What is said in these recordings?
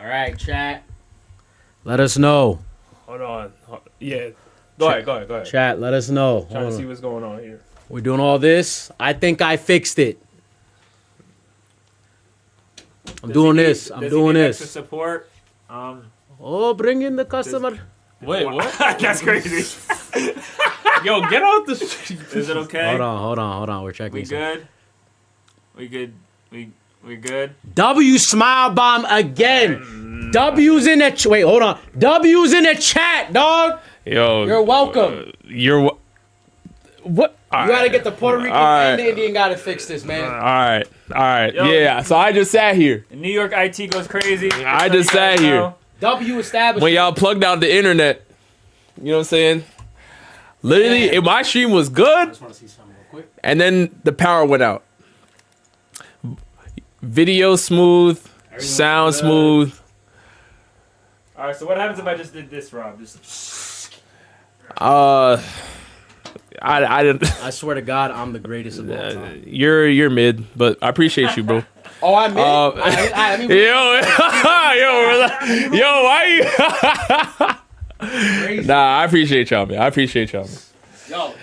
All right, chat. Let us know. Hold on. Yeah. Go ahead. Chat, let us know. Trying to see what's going on here. We're doing all this. I think I fixed it. I'm doing this. Extra support. Oh, bring in the customer. Wait, what? That's crazy. Yo, get off the street. Is it okay? Hold on. We're checking. We good? We good? W smile bomb again. W's in the wait. Hold on. W's in the chat, dog. Yo, you're welcome. What? You gotta get the Puerto Rican and the Indian guy to fix this, man. All right. Yo, yeah. So I just sat here. New York IT goes crazy. I just sat here. W established. When y'all plugged out the internet, you know what I'm saying? Literally, if my stream was good, I just want to see something real quick. And then the power went out. Video smooth, sound smooth. All right, so what happens if I just did this, Rob? Just I didn't. I swear to God, I'm the greatest of all time. You're mid, but I appreciate you, bro. Oh, I'm mid. I mean, why you? Nah, I appreciate y'all, man. Yo,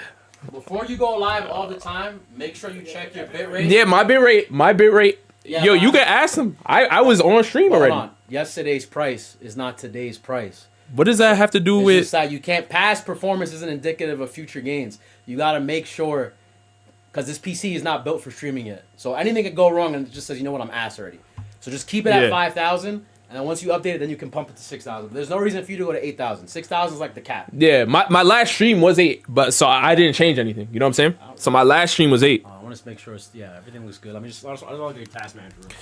before you go live all the time, make sure you check your bit rate. Yeah, my bit rate. Yeah, yo, you can ask them. I was on stream already. Hold on. Yesterday's price is not today's price. What does that have to do with? Just that you can't. Past performance isn't indicative of future gains. You gotta make sure, because this PC is not built for streaming yet. So anything could go wrong, and it just says, you know what, I'm ass already. So just keep it at 5,000, and then once you update it, then you can pump it to 6,000. There's no reason for you to go to 8,000. 6,000 is like the cap. Yeah, my last stream was 8, but so I didn't change anything. You know what I'm saying? So my last stream was 8. I want to make sure everything looks good. Let me just I just want to get task manager real quick.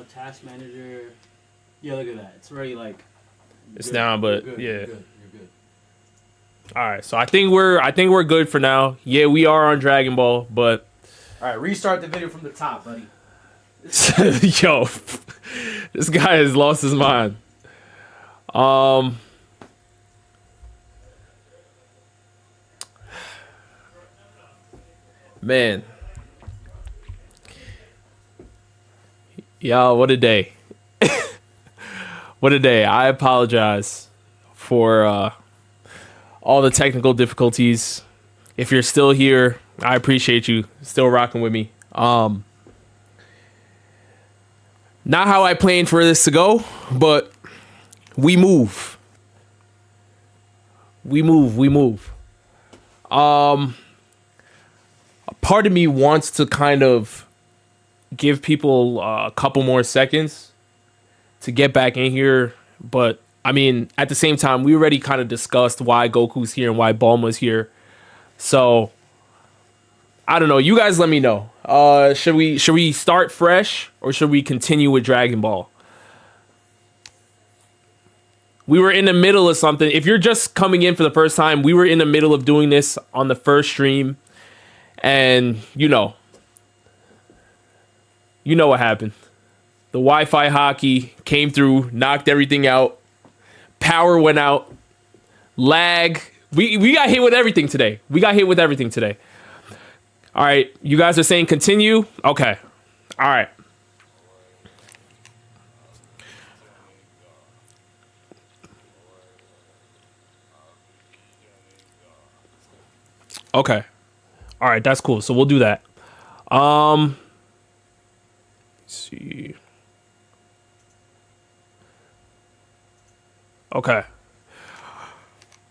Task manager. Yeah, look at that. It's already like. It's down, but yeah. You're good. All right, so I think we're good for now. Yeah, we are on Dragon Ball, but all right, restart the video from the top, buddy. Yo, this guy has lost his mind. Man, y'all, what a day. What a day. I apologize for all the technical difficulties. If you're still here, I appreciate you still rocking with me. Not how I planned for this to go, but we move. A part of me wants to kind of give people a couple more seconds to get back in here, but I mean, at the same time, we already kind of discussed why Goku's here and why Bulma's here. So I don't know. You guys let me know. Should we start fresh or should we continue with Dragon Ball? We were in the middle of something. If you're just coming in for the first time, we were in the middle of doing this on the first stream, and you know what happened. The Wi-Fi hockey came through, knocked everything out. Power went out. Lag. We got hit with everything today. All right. You guys are saying continue? Okay. All right. Okay. All right. That's cool. So we'll do that. Let's see. Okay.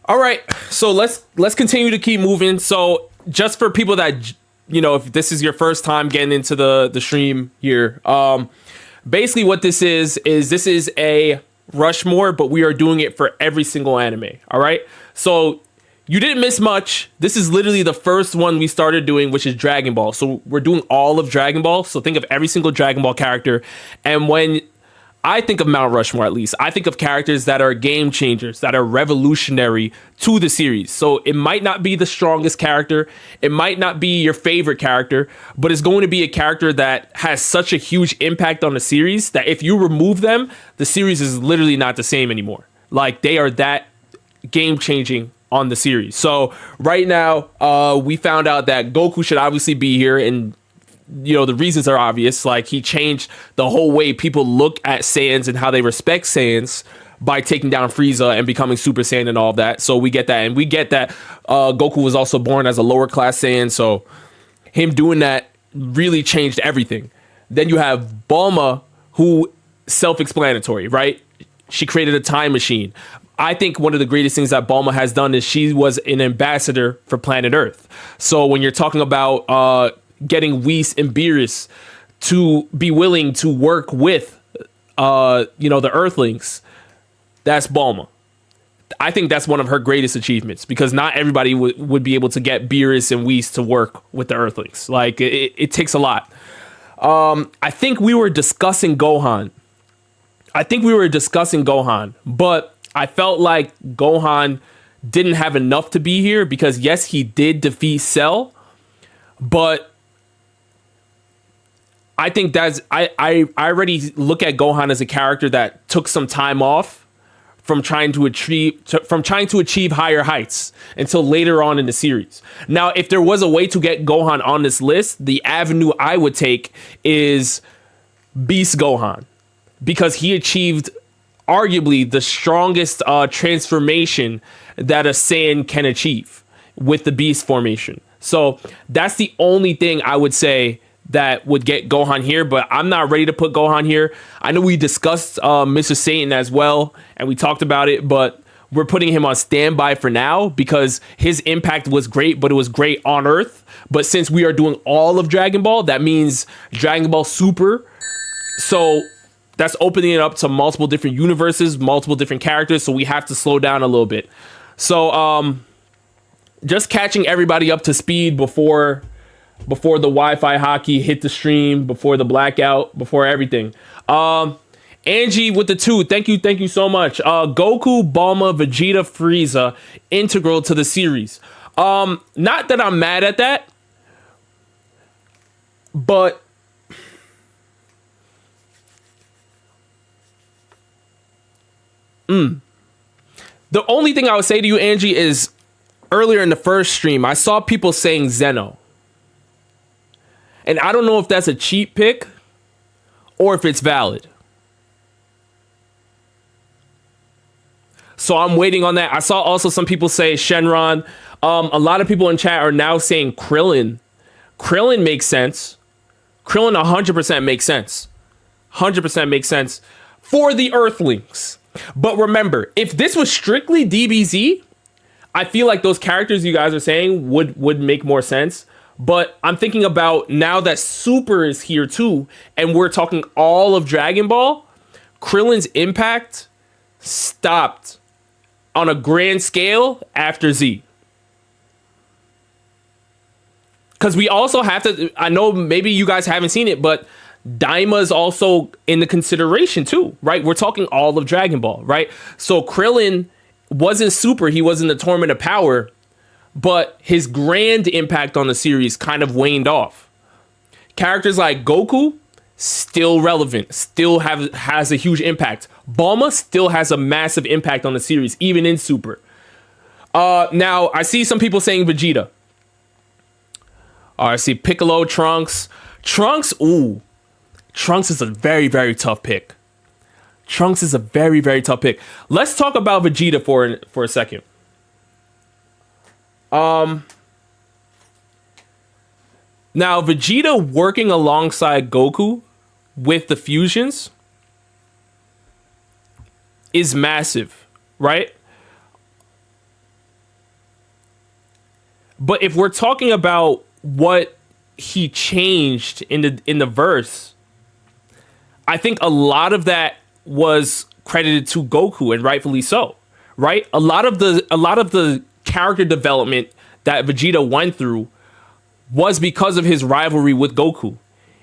All right. So let's continue to keep moving. So just for people that, you know, if this is your first time getting into the stream here, basically what this is a Rushmore, but we are doing it for every single anime. All right. So you didn't miss much. This is literally the first one we started doing, which is Dragon Ball. So we're doing all of Dragon Ball. So think of every single Dragon Ball character. And when I think of Mount Rushmore, at least, I think of characters that are game changers, that are revolutionary to the series. So it might not be the strongest character. It might not be your favorite character, but it's going to be a character that has such a huge impact on the series that if you remove them, the series is literally not the same anymore. Like, they are that game changing on the series. So right now, we found out that Goku should obviously be here, and the reasons are obvious. Like, he changed the whole way people look at Saiyans and how they respect Saiyans by taking down Frieza and becoming Super Saiyan and all of that. So we get that. And we get that Goku was also born as a lower class Saiyan. So him doing that really changed everything. Then you have Bulma, who self-explanatory, right? She created a time machine. I think one of the greatest things that Bulma has done is she was an ambassador for planet Earth. So when you're talking about getting Whis and Beerus to be willing to work with, the Earthlings, that's Bulma. I think that's one of her greatest achievements, because not everybody would be able to get Beerus and Whis to work with the Earthlings. Like, it takes a lot. I think we were discussing Gohan. But I felt like Gohan didn't have enough to be here, because yes, he did defeat Cell, but I think I already look at Gohan as a character that took some time off from trying to achieve higher heights until later on in the series. Now, if there was a way to get Gohan on this list, the avenue I would take is Beast Gohan, because he achieved arguably the strongest transformation that a Saiyan can achieve with the Beast formation. So that's the only thing I would say that would get Gohan here, but I'm not ready to put Gohan here. I know we discussed Mr. Satan as well, and we talked about it, but we're putting him on standby for now because his impact was great, but it was great on Earth. But since we are doing all of Dragon Ball, that means Dragon Ball Super. So that's opening it up to multiple different universes, multiple different characters, so we have to slow down a little bit. So just catching everybody up to speed before the Wi-Fi hockey hit the stream, before the blackout, before everything. Angie with the 2, thank you so much. Goku, Bulma, Vegeta, Frieza, integral to the series. Not that I'm mad at that, but the only thing I would say to you, Angie, is earlier in the first stream, I saw people saying Zeno. And I don't know if that's a cheap pick or if it's valid. So I'm waiting on that. I saw also some people say Shenron. A lot of people in chat are now saying Krillin. Krillin makes sense. Krillin 100% makes sense. 100% makes sense for the Earthlings. But remember, if this was strictly DBZ, I feel like those characters you guys are saying would make more sense. But I'm thinking about now that Super is here too, and we're talking all of Dragon Ball, Krillin's impact stopped on a grand scale after Z. Because we also have to, I know maybe you guys haven't seen it, but Daima is also in the consideration too, right? We're talking all of Dragon Ball, right? So Krillin wasn't Super, he wasn't the Tournament of Power, but his grand impact on the series kind of waned off. Characters like Goku, still relevant, still has a huge impact. Bulma still has a massive impact on the series, even in Super. Now, I see some people saying Vegeta. I see Piccolo, Trunks. Trunks is a very, very tough pick. Trunks is a very, very tough pick. Let's talk about Vegeta for a second. Now, Vegeta working alongside Goku with the fusions is massive, right? But if we're talking about what he changed in the verse, I think a lot of that was credited to Goku, and rightfully so, right? A lot of the character development that Vegeta went through was because of his rivalry with Goku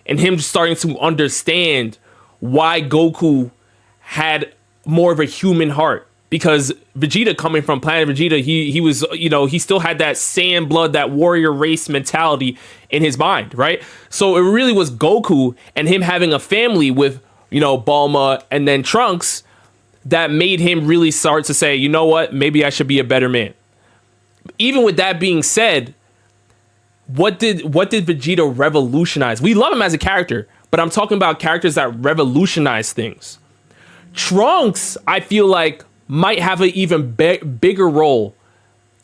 and him starting to understand why Goku had more of a human heart. Because Vegeta, coming from Planet Vegeta, he was, he still had that Saiyan blood, that warrior race mentality in his mind, right? So it really was Goku and him having a family with, Bulma and then Trunks that made him really start to say, you know what, maybe I should be a better man. Even with that being said, what did Vegeta revolutionize? We love him as a character, but I'm talking about characters that revolutionize things. Trunks, I feel like, might have an even bigger role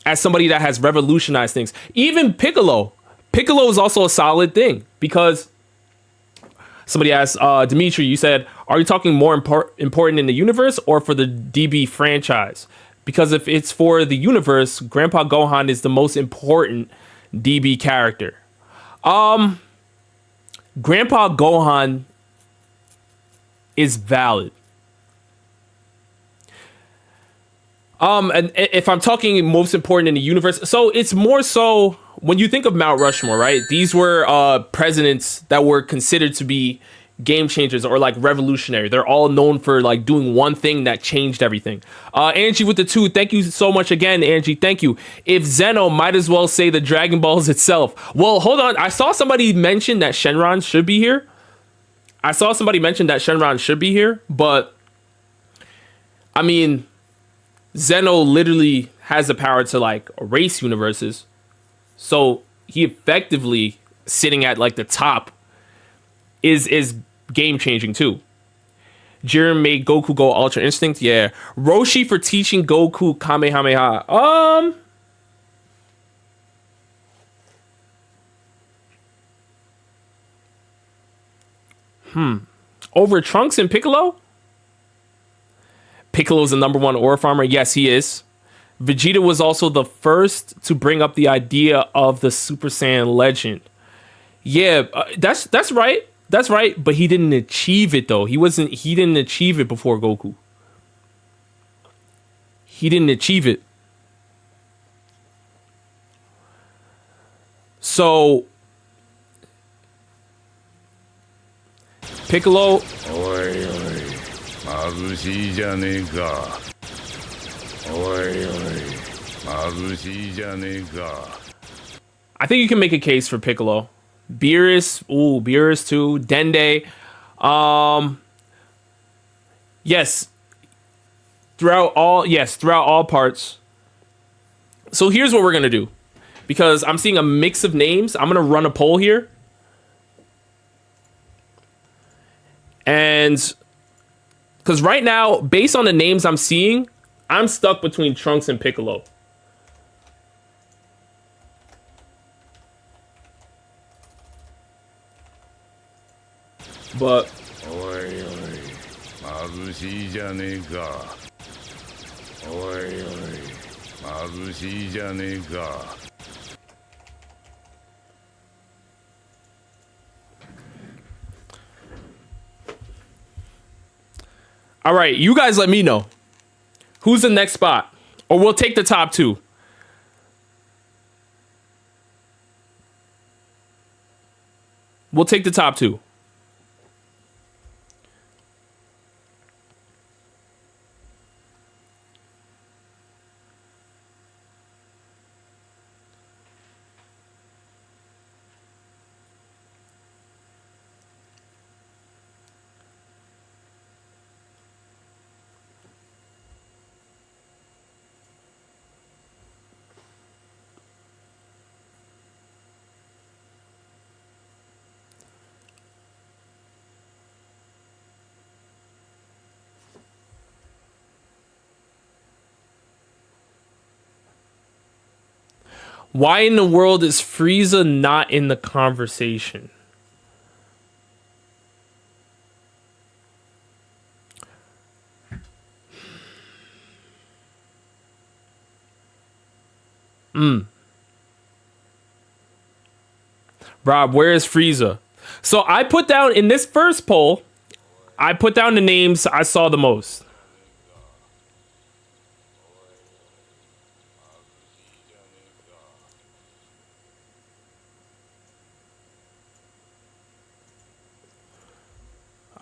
as somebody that has revolutionized things. Even Piccolo. Piccolo is also a solid thing because somebody asked, Dimitri, you said, are you talking more important in the universe or for the DB franchise? Because if it's for the universe, Grandpa Gohan is the most important DB character. Grandpa Gohan is valid. And if I'm talking most important in the universe, so it's more so when you think of Mount Rushmore, right? These were presidents that were considered to be game changers or like revolutionary. They're all known for like doing one thing that changed everything. Angie with the 2, thank you so much again, Angie. Thank you. If Zeno, might as well say the Dragon Balls itself. Well, hold on. I saw somebody mention that Shenron should be here. But I mean, Zeno literally has the power to like erase universes. So he effectively sitting at like the top is game changing too. Jiren made Goku go Ultra Instinct. Yeah. Roshi for teaching Goku Kamehameha. Over Trunks and Piccolo? Piccolo's the number 1 ore farmer. Yes, he is. Vegeta was also the first to bring up the idea of the Super Saiyan legend. Yeah, that's right. That's right, but he didn't achieve it though. He didn't achieve it before Goku. He didn't achieve it. So Piccolo, I think you can make a case for Piccolo. Beerus too. Dende. Yes. Throughout all parts. So here's what we're gonna do. Because I'm seeing a mix of names, I'm gonna run a poll here. And because right now, based on the names I'm seeing, I'm stuck between Trunks and Piccolo. But all right, you guys let me know. Who's the next spot? Or we'll take the top 2. We'll take the top 2. Why in the world is Frieza not in the conversation? Rob, where is Frieza? So I put down, in this first poll, I put down the names I saw the most.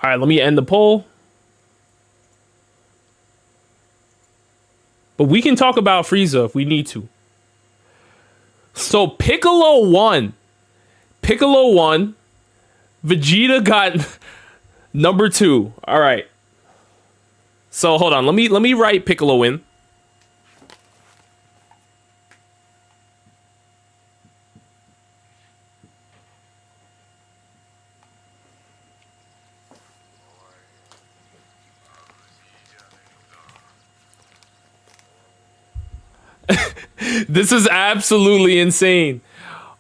All right, let me end the poll. But we can talk about Frieza if we need to. So Piccolo won. Vegeta got number 2. All right. So hold on. Let me write Piccolo in. This is absolutely insane.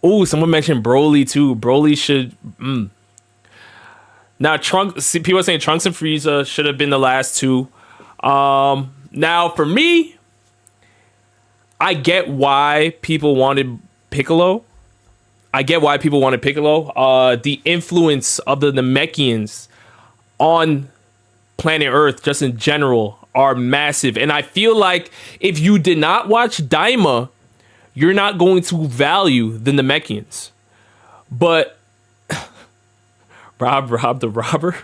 Oh, someone mentioned Broly too. Broly should. Now, people are saying Trunks and Frieza should have been the last two. Now, for me, I get why people wanted Piccolo. The influence of the Namekians on planet Earth, just in general, are massive. And I feel like if you did not watch Daima, you're not going to value the Namekians. But Rob the robber?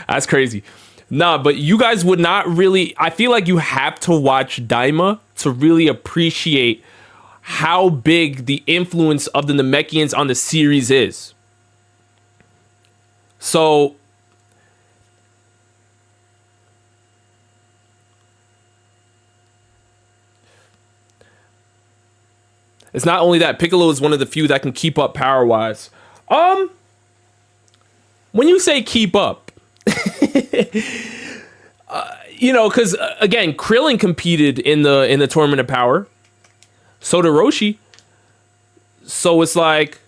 That's crazy. Nah, but you guys would not really... I feel like you have to watch Daima to really appreciate how big the influence of the Namekians on the series is. So... it's not only that, Piccolo is one of the few that can keep up power-wise. When you say keep up, because again, Krillin competed in the Tournament of Power. So did Roshi. So it's like,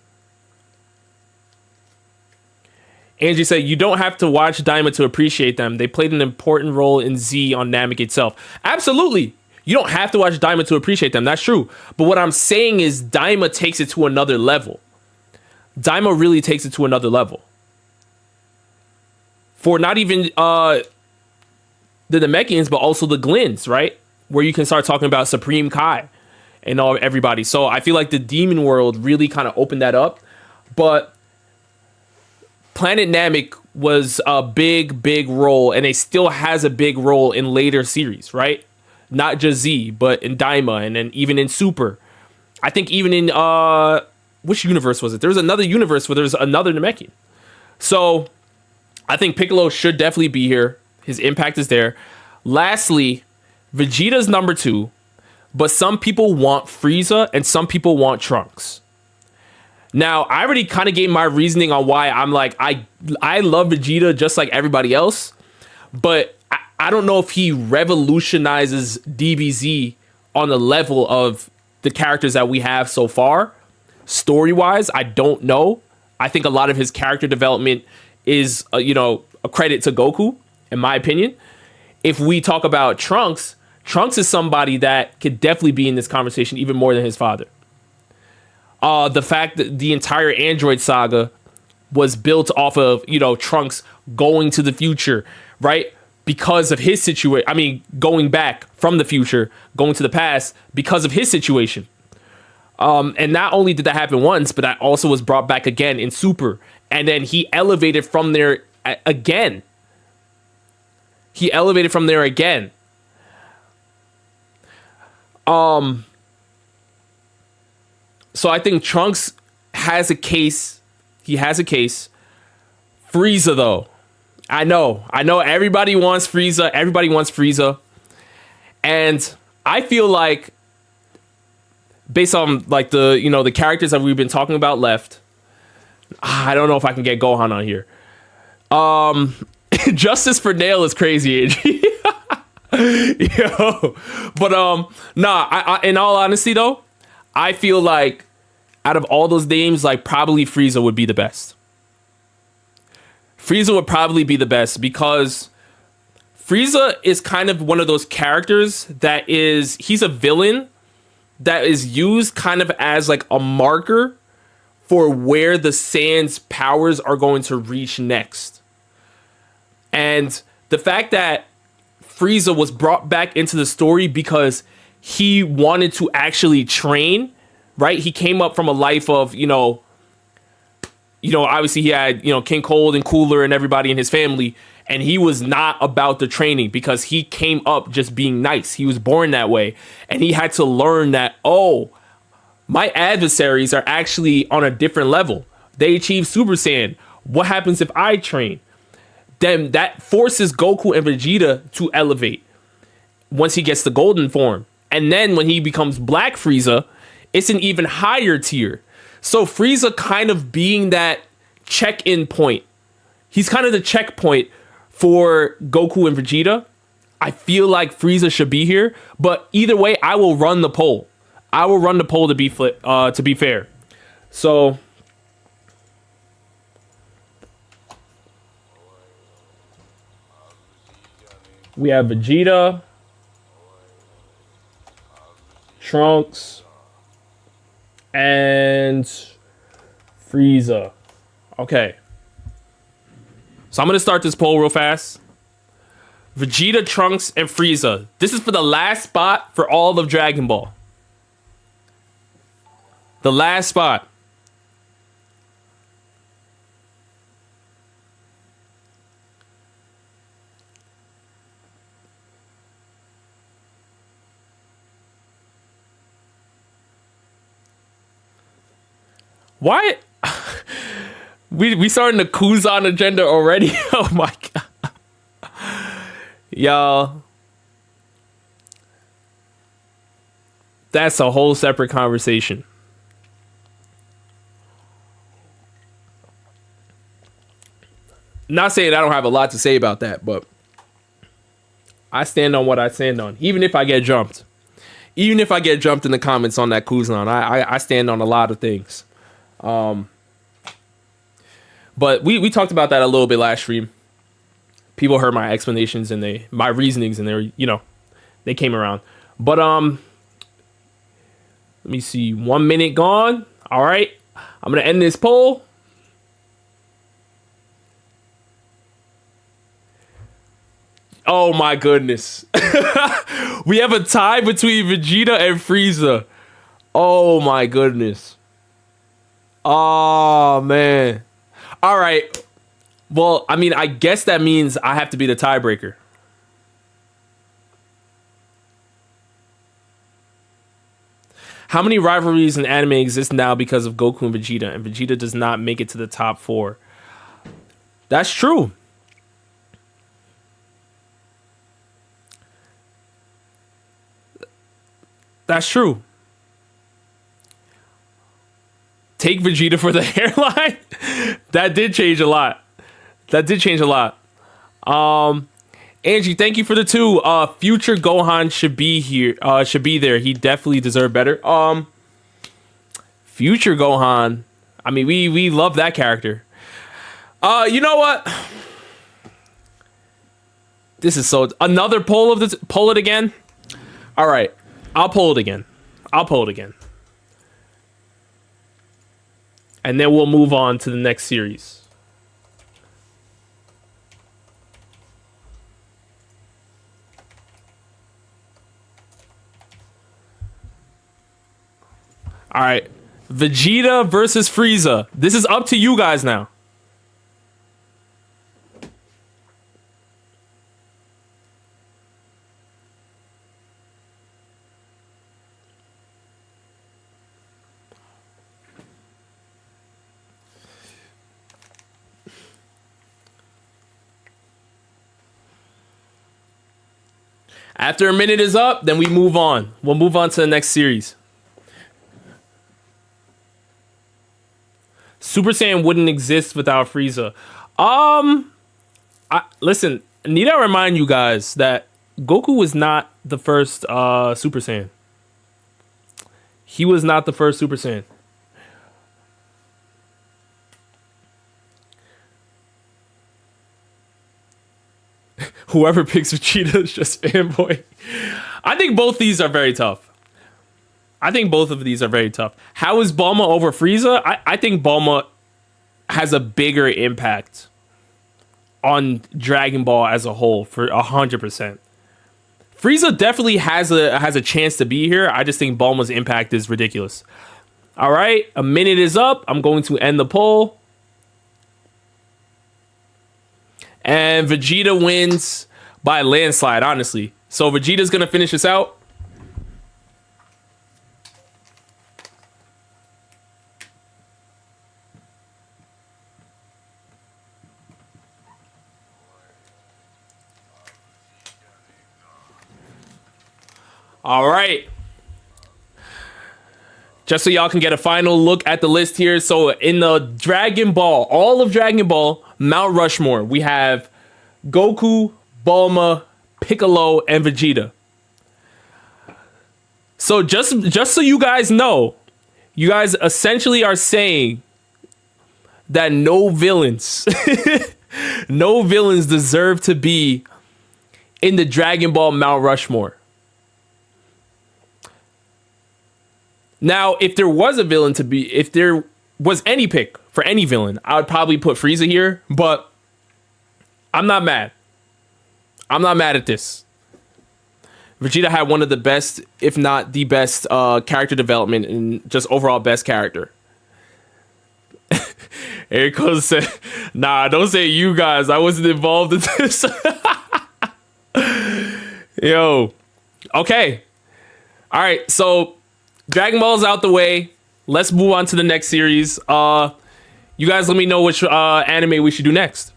Angie said, you don't have to watch Daima to appreciate them. They played an important role in Z on Namek itself. Absolutely. You don't have to watch Daima to appreciate them. That's true. But what I'm saying is Daima takes it to another level. Daima really takes it to another level. For not even the Namekians, but also the Glins, right? Where you can start talking about Supreme Kai and everybody. So I feel like the Demon World really kind of opened that up. But Planet Namek was a big, big role, and it still has a big role in later series, right? Not just Z, but in Daima, and then even in Super. I think even in which universe was it? There was another universe where there's another Namekian. So I think Piccolo should definitely be here. His impact is there. Lastly, Vegeta's number 2, but some people want Frieza and some people want Trunks. Now, I already kind of gave my reasoning on why I'm like, I love Vegeta just like everybody else, but I don't know if he revolutionizes DBZ on the level of the characters that we have so far. Story-wise, I don't know. I think a lot of his character development is, a credit to Goku, in my opinion. If we talk about Trunks, Trunks is somebody that could definitely be in this conversation even more than his father. The fact that the entire Android saga was built off of, Trunks going to the future, right? Because of his situation. I mean, going back from the future, going to the past because of his situation. And not only did that happen once, but that also was brought back again in Super. And then he elevated from there again. So I think Trunks has a case. He has a case. Frieza, though. I know everybody wants Frieza. And I feel like, based on like the characters that we've been talking about left, I don't know if I can get Gohan on here. Justice for Nail is crazy, Angie. Yo. But I in all honesty though, I feel like out of all those names, like probably Frieza would be the best. Frieza would probably be the best because Frieza is kind of one of those characters that he's a villain that is used kind of as like a marker for where the Saiyans' powers are going to reach next. And the fact that Frieza was brought back into the story because he wanted to actually train, right? He came up from a life of, obviously he had, King Cold and Cooler and everybody in his family, and he was not about the training because he came up just being nice. He was born that way, and he had to learn that, my adversaries are actually on a different level. They achieve Super Saiyan. What happens if I train? Then that forces Goku and Vegeta to elevate once he gets the golden form. And then when he becomes Black Frieza, it's an even higher tier. So Frieza kind of being that check-in point. He's kind of the checkpoint for Goku and Vegeta. I feel like Frieza should be here, but either way, I will run the poll. I will run the poll to be fair. So we have Vegeta, Trunks, and Frieza. Okay. So I'm going to start this poll real fast. Vegeta, Trunks, and Frieza. This is for the last spot for all of Dragon Ball. The last spot. Why? we starting the Kuzan agenda already? Oh my god. Y'all. That's a whole separate conversation. Not saying I don't have a lot to say about that, but I stand on what I stand on. Even if I get jumped. Even if I get jumped in the comments on that Kuzan, I stand on a lot of things. But we talked about that a little bit last stream. People heard my explanations and my reasonings, and they came around. But let me see, 1 minute gone. All right, I'm gonna end this poll. Oh my goodness. We have a tie between Vegeta and Frieza. Oh my goodness. Oh man. All right. Well, I mean, I guess that means I have to be the tiebreaker. How many rivalries in anime exist now because of Goku and Vegeta does not make it to the top 4? That's true. That's true. Take Vegeta for the hairline. That did change a lot. Angie, thank you for the 2. Future Gohan should be here. Should be there. He definitely deserved better. Future Gohan. I mean, we love that character. You know what? This is so another poll of this. Poll it again. All right. I'll poll it again. And then we'll move on to the next series. All right. Vegeta versus Frieza. This is up to you guys now. After a minute is up, then we move on. We'll move on to the next series. Super Saiyan wouldn't exist without Frieza. Listen, need I remind you guys that Goku was not the first Super Saiyan. He was not the first Super Saiyan. Whoever picks Vegeta is just fanboy. I think both these are very tough. How is Bulma over Frieza? I think Bulma has a bigger impact on Dragon Ball as a whole for 100%. Frieza definitely has a chance to be here. I just think Bulma's impact is ridiculous. All right, a minute is up. I'm going to end the poll. And Vegeta wins by a landslide, honestly. So Vegeta's going to finish this out. All right. Just so y'all can get a final look at the list here. So in the Dragon Ball, all of Dragon Ball, Mount Rushmore, we have Goku, Bulma, Piccolo, and Vegeta. So just so you guys know, you guys essentially are saying that no villains, no villains deserve to be in the Dragon Ball Mount Rushmore. Now, if there was a villain to be, if there was any pick for any villain, I would probably put Frieza here, but I'm not mad. I'm not mad at this. Vegeta had one of the best, if not the best, character development and just overall best character. Eriko said, nah, don't say you guys. I wasn't involved in this. Yo. Okay. All right. So Dragon Ball's out the way. Let's move on to the next series. You guys let me know which anime we should do next.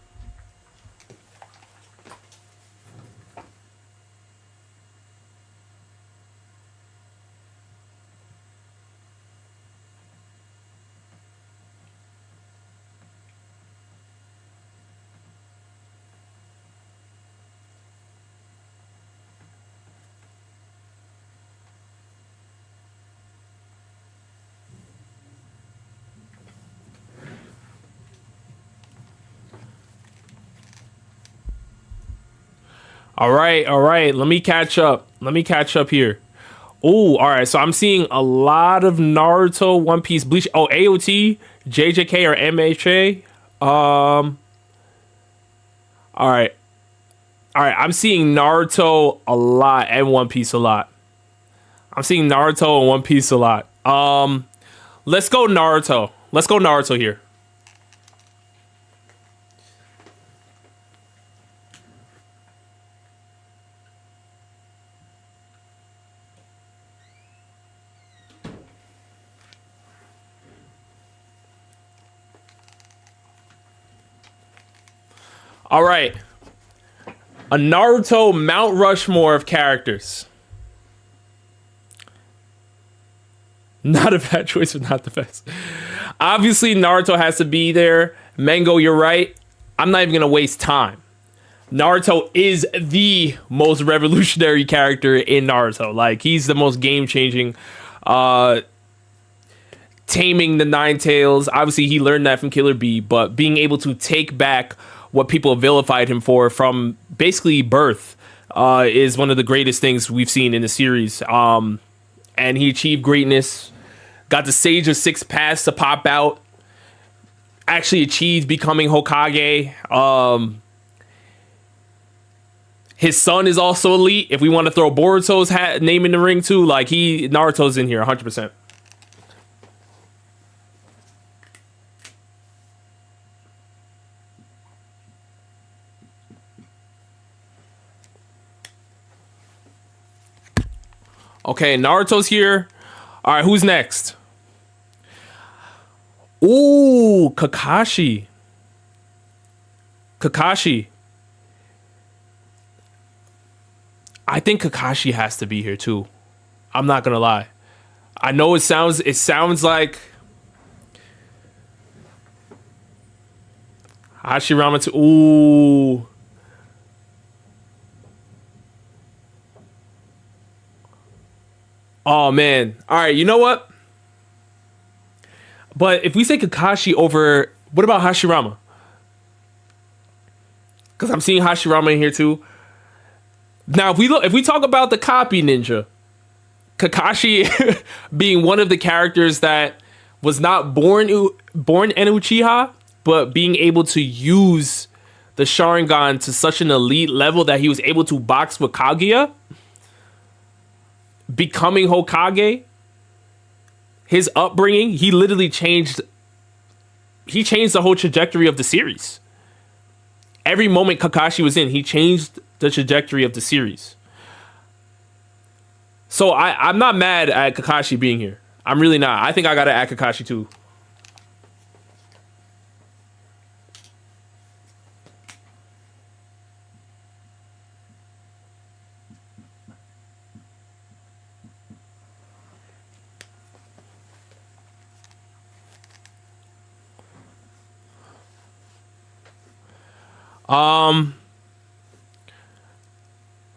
All right. Let me catch up here. Oh, all right. So I'm seeing a lot of Naruto, One Piece, Bleach. Oh, AOT, JJK, or MHA. All right. I'm seeing Naruto a lot and One Piece a lot. Let's go Naruto. Let's go Naruto here. All right. A Naruto Mount Rushmore of characters. Not a bad choice, but not the best. Obviously, Naruto has to be there. Mango, you're right. I'm not even going to waste time. Naruto is the most revolutionary character in Naruto. Like, he's the most game-changing. Taming the Nine Tails. Obviously, he learned that from Killer Bee, but being able to take back what people vilified him for from basically birth is one of the greatest things we've seen in the series. And he achieved greatness, got the Sage of Six Paths to pop out, actually achieved becoming Hokage. His son is also elite. If we want to throw Boruto's name in the ring too, like Naruto's in here 100%. Okay, Naruto's here. All right, who's next? Ooh, Kakashi. I think Kakashi has to be here too. I'm not gonna lie. I know it sounds like Hashirama too. Ooh. Oh, man. All right, you know what? But if we say Kakashi over... What about Hashirama? Because I'm seeing Hashirama in here, too. Now, if we talk about the copy ninja, Kakashi being one of the characters that was not born an Uchiha, but being able to use the Sharingan to such an elite level that he was able to box with Kaguya... Becoming Hokage, his upbringing, he literally changed the whole trajectory of the series. Every moment Kakashi was in, he changed the trajectory of the series. So I'm not mad at Kakashi being here. I'm really not. I think I gotta add Kakashi too.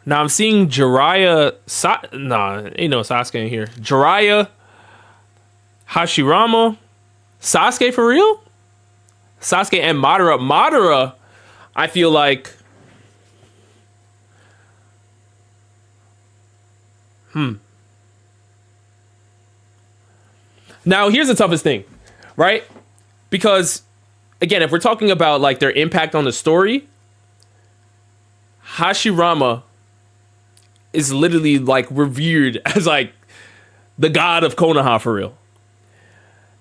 Now I'm seeing Jiraiya. Nah, ain't no Sasuke in here. Jiraiya, Hashirama, Sasuke for real? Sasuke and Madara. Madara, I feel like. Now here's the toughest thing, right? Because again, if we're talking about like their impact on the story, Hashirama is literally like revered as like the god of Konoha for real.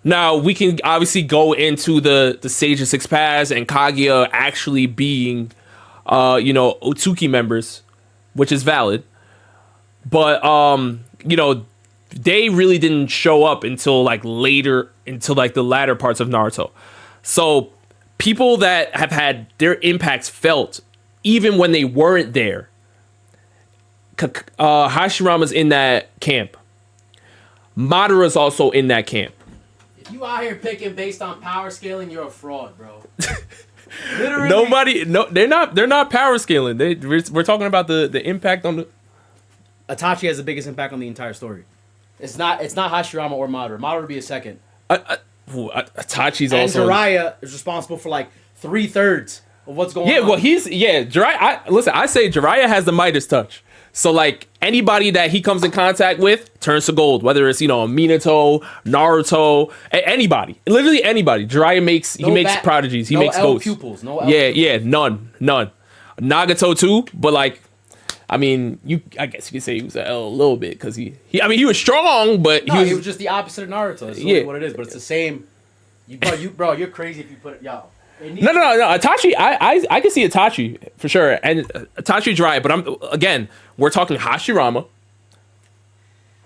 Now we can obviously go into the Sage of Six Paths and Kaguya actually being, Otsuki members, which is valid. But they really didn't show up until like later, until like the latter parts of Naruto. So people that have had their impacts felt even when they weren't there. Hashirama's in that camp. Madara's also in that camp. If you out here picking based on power scaling, you're a fraud, bro. Literally. They're not power scaling. We're talking about the impact on the. Itachi has the biggest impact on the entire story. It's not Hashirama or Madara. Madara would be a second. Itachi's and also. And Jiraiya is responsible for like 3/3 of what's going on. Yeah, well, Jiraiya. I say Jiraiya has the Midas touch. So like anybody that he comes in contact with turns to gold. Whether it's Minato, Naruto, anybody, literally anybody. Jiraiya makes prodigies. He makes ghosts. Pupils. No. None. Nagato too, but like. I mean, I guess you could say he was an L a little bit because he was strong, but he was just the opposite of Naruto. That's what it is, but it's the same. You're crazy if you put it, No. Itachi, I can see Itachi for sure, and Itachi Jiraiya. But we're talking Hashirama.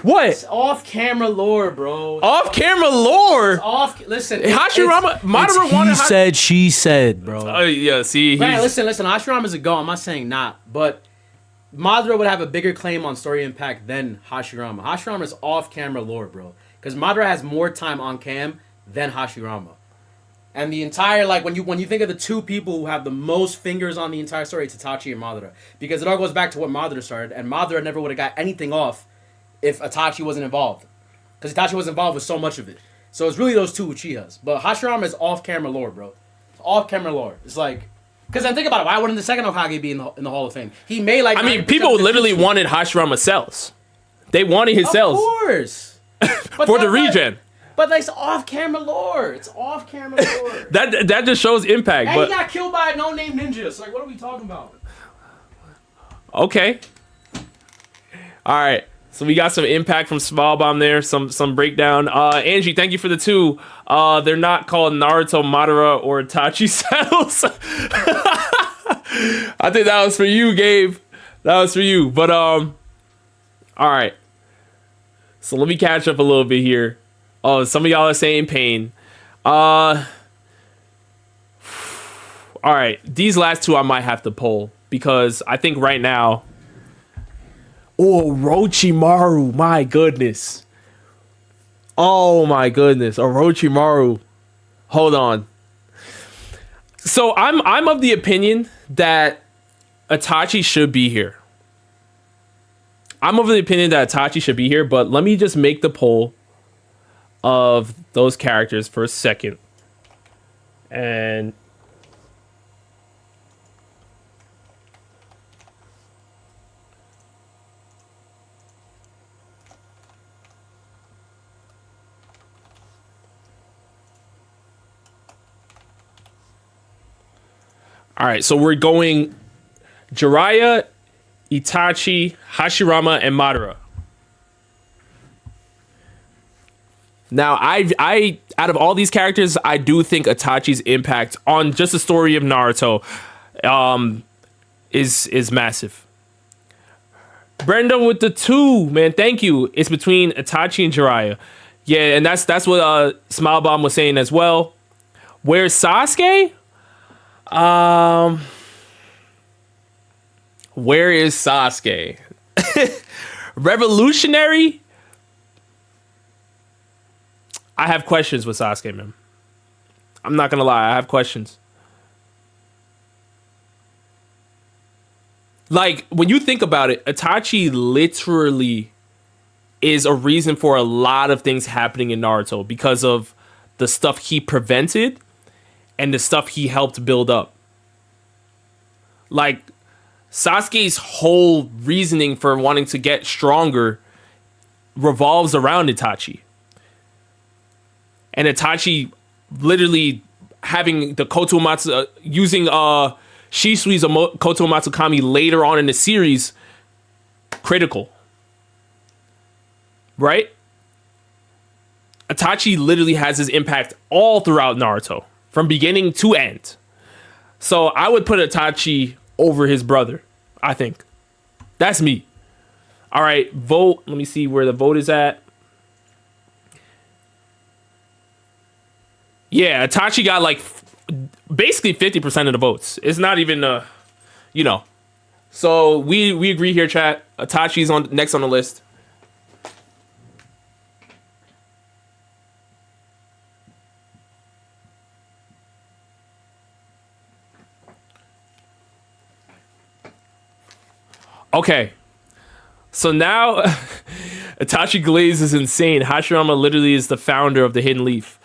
What? It's off-camera lore, bro. Off-camera lore. Listen, Hashirama. Madara wanted. He said, she said, bro. Yeah. See, listen. Hashirama's a go. I'm not saying not, but. Madara would have a bigger claim on story impact than Hashirama. Hashirama is off-camera lore, bro. Because Madara has more time on cam than Hashirama. And the entire, like, when you think of the two people who have the most fingers on the entire story, it's Itachi and Madara. Because it all goes back to what Madara started, and Madara never would have got anything off if Itachi wasn't involved. Because Itachi was involved with so much of it. So it's really those two Uchihas. But Hashirama is off-camera lore, bro. It's off-camera lore. It's like... Because then think about it. Why wouldn't the second Hokage be in the Hall of Fame? He may like... people literally wanted Hashirama cells. They wanted his cells. Of course. For the regen. But that's off-camera lore. It's off-camera lore. that just shows impact. And but he got killed by a no-name ninja. So like, what are we talking about? Okay. All right. So we got some impact from Small Bomb there, some breakdown. Angie, thank you for the 2. They're not called Naruto, Madara, or Itachi cells. I think that was for you, Gabe. That was for you. But all right. So let me catch up a little bit here. Oh, some of y'all are saying pain. All right. These last 2 I might have to pull because I think right now. Oh, Orochimaru, my goodness. Oh my goodness, Orochimaru. Hold on. So I'm of the opinion that Itachi should be here. I'm of the opinion that Itachi should be here, but let me just make the poll of those characters for a second. And all right, so we're going Jiraiya, Itachi, Hashirama, and Madara. Now, I out of all these characters, I do think Itachi's impact on just the story of Naruto is massive. Brenda with the 2, man, thank you. It's between Itachi and Jiraiya. Yeah, and that's what Smile Bomb was saying as well. Where's Sasuke? Where is Sasuke? Revolutionary? I have questions with Sasuke, man. I'm not gonna lie, I have questions. Like, when you think about it, Itachi literally is a reason for a lot of things happening in Naruto because of the stuff he prevented and the stuff he helped build up. Like, Sasuke's whole reasoning for wanting to get stronger revolves around Itachi. And Itachi literally having the Kotomatsu, using Shisui's Kotomatsu Kami later on in the series, critical. Right? Itachi literally has his impact all throughout Naruto, from beginning to end. So I would put Itachi over his brother, I think. That's me. All right, vote. Let me see where the vote is at. Yeah, Itachi got like basically 50% of the votes. It's not even, So we agree here, chat. Itachi's on next on the list. Okay. So now Itachi Glaze is insane. Hashirama literally is the founder of the Hidden Leaf.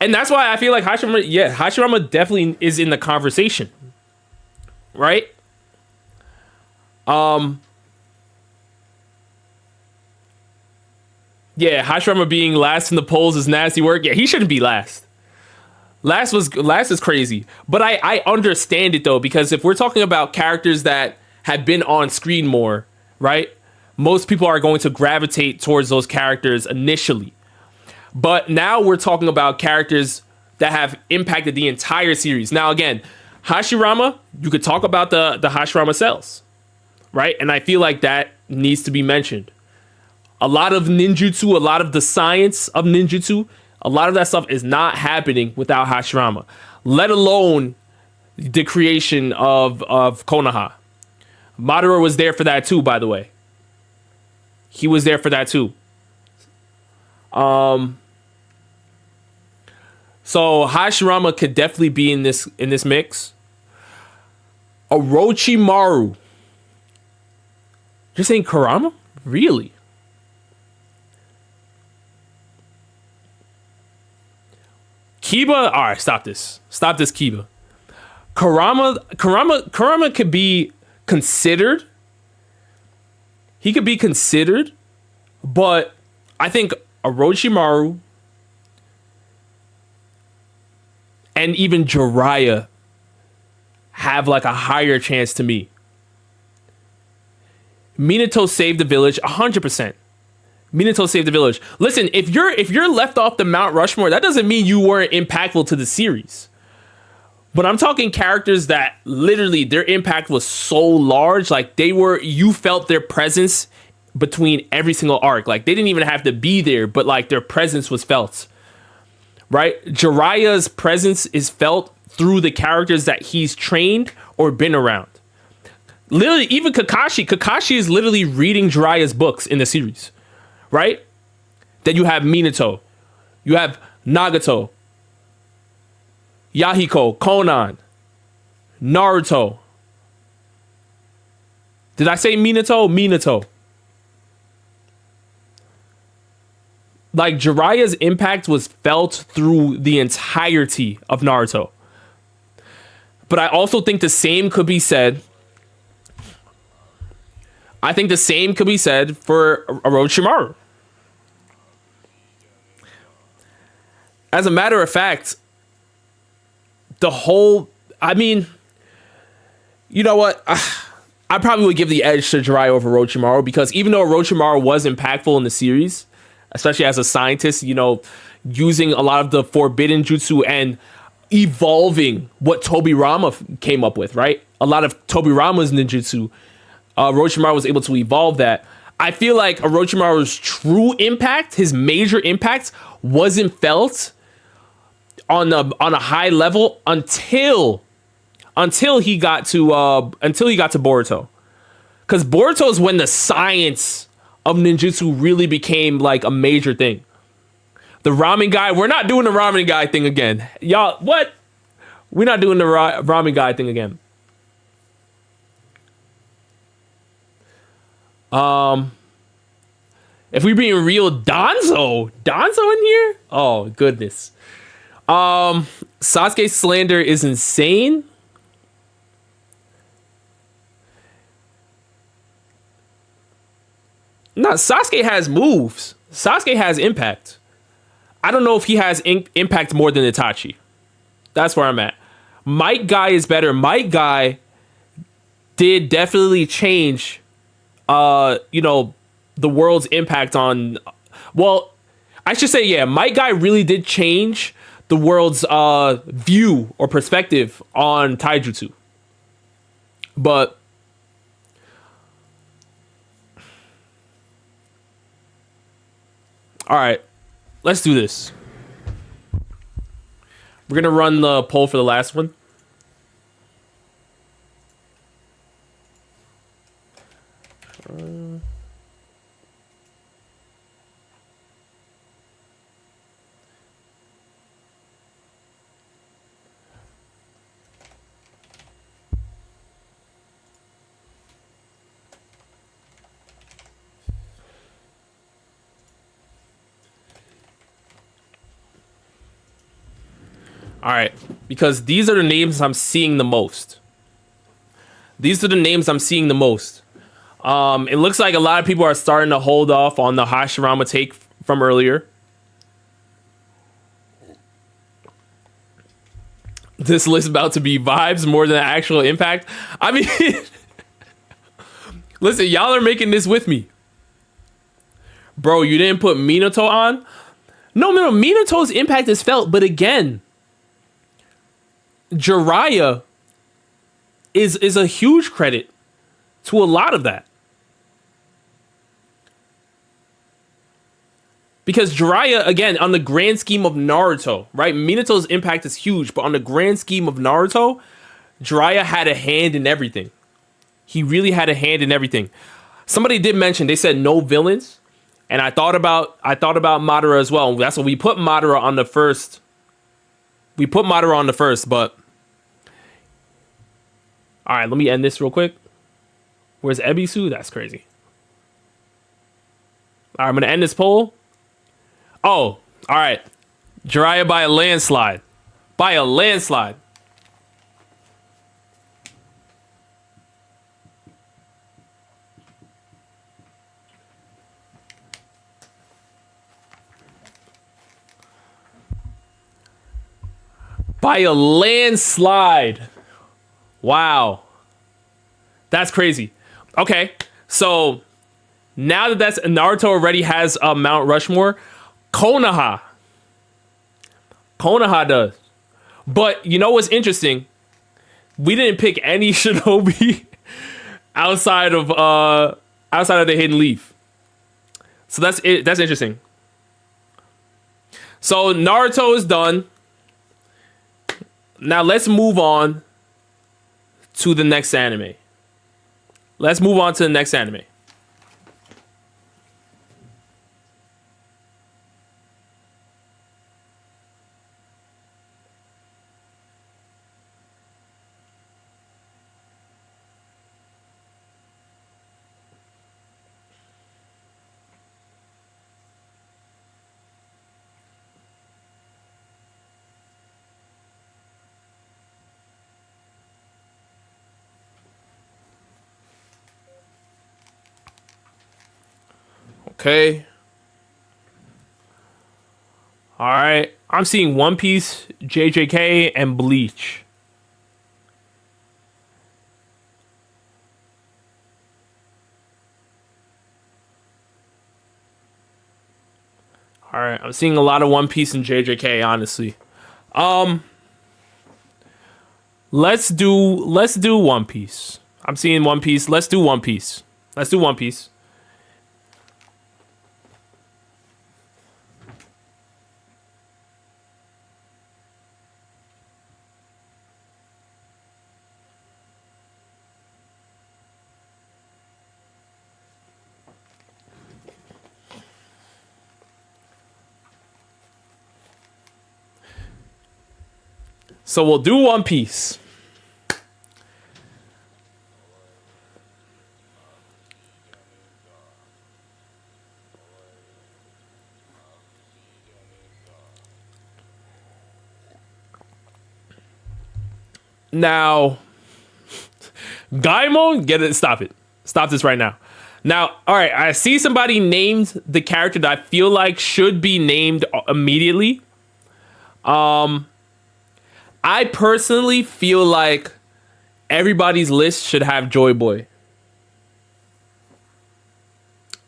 And that's why I feel like Hashirama definitely is in the conversation. Right? Yeah, Hashirama being last in the polls is nasty work. Yeah, he shouldn't be last. Last is crazy. But I understand it though, because if we're talking about characters that have been on screen more, right? Most people are going to gravitate towards those characters initially. But now we're talking about characters that have impacted the entire series. Now, again, Hashirama, you could talk about the Hashirama cells, right? And I feel like that needs to be mentioned. A lot of ninjutsu, a lot of the science of ninjutsu, a lot of that stuff is not happening without Hashirama, let alone the creation of Konoha. Madara was there for that too, by the way. He was there for that too. So Hashirama could definitely be in this mix. Orochimaru. You're saying Kurama? Really? Kiba? Alright, stop this. Stop this, Kiba. Kurama could be considered. He could be considered, but I think Orochimaru and even Jiraiya have like a higher chance to me. Minato saved the village 100%. Minato saved the village. Listen, if you're left off the Mount Rushmore, that doesn't mean you weren't impactful to the series. But I'm talking characters that literally their impact was so large, like you felt their presence between every single arc. Like they didn't even have to be there, but like their presence was felt. Right? Jiraiya's presence is felt through the characters that he's trained or been around. Literally, even Kakashi is literally reading Jiraiya's books in the series. Right? Then you have Minato. You have Nagato. Yahiko, Conan, Naruto. Did I say Minato? Minato. Like, Jiraiya's impact was felt through the entirety of Naruto. But I also think the same could be said. I think the same could be said for Orochimaru. As a matter of fact, you know what? I probably would give the edge to Jiraiya over Orochimaru, because even though Orochimaru was impactful in the series, especially as a scientist, using a lot of the forbidden jutsu and evolving what Tobirama came up with, right? A lot of Tobirama's ninjutsu, Orochimaru was able to evolve that. I feel like Orochimaru's true impact, his major impact, wasn't felt on a high level until he got to Boruto. Because Boruto is when the science of ninjutsu really became like a major thing. The ramen guy, we're not doing the ramen guy thing again. Y'all, what? We're not doing the ramen guy thing again. If we being real, Danzo in here? Oh goodness. Sasuke slander is insane. No, Sasuke has moves. Sasuke has impact. I don't know if he has impact more than Itachi. That's where I'm at. Might Guy is better. Might Guy did definitely change, the world's impact on. Well, I should say, yeah, Might Guy really did change the world's view or perspective on taijutsu. But all right, let's do this. We're gonna run the poll for the last one. All right, because these are the names I'm seeing the most. It looks like a lot of people are starting to hold off on the Hashirama take from earlier. This list about to be vibes more than actual impact. I mean, listen, y'all are making this with me. Bro, you didn't put Minato on? No, Minato's impact is felt, but again, Jiraiya is a huge credit to a lot of that. Because Jiraiya, again, on the grand scheme of Naruto, right? Minato's impact is huge, but on the grand scheme of Naruto, Jiraiya had a hand in everything. He really had a hand in everything. Somebody did mention, they said no villains, and I thought about Madara as well. That's what we put Madara on the first. But all right, let me end this real quick. Where's Ebisu? That's crazy. All right, I'm gonna end this poll. Oh, all right. Jiraiya by a landslide. By a landslide. By a landslide. Wow. That's crazy. Okay, so now that Naruto already has a Mount Rushmore, Konoha does. But you know what's interesting? We didn't pick any shinobi outside of the Hidden Leaf. So that's it. That's interesting. So Naruto is done. Now let's move on to the next anime. Okay. All right. I'm seeing One Piece, JJK, and Bleach. All right. I'm seeing a lot of One Piece and JJK, honestly. Let's do One Piece. I'm seeing One Piece. Let's do One Piece. So we'll do One Piece. Now, Gaimon, get it, stop it. Stop this right now. Now, all right, I see somebody named the character that I feel like should be named immediately. I personally feel like everybody's list should have Joy Boy.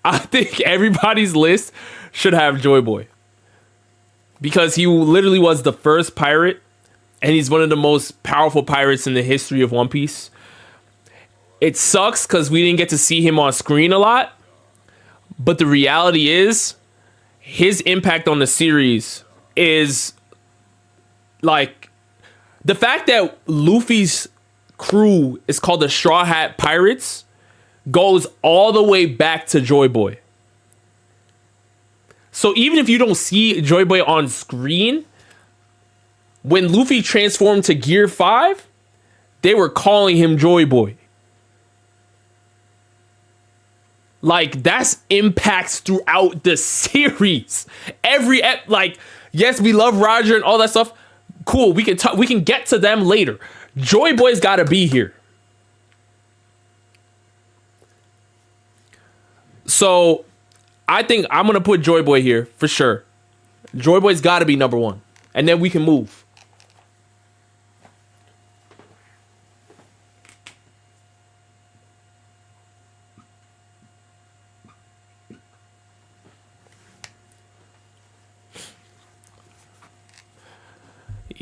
I think everybody's list should have Joy Boy. Because he literally was the first pirate, and he's one of the most powerful pirates in the history of One Piece. It sucks because we didn't get to see him on screen a lot, but the reality is his impact on the series is like the fact that Luffy's crew is called the Straw Hat Pirates goes all the way back to Joy Boy. So even if you don't see Joy Boy on screen, when Luffy transformed to Gear 5, they were calling him Joy Boy. Like, that's impacts throughout the series. Yes, we love Roger and all that stuff. Cool, we can get to them later. Joy Boy's got to be here. So, I think I'm going to put Joy Boy here for sure. Joy Boy's got to be number 1. And then we can move.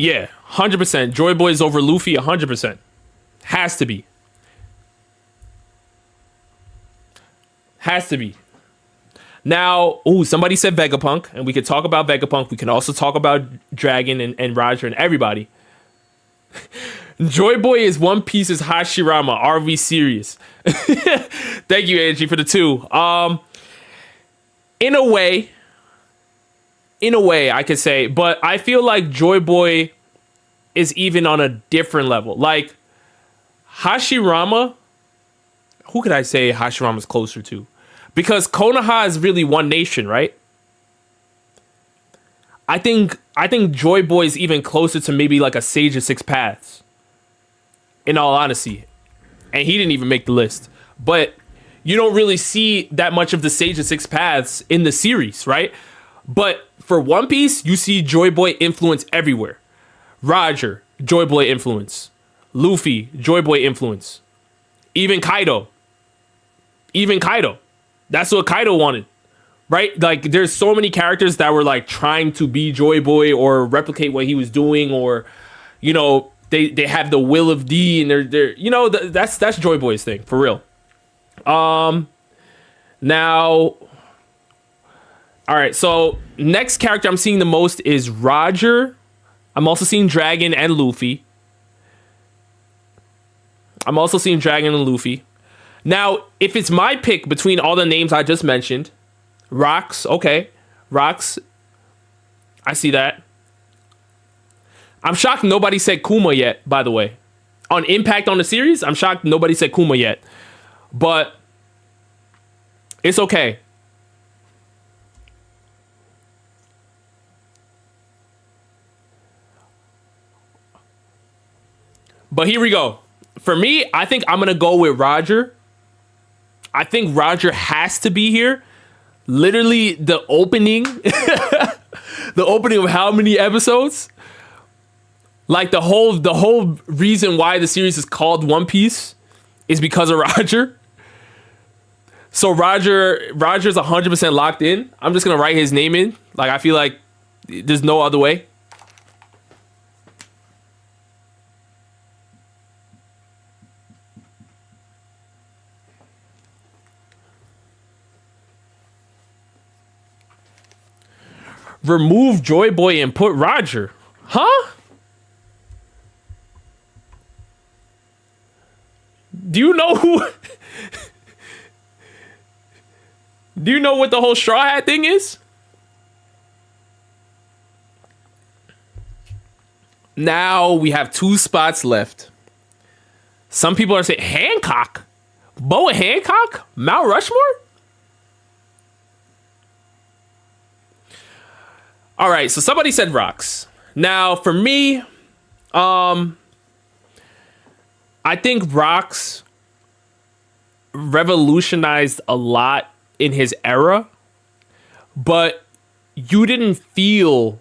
Yeah, 100%. Joy Boy's over Luffy, 100%. Has to be. Has to be. Now, somebody said Vegapunk, and we could talk about Vegapunk. We can also talk about Dragon and Roger and everybody. Joy Boy is One Piece's Hashirama. Are we serious? Thank you, Angie, for the 2. In a way, I could say, but I feel like Joy Boy is even on a different level. Like, Hashirama, who could I say Hashirama's closer to? Because Konoha is really one nation, right? I think Joy Boy is even closer to maybe like a Sage of Six Paths, in all honesty. And he didn't even make the list. But you don't really see that much of the Sage of Six Paths in the series, right? But for One Piece, you see Joy Boy influence everywhere. Roger, Joy Boy influence. Luffy, Joy Boy influence. Even Kaido. That's what Kaido wanted, right? Like, there's so many characters that were like trying to be Joy Boy or replicate what he was doing, or, you know, they have the will of D, and they're you know, that's Joy Boy's thing for real. Now, all right, so next character I'm seeing the most is Roger. I'm also seeing Dragon and Luffy. Now, if it's my pick between all the names I just mentioned, Rocks, okay. Rocks, I see that. I'm shocked nobody said Kuma yet, by the way. On impact on the series, I'm shocked nobody said Kuma yet. But it's okay. But here we go. For me, I think I'm going to go with Roger. I think Roger has to be here. Literally the opening, the opening of how many episodes? Like the whole reason why the series is called One Piece is because of Roger. So Roger's 100% locked in. I'm just going to write his name in. Like, I feel like there's no other way. Remove Joy Boy and put Roger. Huh? Do you know who... Do you know what the whole Straw Hat thing is? Now we have 2 spots left. Some people are saying Hancock? Boa Hancock? Mount Rushmore? All right, so somebody said Rocks. Now, for me, I think Rox revolutionized a lot in his era, but you didn't feel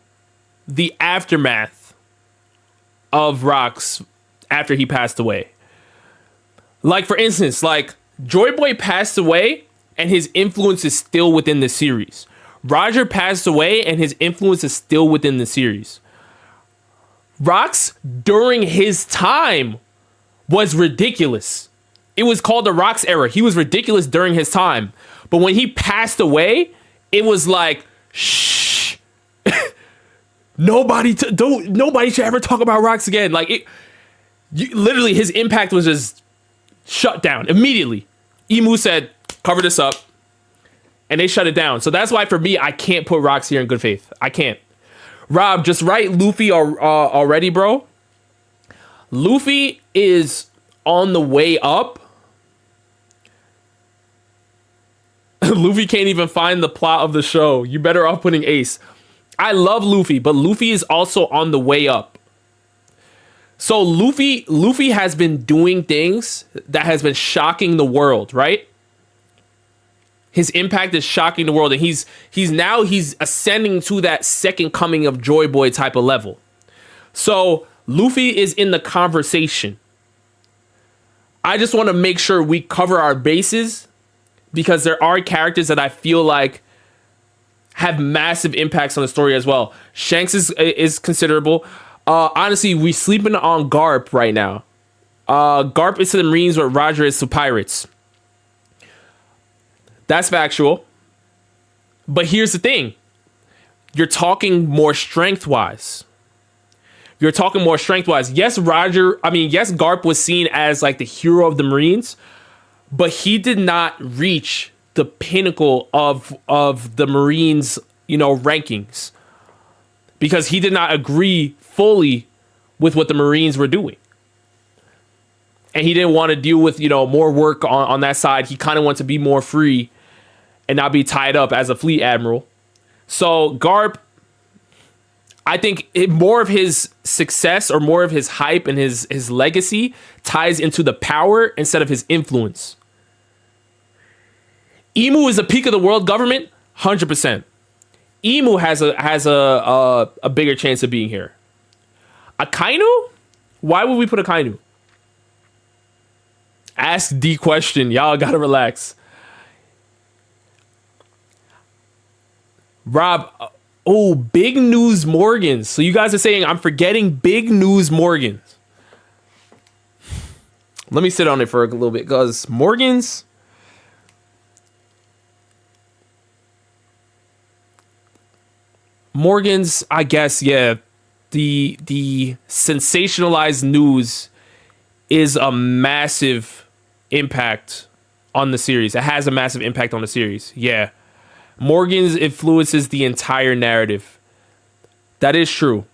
the aftermath of Rox after he passed away. Like, for instance, like, Joy Boy passed away and his influence is still within the series. Roger passed away and his influence is still within the series. Rox, during his time, was ridiculous. It was called the Rox era. He was ridiculous during his time. But when he passed away, it was like, shh. Nobody should ever talk about Rox again. Like, literally, his impact was just shut down immediately. Emu said, cover this up. And they shut it down. So that's why, for me, I can't put Rox here in good faith. I can't. Rob, just write Luffy already, bro. Luffy is on the way up. Luffy can't even find the plot of the show. You better off putting Ace. I love Luffy, but Luffy is also on the way up. So Luffy has been doing things that has been shocking the world, right? His impact is shocking the world, and he's ascending to that second coming of Joy Boy type of level. So Luffy is in the conversation. I just want to make sure we cover our bases, because there are characters that I feel like have massive impacts on the story as well. Shanks is considerable. Honestly, we sleeping on Garp right now. Garp is to the Marines what Roger is to pirates. That's factual. But here's the thing. You're talking more strength-wise. Yes, Garp was seen as like the hero of the Marines, but he did not reach the pinnacle of the Marines, rankings, because he did not agree fully with what the Marines were doing. And he didn't want to deal with, more work on that side. He kind of wants to be more free and not be tied up as a fleet admiral. So Garp, I think more of his success or more of his hype and his legacy ties into the power instead of his influence. Emu is the peak of the world government, 100%. Emu has a bigger chance of being here. Akainu? Why would we put Akainu? Ask the question. Y'all gotta relax. Rob, Big News Morgans. So you guys are saying I'm forgetting Big News Morgans. Let me sit on it for a little bit, because Morgans, I guess, yeah. The sensationalized news is a massive impact on the series. It has a massive impact on the series. Yeah. Morgan's influences the entire narrative. That is true.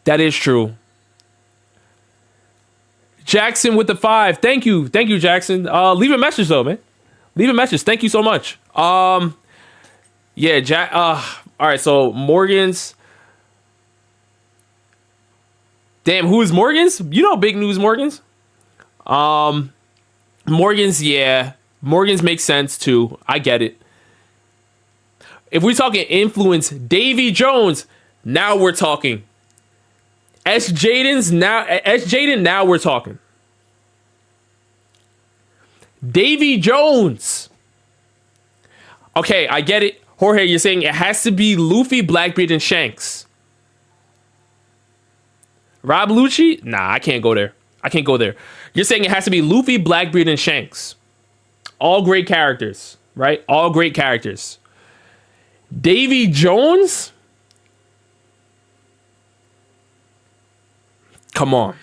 That is true. Jackson with the 5. Thank you, Jackson. Leave a message though, man. Leave a message. Thank you so much. Yeah, Jack. All right. So Morgan's. Damn, who is Morgan's? Big News Morgan's. Morgan's, yeah. Morgan's makes sense too. I get it. If we're talking influence, Davy Jones. Now we're talking. S. Jaden, now we're talking. Davy Jones. Okay, I get it. Jorge, you're saying it has to be Luffy, Blackbeard, and Shanks. Rob Lucci? Nah, I can't go there. You're saying it has to be Luffy, Blackbeard, and Shanks. All great characters, right? All great characters. Davy Jones? Come on.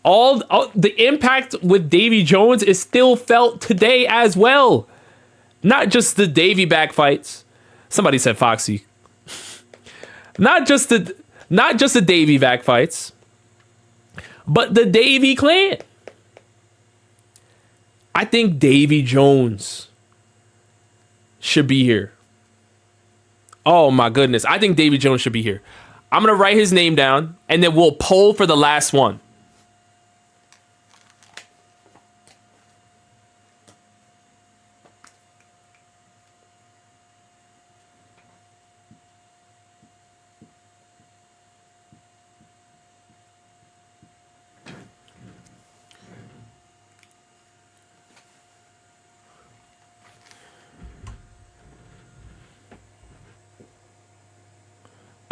All the impact with Davy Jones is still felt today as well. Not just the Davy back fights. Somebody said Foxy. Not just the Davy back fights, but the Davy clan. I think Davy Jones should be here. Oh my goodness. I think Davy Jones should be here. I'm going to write his name down and then we'll poll for the last one.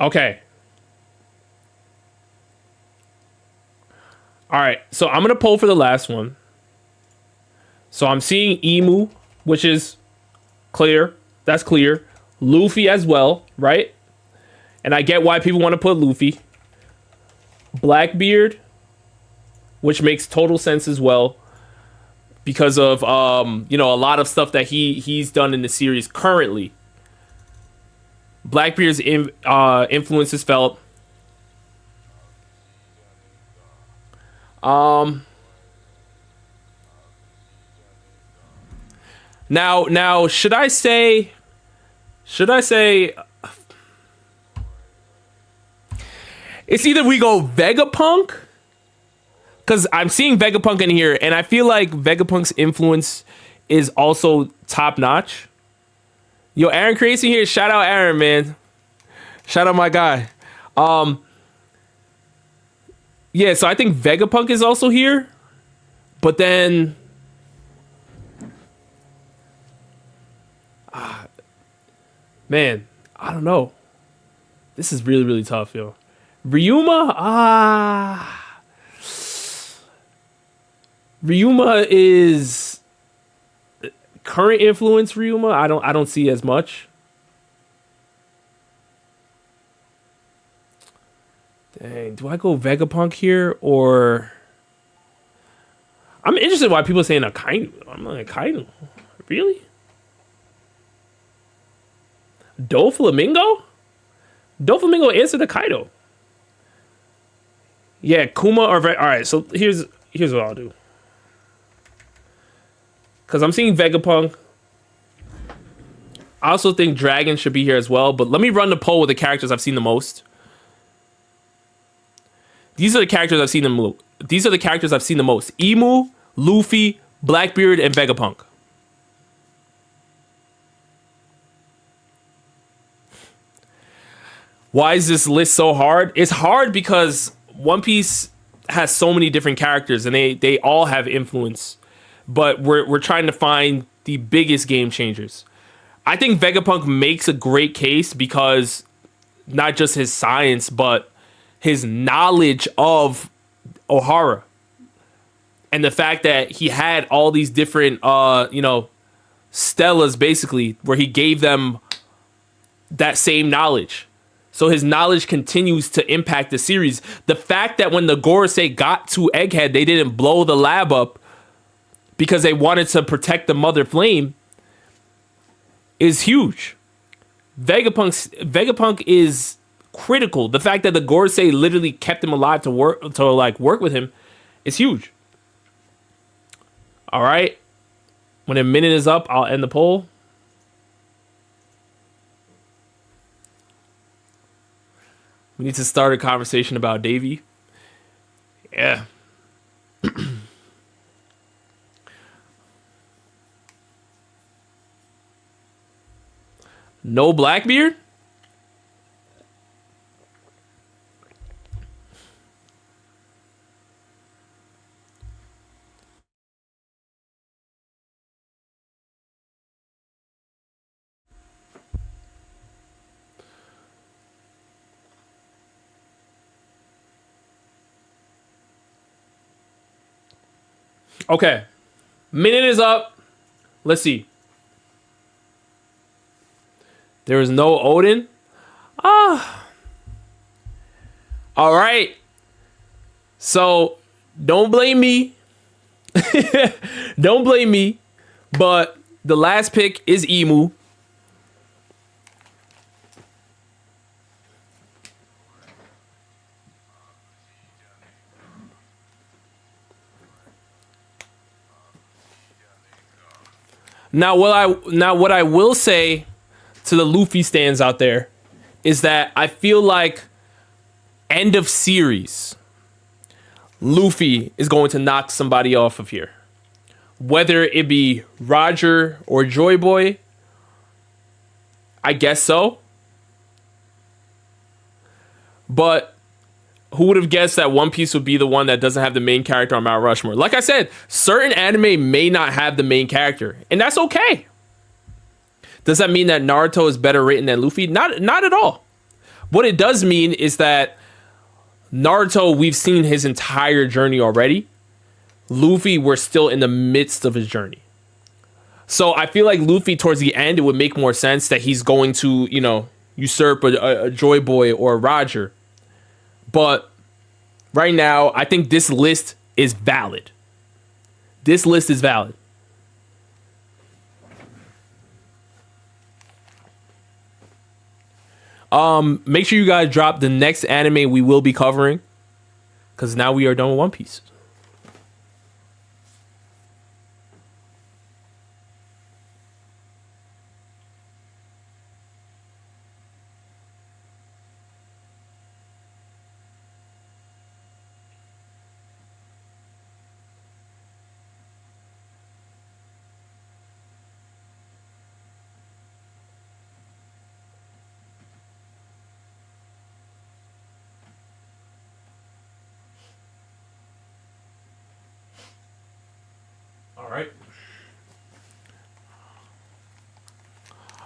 Okay. All right. So I'm going to poll for the last one. So I'm seeing Emu, which is clear. That's clear. Luffy as well, right? And I get why people want to put Luffy. Blackbeard, which makes total sense as well. Because of, a lot of stuff that he's done in the series currently. Blackbeard's influence is felt. Now, should I say? It's either we go Vegapunk, because I'm seeing Vegapunk in here, and I feel like Vegapunk's influence is also top notch. Yo, Aaron Creation here. Shout out Aaron, man. Shout out my guy. Yeah, so I think Vegapunk is also here. But then man, I don't know. This is really, really tough, yo. Ryuma? Ryuma is current influence. Ryuma, I don't see as much. Dang, do I go Vegapunk here or? I'm interested why people are saying Akainu. I'm like Akainu, really? Doflamingo? Doflamingo answered the Kaido. Yeah, Kuma or all right. So here's what I'll do. Because I'm seeing Vegapunk. I also think Dragon should be here as well. But let me run the poll with the characters I've seen the most. These are the characters I've seen the most. Emu, Luffy, Blackbeard, and Vegapunk. Why is this list so hard? It's hard because One Piece has so many different characters and they all have influence. But we're trying to find the biggest game changers. I think Vegapunk makes a great case because not just his science, but his knowledge of Ohara. And the fact that he had all these different, Stellas, basically, where he gave them that same knowledge. So his knowledge continues to impact the series. The fact that when the Gorosei got to Egghead, they didn't blow the lab up because they wanted to protect the Mother Flame is huge. Vegapunk is critical. The fact that the Gorosei literally kept him alive to work with him is huge. All right. When a minute is up, I'll end the poll. We need to start a conversation about Davy. Yeah. No Blackbeard? Okay. Minute is up. Let's see. There is no Odin. All right. So don't blame me. Don't blame me. But the last pick is Emu. Now what I will say to the Luffy stands out there is that I feel like end of series, Luffy is going to knock somebody off of here. Whether it be Roger or Joy Boy, I guess so. But who would have guessed that One Piece would be the one that doesn't have the main character on Mount Rushmore? Like I said, certain anime may not have the main character, and that's okay. Does that mean that Naruto is better written than Luffy? Not at all. What it does mean is that Naruto, we've seen his entire journey already. Luffy, we're still in the midst of his journey. So I feel like Luffy, towards the end, it would make more sense that he's going to, usurp a Joy Boy or a Roger. But right now, I think this list is valid. This list is valid. Make sure you guys drop the next anime we will be covering, because now we are done with One Piece.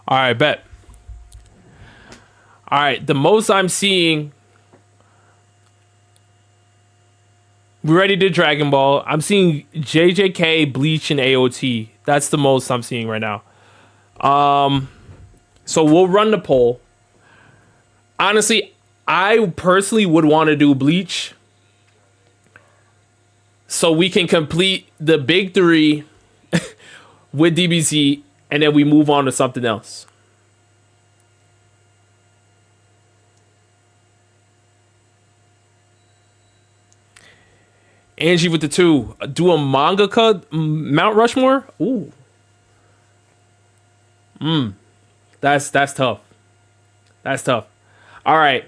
All right, bet. All right, the most I'm seeing. We already did Dragon Ball. I'm seeing JJK, Bleach, and AOT. That's the most I'm seeing right now. So we'll run the poll. Honestly, I personally would want to do Bleach, so we can complete the big three with DBZ, and then we move on to something else. Angie with the 2. Do a mangaka Mount Rushmore? Ooh. That's tough. That's tough. All right.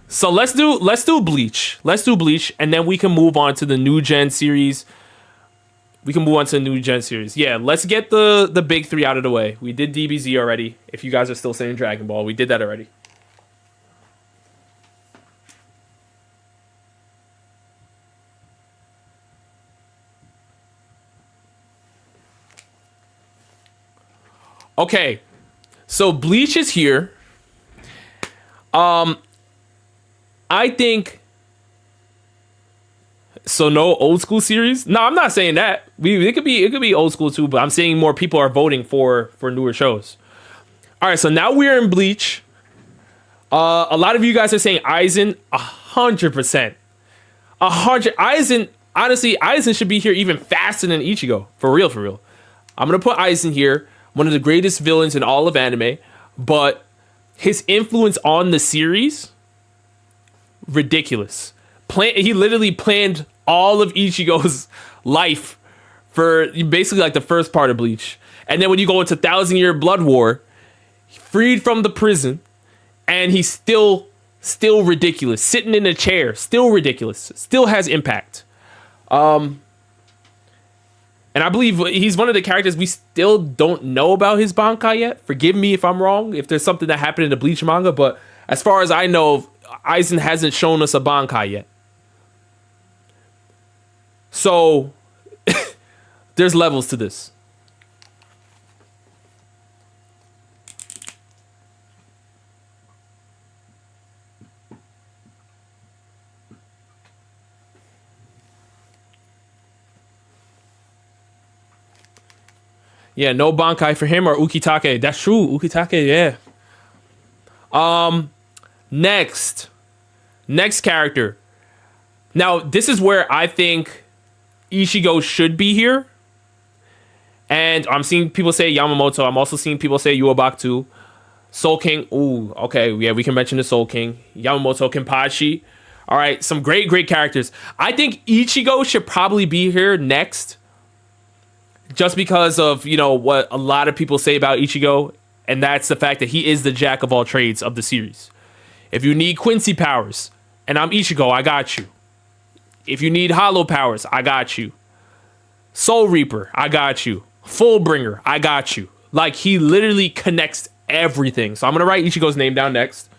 So let's do Bleach. Let's do Bleach, and then we can move on to the new gen series. Yeah, let's get the big three out of the way. We did DBZ already. If you guys are still saying Dragon Ball, we did that already. Okay, so Bleach is here. I think so. No old school series. No, I'm not saying that. It could be old school too. But I'm saying more people are voting for newer shows. All right, so now we're in Bleach. A lot of you guys are saying Aizen. 100%. 100. Aizen. Honestly, Aizen should be here even faster than Ichigo. For real. I'm gonna put Aizen here. One of the greatest villains in all of anime, but his influence on the series, ridiculous. He literally planned all of Ichigo's life for basically like the first part of Bleach. And then when you go into 1,000-Year Blood War, freed from the prison, and he's still ridiculous. Sitting in a chair, still ridiculous. Still has impact. And I believe he's one of the characters we still don't know about his Bankai yet. Forgive me if I'm wrong, if there's something that happened in the Bleach manga, but as far as I know, Aizen hasn't shown us a Bankai yet. So, there's levels to this. Yeah, no Bankai for him or Ukitake. That's true. Ukitake, yeah. Next character. Now, this is where I think Ichigo should be here. And I'm seeing people say Yamamoto. I'm also seeing people say Yuabak Soul King. Ooh, okay. Yeah, we can mention the Soul King. Yamamoto, Kenpachi. All right, some great characters. I think Ichigo should probably be here next. Just because of, what a lot of people say about Ichigo. and that's the fact that he is the jack of all trades of the series. If you need Quincy powers, and I'm Ichigo, I got you. If you need Hollow powers, I got you. Soul Reaper, I got you. Fullbringer, I got you. Like, he literally connects everything. So I'm gonna write Ichigo's name down next.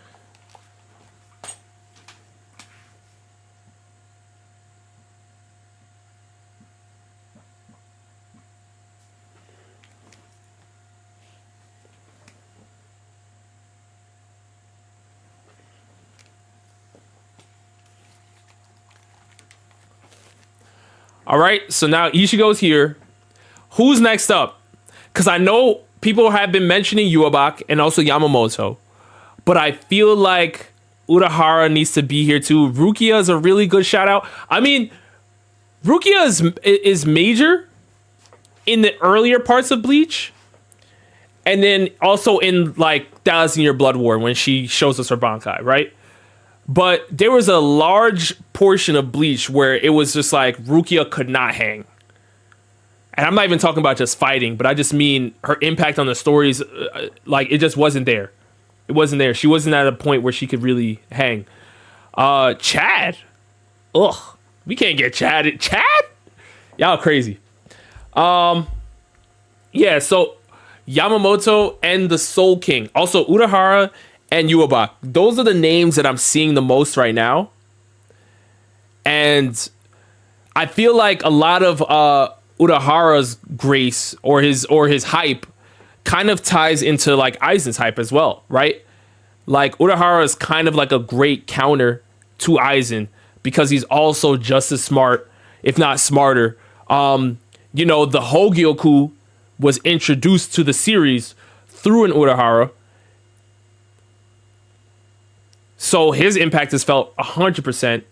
All right, so now Ichigo's here. Who's next up? Because I know people have been mentioning Yubak and also Yamamoto, but I feel like Urahara needs to be here too. Rukia is a really good shout out. I mean, Rukia is major in the earlier parts of Bleach, and then also in like 1,000-Year Blood War when she shows us her Bankai, right? But there was a large portion of Bleach where it was just like Rukia could not hang. And I'm not even talking about just fighting, but I just mean her impact on the stories. Like, it just wasn't there. It wasn't there. She wasn't at a point where she could really hang. Chad? Ugh. We can't get Chad. Chad? Y'all crazy. Yeah, so Yamamoto and the Soul King. Also, Urahara and Yubak. Those are the names that I'm seeing the most right now. And I feel like a lot of Urahara's grace or his hype kind of ties into like Aizen's hype as well, right? Like, Urahara is kind of like a great counter to Aizen because he's also just as smart, if not smarter. You know, the Hogyoku was introduced to the series through an Urahara. So his impact is felt 100%.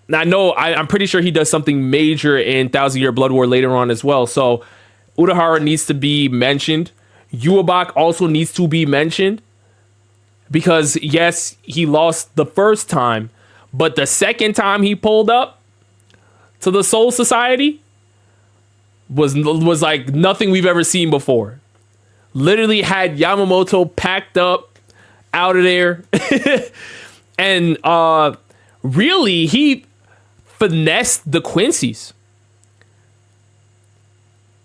Now, I know, I'm pretty sure he does something major in 1,000-Year Blood War later on as well. So Urahara needs to be mentioned. Yubak also needs to be mentioned. Because, yes, he lost the first time. But the second time he pulled up to the Soul Society was like nothing we've ever seen before. Literally had Yamamoto packed up out of there. And really, he finessed the Quincy's.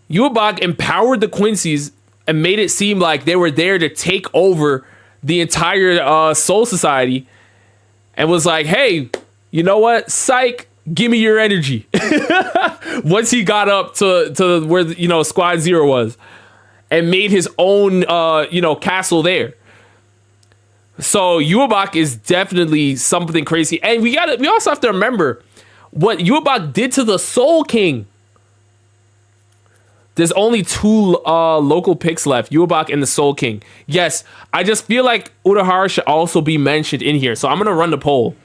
Yubak empowered the Quincy's and made it seem like they were there to take over the entire Soul Society, and was like, hey, you know what? Psych, give me your energy. Once he got up to where, you know, Squad Zero was, and made his own, castle there. So Yubak is definitely something crazy. And we also have to remember what Yubak did to the Soul King. There's only two local picks left, Yubak and the Soul King. Yes, I just feel like Urahara should also be mentioned in here. So I'm going to run the poll.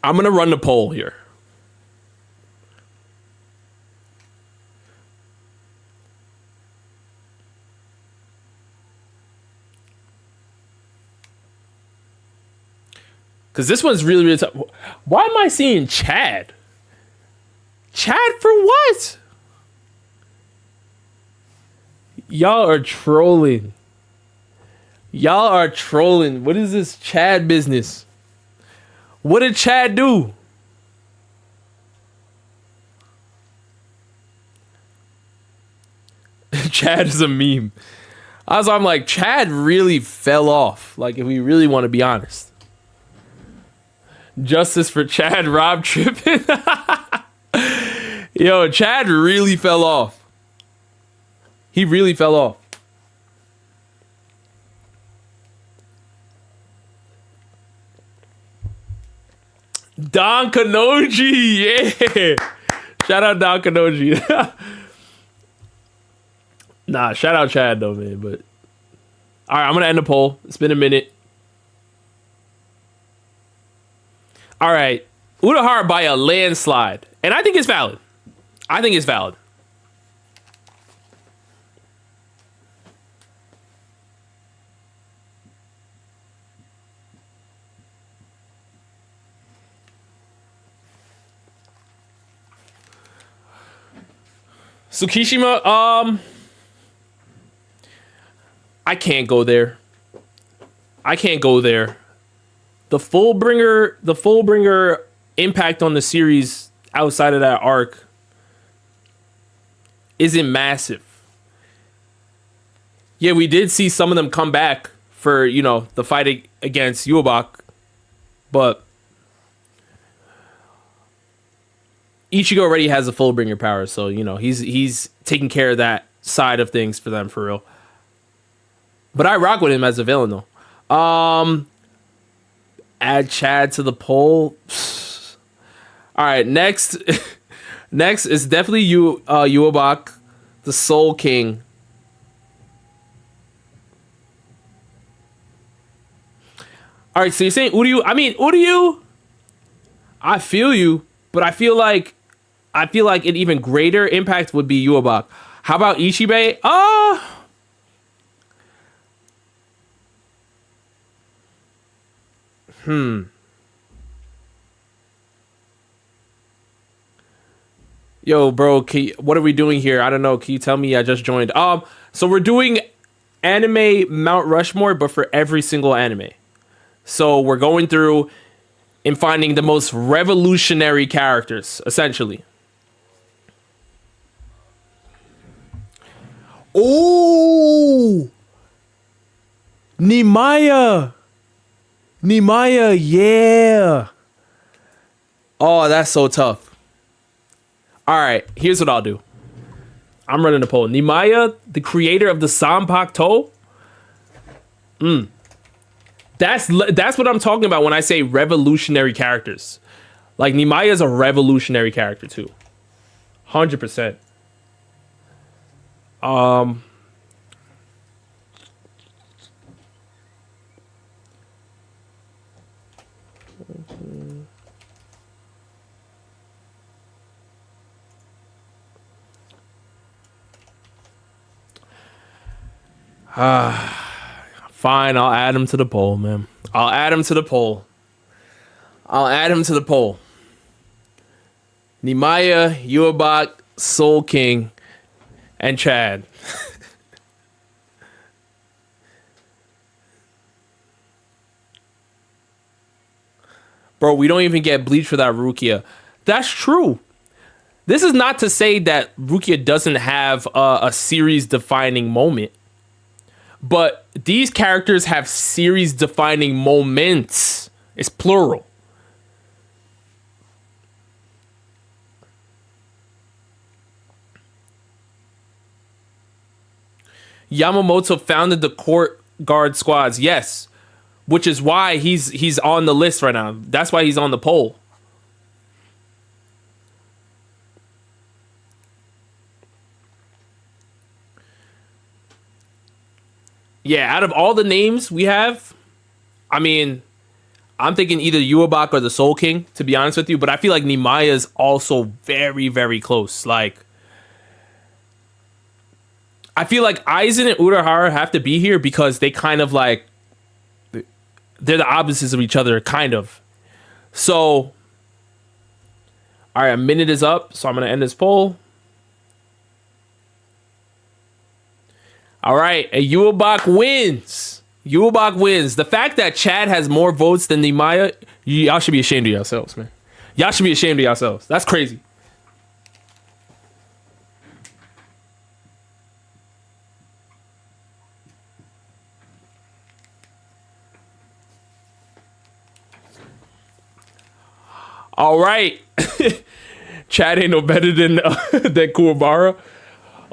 I'm going to run the poll here. Because this one's really, really tough. Why am I seeing Chad? Chad for what? Y'all are trolling. Y'all are trolling. What is this Chad business? What did Chad do? Chad is a meme. I'm like, Chad really fell off. Like, if we really want to be honest. Justice for Chad, Rob tripping. Yo, Chad really fell off. He really fell off. Don Kanoji, yeah. Shout out Don Kanoji. Nah, shout out Chad though, man. But all right, I'm gonna end the poll. It's been a minute. All right, Urahara by a landslide, and I think it's valid. I think it's valid. Tsukishima, I can't go there. I can't go there. The Fullbringer impact on the series outside of that arc isn't massive. Yeah, we did see some of them come back for, the fight against Yuobak, but Ichigo already has a Fullbringer power, so he's taking care of that side of things for them for real. But I rock with him as a villain though. Add Chad to the poll. All right, next is definitely Yuobak, the Soul King. All right, so you're saying Uryu? I mean Uryu. I feel you, but I feel like an even greater impact would be Yuobak. How about Ichibe? Yo, bro, what are we doing here? I don't know. Can you tell me? I just joined. So we're doing anime Mount Rushmore, but for every single anime. So we're going through and finding the most revolutionary characters, essentially. Oh, Nimaya, yeah. Oh, that's so tough. All right, here's what I'll do. I'm running a poll. Nimaya, the creator of the Sanpakuto. That's what I'm talking about when I say revolutionary characters. Like, Nimaya is a revolutionary character too. 100%. Fine, I'll add him to the poll, man. I'll add him to the poll. Nimaya, Yuobak, Soul King, and Chad. Bro, we don't even get Bleach without Rukia. That's true. This is not to say that Rukia doesn't have a series-defining moment. But these characters have series-defining moments. It's plural. Yamamoto founded the court guard squads. Yes. Which is why he's on the list right now. That's why he's on the poll. Yeah, out of all the names we have, I mean, I'm thinking either Yuobak or the Soul King, to be honest with you. But I feel like Nimaya is also very, very close. Like, I feel like Aizen and Urahara have to be here because they kind of like, they're the opposites of each other, kind of. So, all right, a minute is up, so I'm going to end this poll. All right, and Yuobak wins. The fact that Chad has more votes than Nimaya, y'all should be ashamed of yourselves, man. Y'all should be ashamed of yourselves. That's crazy. All right. Chad ain't no better than Kuwabara.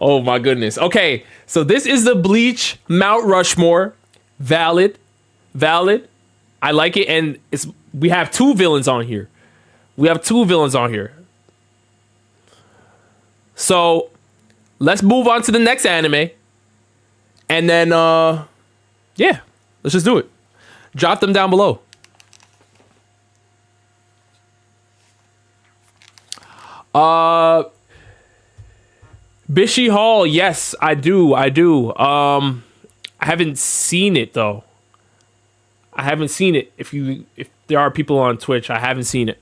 Oh my goodness. Okay, so this is the Bleach Mount Rushmore. Valid. I like it, and we have two villains on here. So let's move on to the next anime. And then yeah, let's just do it. Drop them down below. Bishi Hall, yes, I do. I haven't seen it though. I haven't seen it. If there are people on Twitch, I haven't seen it.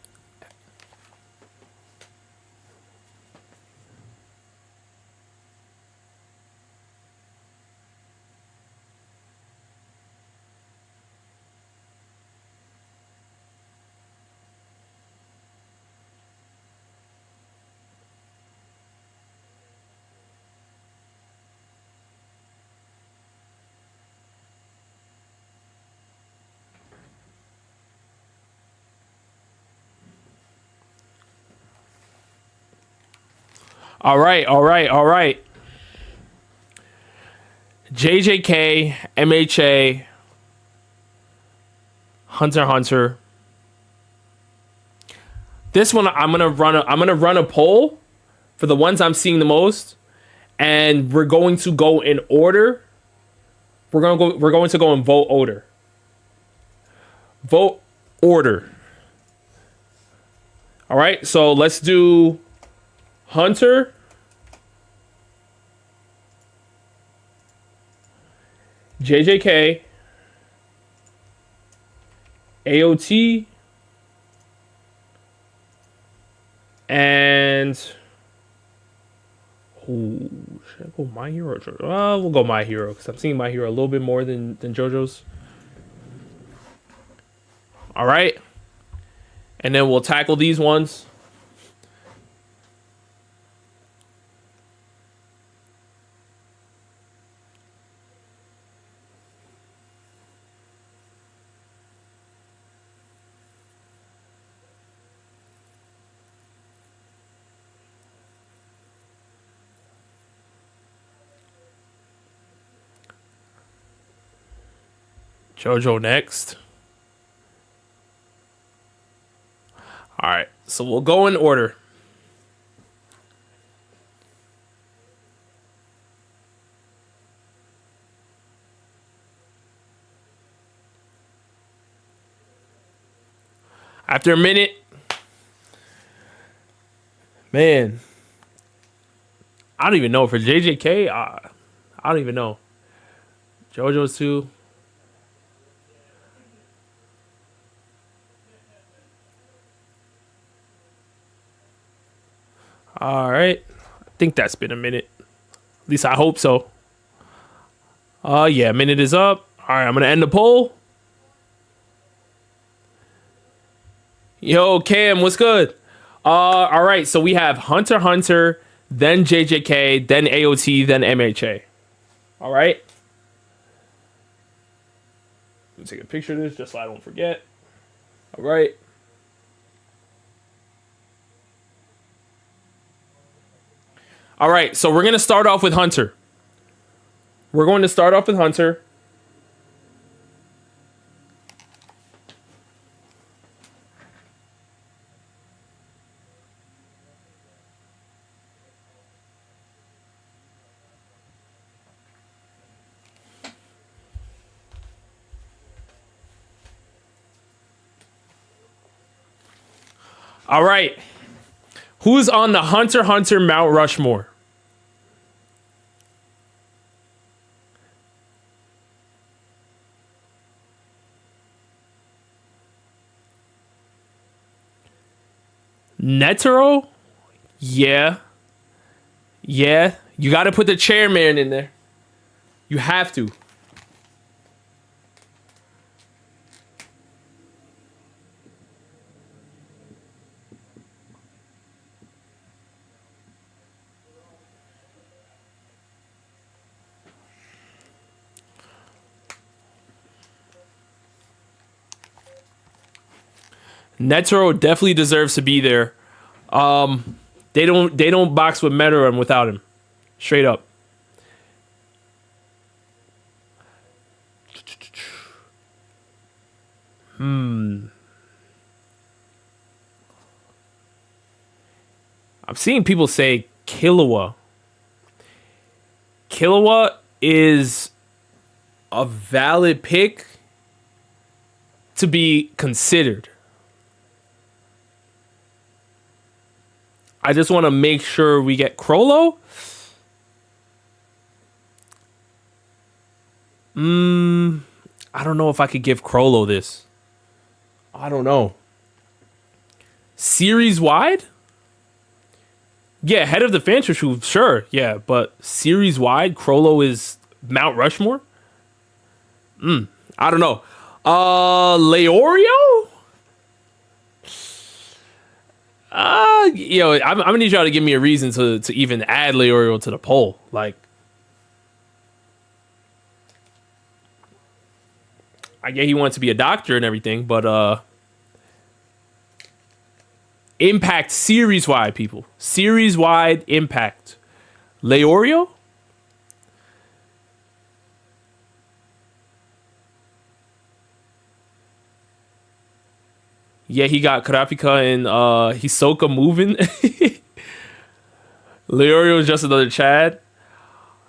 All right. JJK, MHA, Hunter x Hunter. This one I'm gonna run a poll for the ones I'm seeing the most, and we're going to go in order. We're going to go in vote order. Vote order. All right, so let's do Hunter, JJK, AOT, and should I go My Hero or JoJo? We'll go My Hero because I'm seeing My Hero a little bit more than JoJo's. All right, and then we'll tackle these ones. JoJo next. All right, so we'll go in order. After a minute, man, I don't even know for JJK. I don't even know. JoJo's too. All right. I think that's been a minute. At least I hope so. Yeah, minute is up. All right, I'm going to end the poll. Yo, Cam, what's good? All right, so we have Hunter x Hunter, then JJK, then AOT, then MHA. All right. Let me take a picture of this just so I don't forget. All right. All right, so we're going to start off with Hunter. We're going to start off with Hunter. All right. Who's on the Hunter x Hunter Mount Rushmore? Netero? Yeah. Yeah. You got to put the chairman in there. You have to. Netero definitely deserves to be there. They don't box with Meteor without him. Straight up. I'm seeing people say Killua. Killua is a valid pick to be considered. I just want to make sure we get Crollo. I don't know if I could give Crollo this. I don't know. Series wide? Yeah, head of the fan shoe, sure. Yeah, but series wide, Crollo is Mount Rushmore? I don't know. Leorio? I'm gonna need y'all to give me a reason to even add Leorio to the poll. Like, I get he wants to be a doctor and everything, but impact series wide, people. Series wide impact. Leorio? Yeah, he got Kurapika and Hisoka moving. Leorio is just another Chad.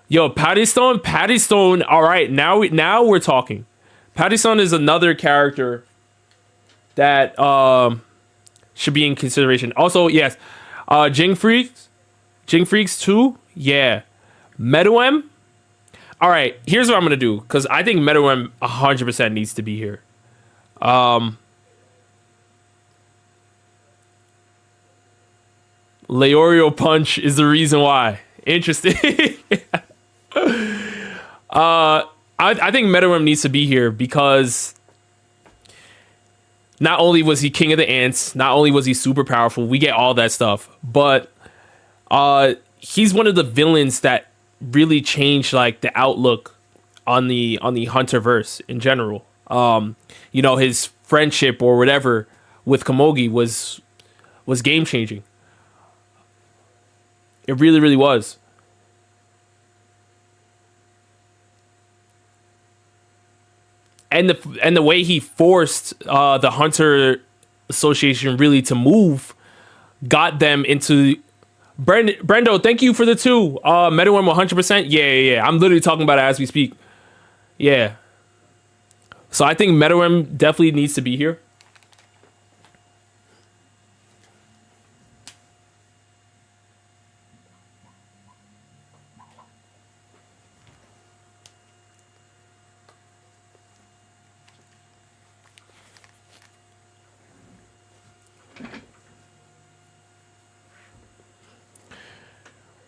Yo, Patty Stone. All right, now we're talking. Patty Stone is another character that should be in consideration. Also, yes, Jing Freaks 2. Yeah, Meruem. All right, here's what I'm gonna do because I think Meruem 100% needs to be here. Leorio punch is the reason why. Interesting. I think Meruem needs to be here because not only was he king of the ants, not only was he super powerful, we get all that stuff, but he's one of the villains that really changed like the outlook on the Hunterverse in general. His friendship or whatever with Komogi was game changing. It really, really was. And the way he forced the Hunter Association really to move got them into Brendo, thank you for the 2. Meruem 100%. Yeah. I'm literally talking about it as we speak. Yeah. So I think Meruem definitely needs to be here.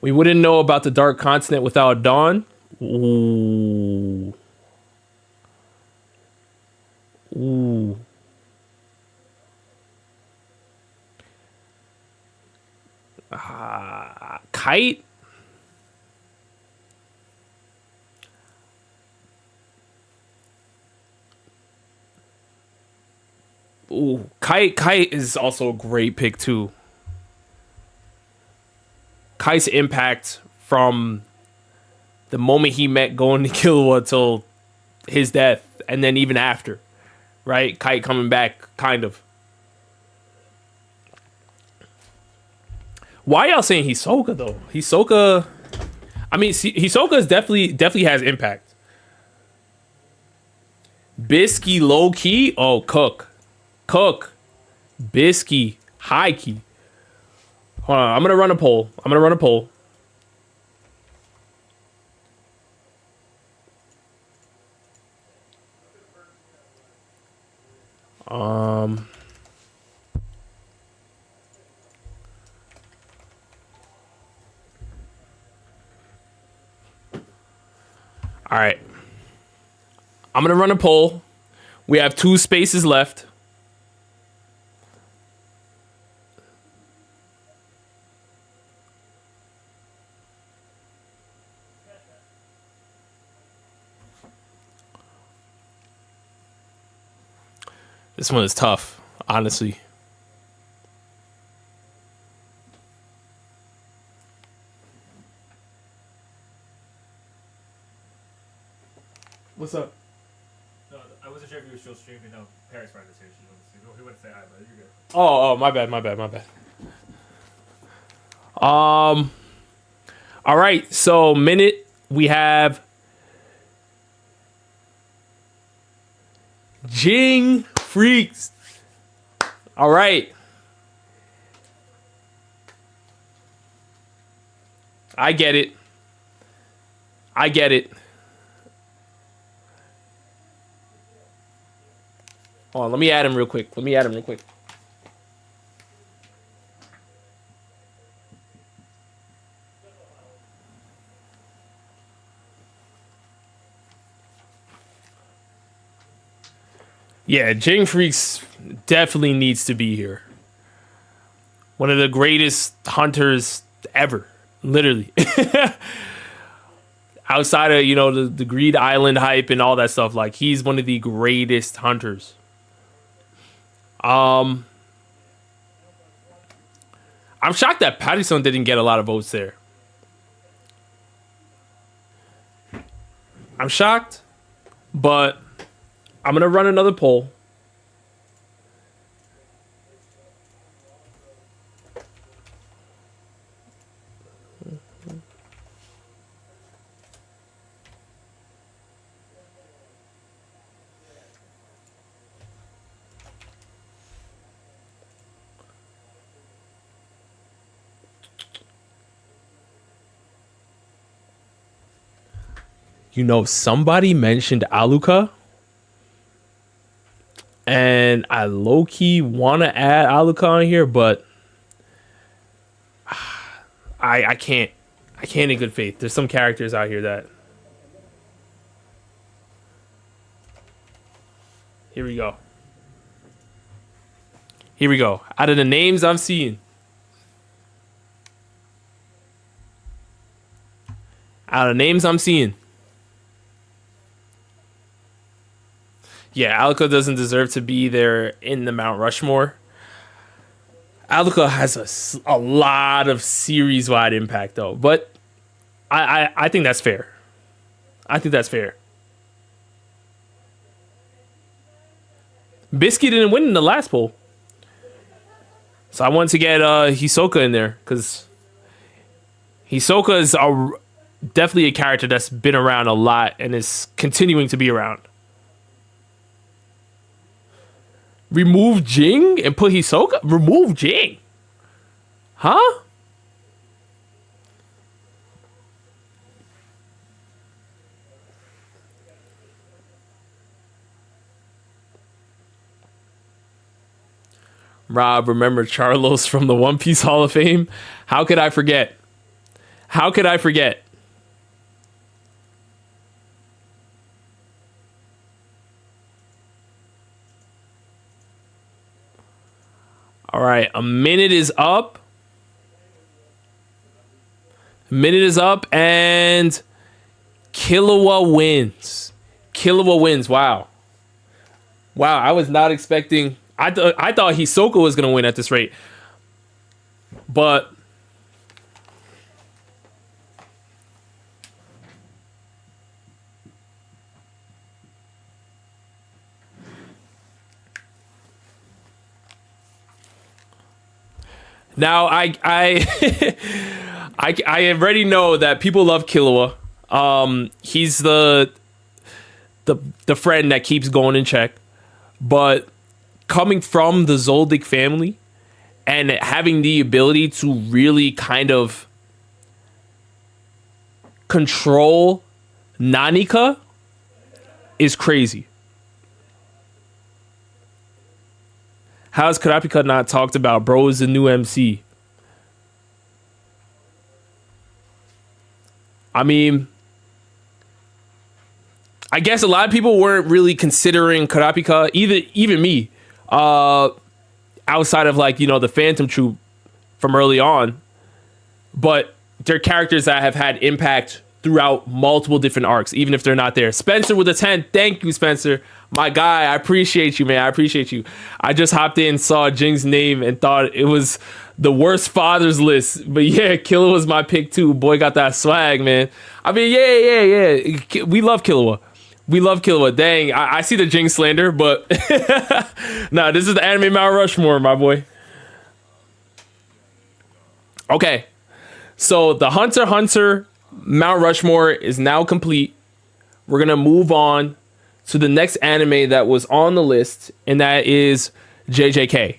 We wouldn't know about the Dark Continent without Dawn. Ooh. Kite? Ooh, Kite is also a great pick too. Kite's impact from the moment he met going to Killua till his death, and then even after, right? Kite coming back, kind of. Why y'all saying Hisoka though? Hisoka is definitely has impact. Bisky low key. Oh, Cook. Bisky high key. Hold on, I'm gonna run a poll. All right. I'm gonna run a poll. We have 2 spaces left. This one is tough, honestly. What's up? No, I wasn't sure if you were still streaming. No, Paris friend is here. He wouldn't say hi, but you're good. Oh, my bad. All right, so minute we have Jing freaks. All right. I get it. Hold on, let me add him real quick. Yeah, Jing Freaks definitely needs to be here. One of the greatest hunters ever, literally. Outside of, the Greed Island hype and all that stuff, like, he's one of the greatest hunters. I'm shocked that Patterson didn't get a lot of votes there. I'm shocked, but I'm going to run another poll. Somebody mentioned Aluka. And I low-key want to add Aluka on here, but I can't. I can't in good faith. There's some characters out here that... Here we go. Out of the names I'm seeing. Yeah, Aluka doesn't deserve to be there in the Mount Rushmore. Aluka has a lot of series-wide impact, though. But I think that's fair. Biscuit didn't win in the last poll. So I wanted to get Hisoka in there, because Hisoka is definitely a character that's been around a lot and is continuing to be around. Remove Jing and put Hisoka? Remove Jing? Huh? Rob, remember Charlos from the One Piece Hall of Fame? How could I forget? All right, a minute is up, and Killua wins. Wow, I was not expecting... I thought Hisoka was going to win at this rate. But... Now, I already know that people love Killua. He's the friend that keeps going in check. But coming from the Zoldyck family and having the ability to really kind of control Nanika is crazy. How's Kurapika not talked about? Bro is the new MC. I mean, I guess a lot of people weren't really considering Kurapika, even me, outside of the Phantom Troop from early on. But they're characters that have had impact throughout multiple different arcs, even if they're not there. Spencer with a 10. Thank you, Spencer. My guy, I appreciate you, man. I just hopped in, saw Jing's name, and thought it was the worst fathers list. But yeah, Killua was my pick too. Boy got that swag, man. I mean, yeah. We love Killua. Dang, I see the Jing slander, but nah, this is the anime Mount Rushmore, my boy. Okay, so the Hunter x Hunter Mount Rushmore is now complete. We're gonna move on to the next anime that was on the list, and that is JJK.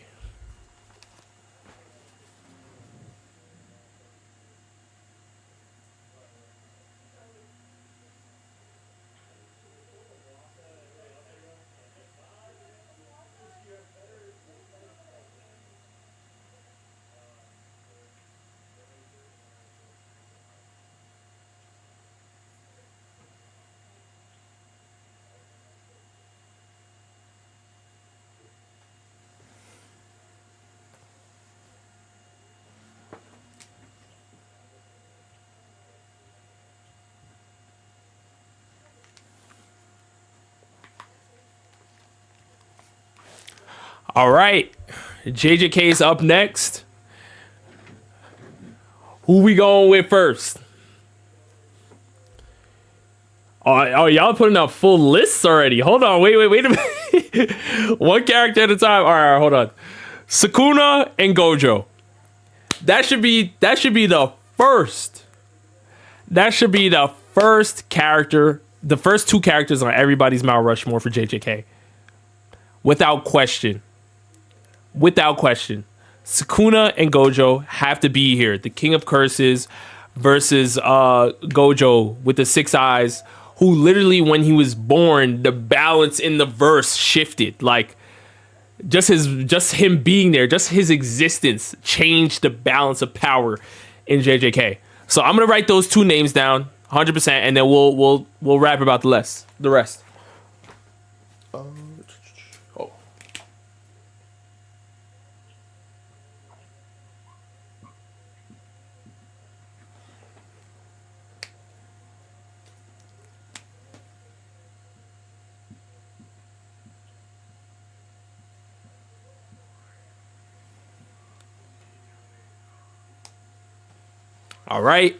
All right, JJK is up next. Who we going with first? Oh, y'all putting up full lists already. Hold on, wait a minute. One character at a time. All right, hold on. Sukuna and Gojo. That should be the first. That should be the first character, the first two characters on everybody's Mount Rushmore for JJK. Without question. Without question. Sukuna and Gojo have to be here. The King of Curses versus Gojo with the 6 eyes, who literally, when he was born, the balance in the verse shifted. Like, just him being there, just his existence changed the balance of power in JJK. So I'm gonna write those two names down, 100%, and then we'll rap about the rest. All right.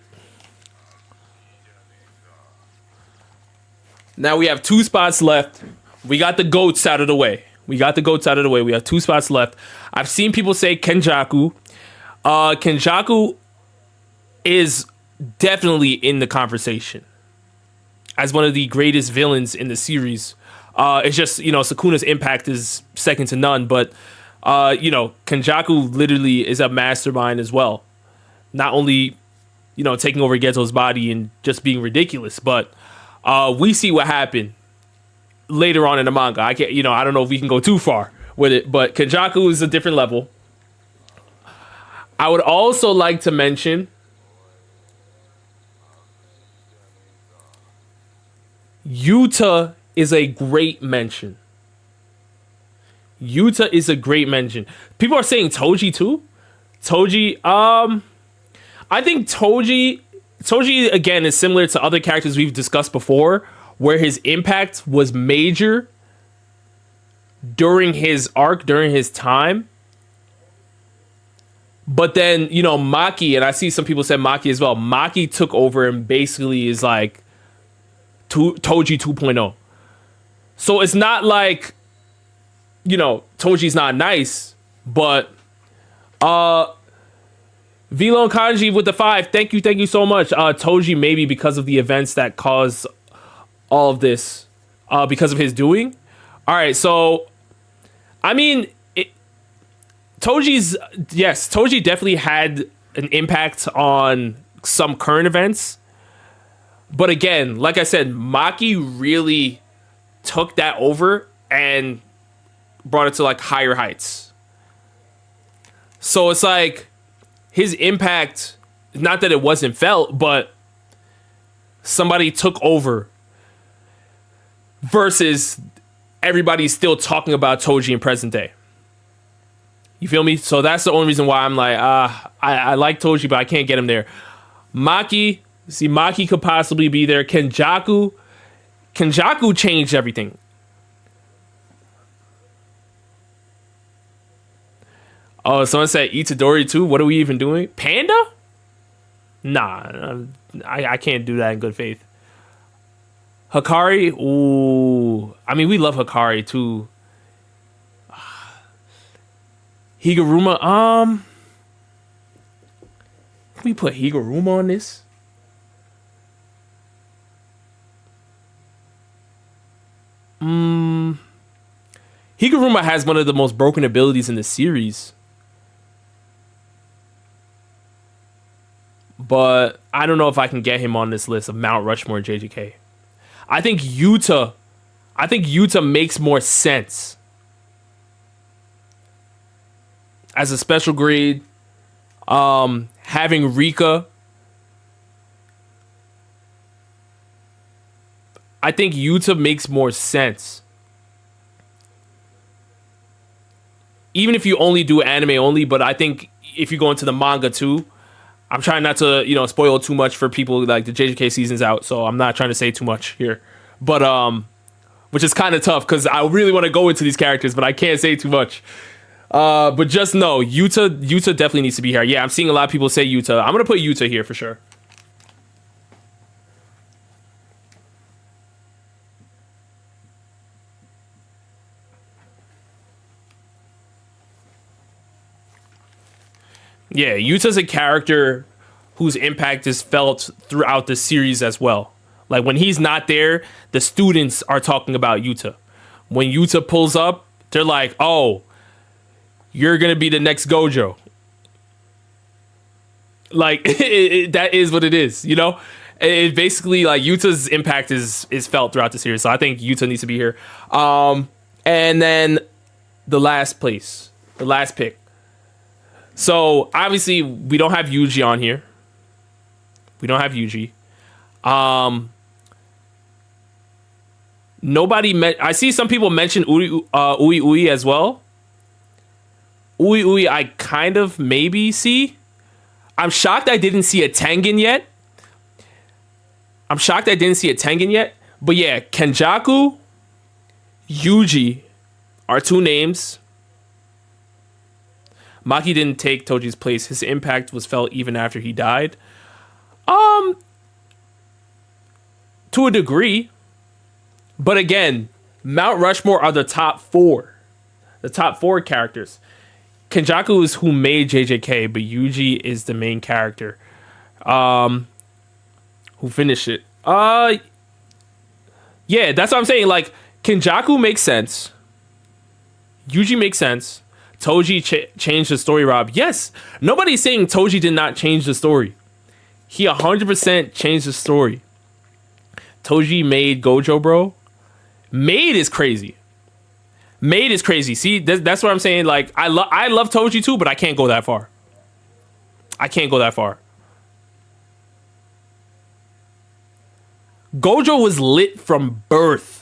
Now we have 2 spots left. We got the goats out of the way. We have 2 spots left. I've seen people say Kenjaku. Kenjaku is definitely in the conversation as one of the greatest villains in the series. It's just, Sukuna's impact is second to none, but, Kenjaku literally is a mastermind as well. Not only taking over Geto's body and just being ridiculous. But we see what happened later on in the manga. I don't know if we can go too far with it, but Kenjaku is a different level. I would also like to mention Yuta is a great mention. People are saying Toji too. I think Toji again is similar to other characters we've discussed before, where his impact was major during his arc, during his time. But then, Maki, and I see some people say Maki as well. Maki took over and basically is like Toji 2.0. So it's not like, Toji's not nice, but Velo and Kanji with the 5. Thank you so much. Toji, maybe because of the events that caused all of this, because of his doing. All right, so I mean, Toji definitely had an impact on some current events. But again, like I said, Maki really took that over and brought it to like higher heights. So it's like his impact, not that it wasn't felt, but somebody took over versus everybody's still talking about Toji in present day. You feel me? So that's the only reason why I'm like, I like Toji, but I can't get him there. Maki could possibly be there. Kenjaku changed everything. Oh, someone said Itadori too. What are we even doing? Panda? Nah, I can't do that in good faith. Hikari? Ooh. I mean, we love Hikari too. Higuruma? Can we put Higuruma on this? Higuruma has one of the most broken abilities in the series. But I don't know if I can get him on this list of Mount Rushmore JJK. I think Yuta makes more sense as a special grade. Having Rika, I think Yuta makes more sense. Even if you only do anime only, but I think if you go into the manga too, I'm trying not to, spoil too much for people. Like the JJK season's out, so I'm not trying to say too much here. But which is kind of tough because I really want to go into these characters, but I can't say too much. But just know, Yuta definitely needs to be here. Yeah, I'm seeing a lot of people say Yuta. I'm gonna put Yuta here for sure. Yeah, Yuta's a character whose impact is felt throughout the series as well. Like when he's not there, the students are talking about Yuta. When Yuta pulls up, they're like, "Oh, you're gonna be the next Gojo." Like that is what it is, It basically like Yuta's impact is felt throughout the series. So I think Yuta needs to be here. And then the last pick. So obviously we don't have Yuji on here. I see some people mention Ui as well. Ui I kind of maybe see. I'm shocked I didn't see a Tengen yet. But yeah, Kenjaku, Yuji are two names. Maki didn't take Toji's place. His impact was felt even after he died. To a degree. But again, Mount Rushmore are the top four. The top four characters. Kenjaku is who made JJK, but Yuji is the main character. Who finished it. Yeah, that's what I'm saying. Like, Kenjaku makes sense. Yuji makes sense. Toji changed the story, Rob. Yes, nobody's saying Toji did not change the story. He 100% changed the story. Toji made Gojo, bro. Made is crazy. See, that's what I'm saying. Like, I love Toji too, but I can't go that far. Gojo was lit from birth.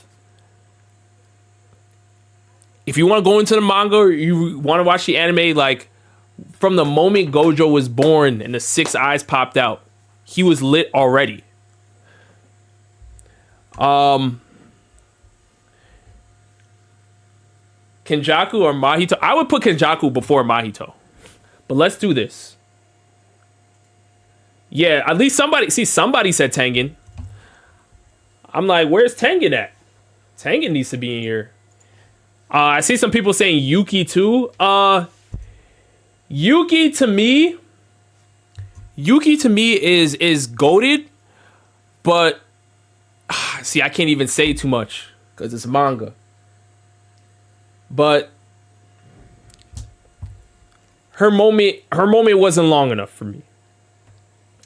If you want to go into the manga or you want to watch the anime, like, from the moment Gojo was born and the 6 eyes popped out, he was lit already. Kenjaku or Mahito? I would put Kenjaku before Mahito. But let's do this. Yeah, at least somebody said Tengen. I'm like, where's Tengen at? Tengen needs to be in here. I see some people saying Yuki too. Yuki to me is goated, but see, I can't even say too much because it's manga. But her moment wasn't long enough for me,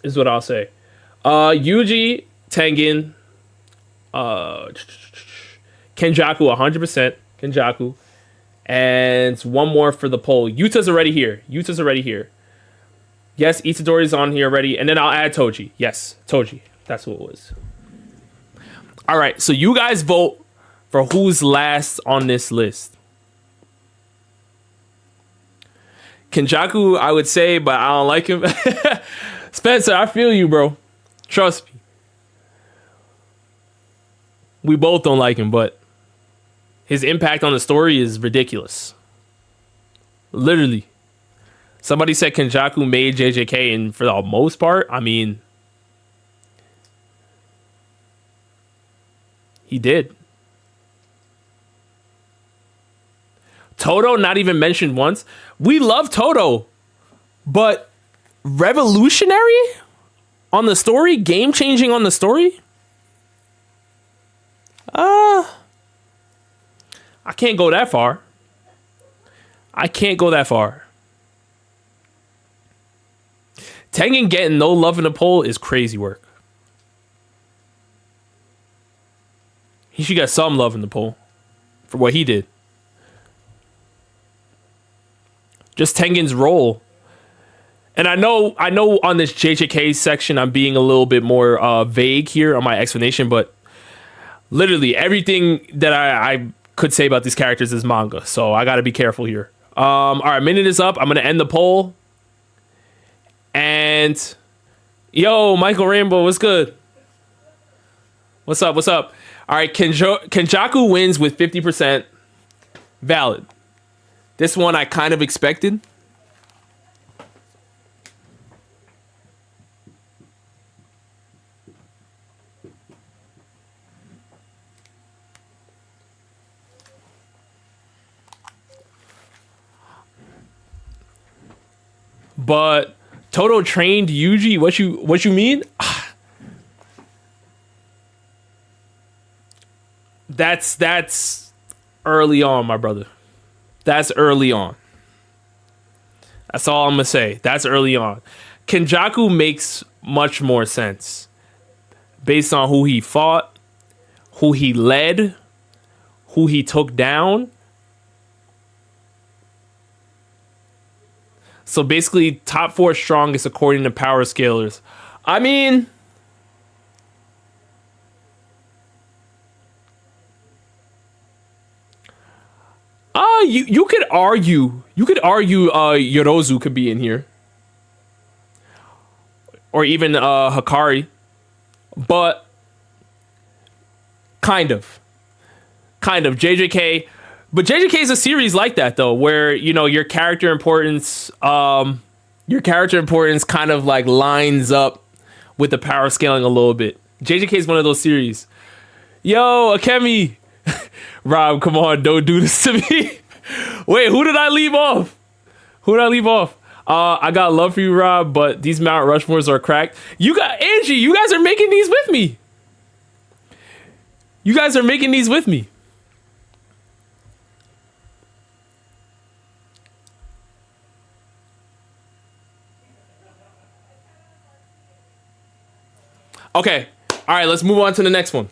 is what I'll say. Yuji, Tengen, Kenjaku, 100%. Kenjaku. And one more for the poll. Yuta's already here. Yes, Itadori's on here already. And then I'll add Toji. Yes, Toji. That's who it was. All right, so you guys vote for who's last on this list. Kenjaku, I would say, but I don't like him. Spencer, I feel you, bro. Trust me. We both don't like him, but his impact on the story is ridiculous. Literally. Somebody said Kenjaku made JJK, and for the most part, I mean, he did. Todo not even mentioned once. We love Todo, but revolutionary on the story, game changing on the story. I can't go that far. I can't go that far. Tengen getting no love in the poll is crazy work. He should get some love in the poll for what he did. Just Tengen's role. And I know on this JJK section I'm being a little bit more vague here on my explanation, but literally everything that I could say about these characters is manga, so I gotta be careful here. All right, minute is up. I'm gonna end the poll. And yo, Michael Rainbow, what's good? What's up? What's up? All right, Kenjaku wins with 50%. Valid. This one I kind of expected. But Toto trained Yuji. What you mean? That's early on, my brother. That's early on. That's all I'm gonna say. That's early on. Kenjaku makes much more sense based on who he fought, who he led, who he took down. So basically, top 4 strongest according to power scalers. I mean, you could argue Yorozu could be in here, or even Hikari, but kind of JJK. But JJK is a series like that though, where your character importance kind of like lines up with the power scaling a little bit. JJK is one of those series. Yo, Akemi, Rob, come on, don't do this to me. Wait, who did I leave off? I got love for you, Rob, but these Mount Rushmores are cracked. You got Angie. You guys are making these with me. Okay. All right, let's move on to the next one.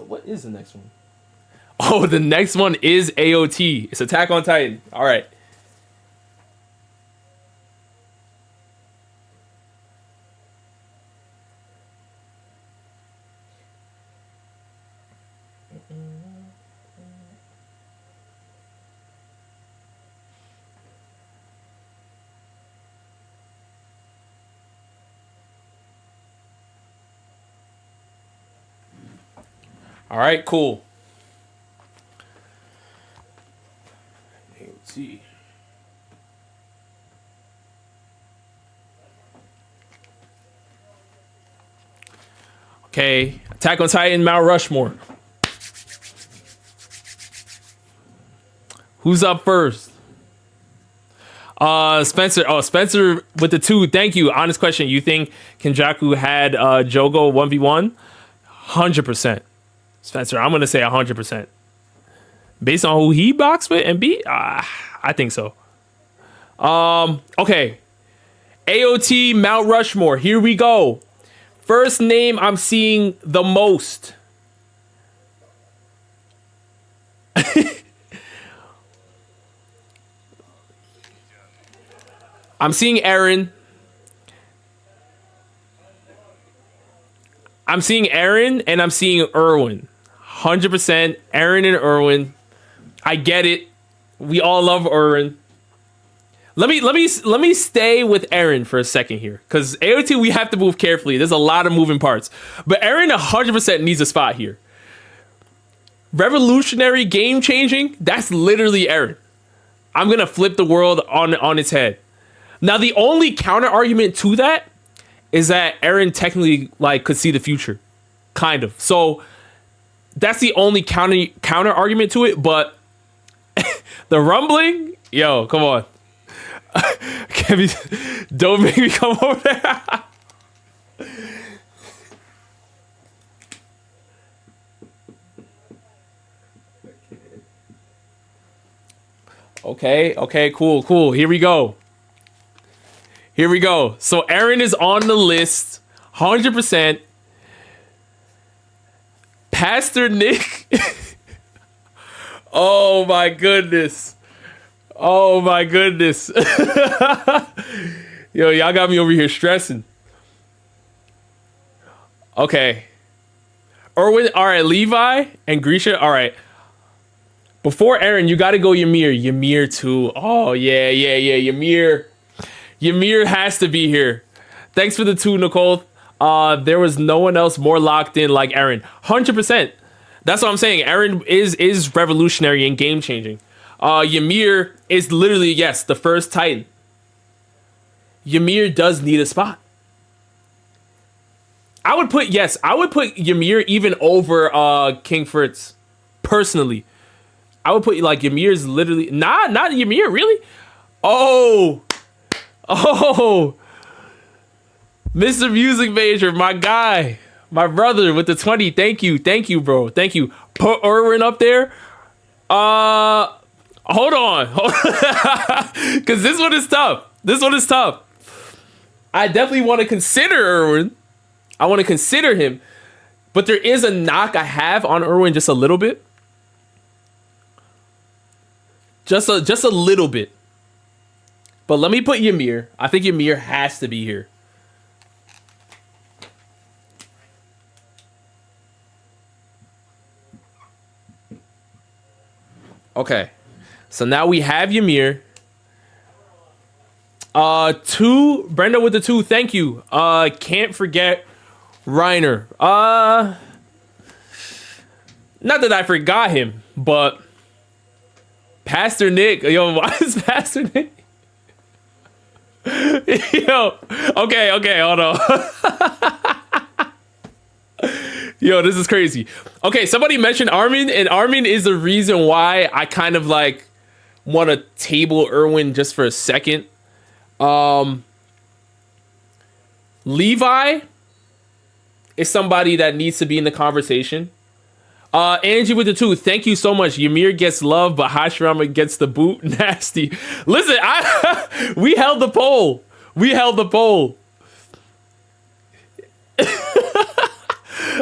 What is the next one? Oh, the next one is AOT. It's Attack on Titan. All right. All right, cool. AOT. Okay, Attack on Titan, Mount Rushmore. Who's up first? Spencer. Oh, Spencer with the 2. Thank you. Honest question. You think Kenjaku had Jogo 1v1? 100%. Spencer, I'm going to say 100%. Based on who he boxed with and beat? I think so. Okay. AOT Mount Rushmore. Here we go. First name I'm seeing the most. I'm seeing Eren. I'm seeing Eren and I'm seeing Erwin. 100% Eren and Erwin. I get it. We all love Eren. Let me stay with Eren for a second here, because AOT we have to move carefully. There's a lot of moving parts, but Eren 100% needs a spot here. Revolutionary, game changing. That's literally Eren. I'm gonna flip the world on its head. Now the only counter argument to that is that Eren technically could see the future, kind of. So that's the only counter argument to it. But the rumbling, yo, come on. Don't make me come over there. Okay, cool. Here we go. So Aaron is on the list, 100%. Pastor Nick. Oh my goodness. Yo, y'all got me over here stressing. Okay. Erwin, all right, Levi and Grisha, all right. Before Aaron, you got to go Ymir. Ymir too. Oh, yeah. Ymir. Ymir has to be here. Thanks for the 2, Nicole. There was no one else more locked in like Aaron. 100%. That's what I'm saying. Aaron is revolutionary and game changing. Ymir is literally, yes, the first Titan. Ymir does need a spot. I would put Ymir even over King Fritz. Personally. I would put like Ymir's literally not Ymir, really? Oh, Mr. Music Major, my guy, my brother with the 20. Thank you, bro. Thank you. Put Erwin up there. Hold on, because this one is tough. I definitely want to consider Erwin. I want to consider him, but there is a knock I have on Erwin just a little bit. Just a little bit. But let me put Ymir. I think Ymir has to be here. Okay. So now we have Ymir. 2, Brenda with the 2, thank you. Can't forget Reiner. Not that I forgot him, but Pastor Nick. Yo, why is Pastor Nick? Yo, okay, hold on. Yo, this is crazy. Okay, somebody mentioned Armin, and Armin is the reason why I kind of like want to table Erwin just for a second. Levi is somebody that needs to be in the conversation. Angie with the 2, thank you so much. Ymir gets love, but Hashirama gets the boot. Nasty. Listen, we held the poll.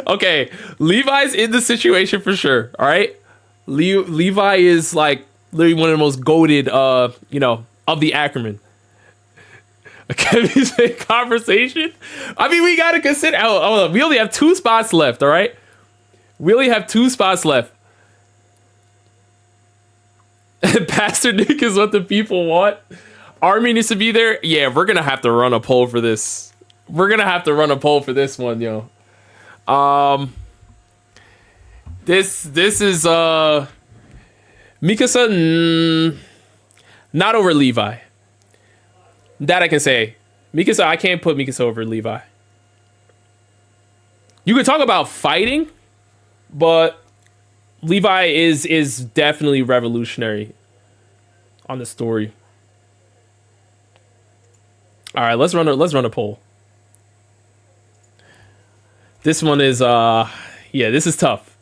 Okay, Levi's in the situation for sure. All right, Levi is like literally one of the most goated, of the Ackerman. Kevin's conversation. I mean, we gotta consider. Oh, we only have 2 spots left. All right. Pastor Nick is what the people want. Army needs to be there. Yeah, we're gonna have to run a poll for this. One, yo. This is Mikasa, not over Levi. That I can say. Mikasa, I can't put Mikasa over Levi. You could talk about fighting, but Levi is definitely revolutionary on the story. All right, let's run a poll. This one is this is tough.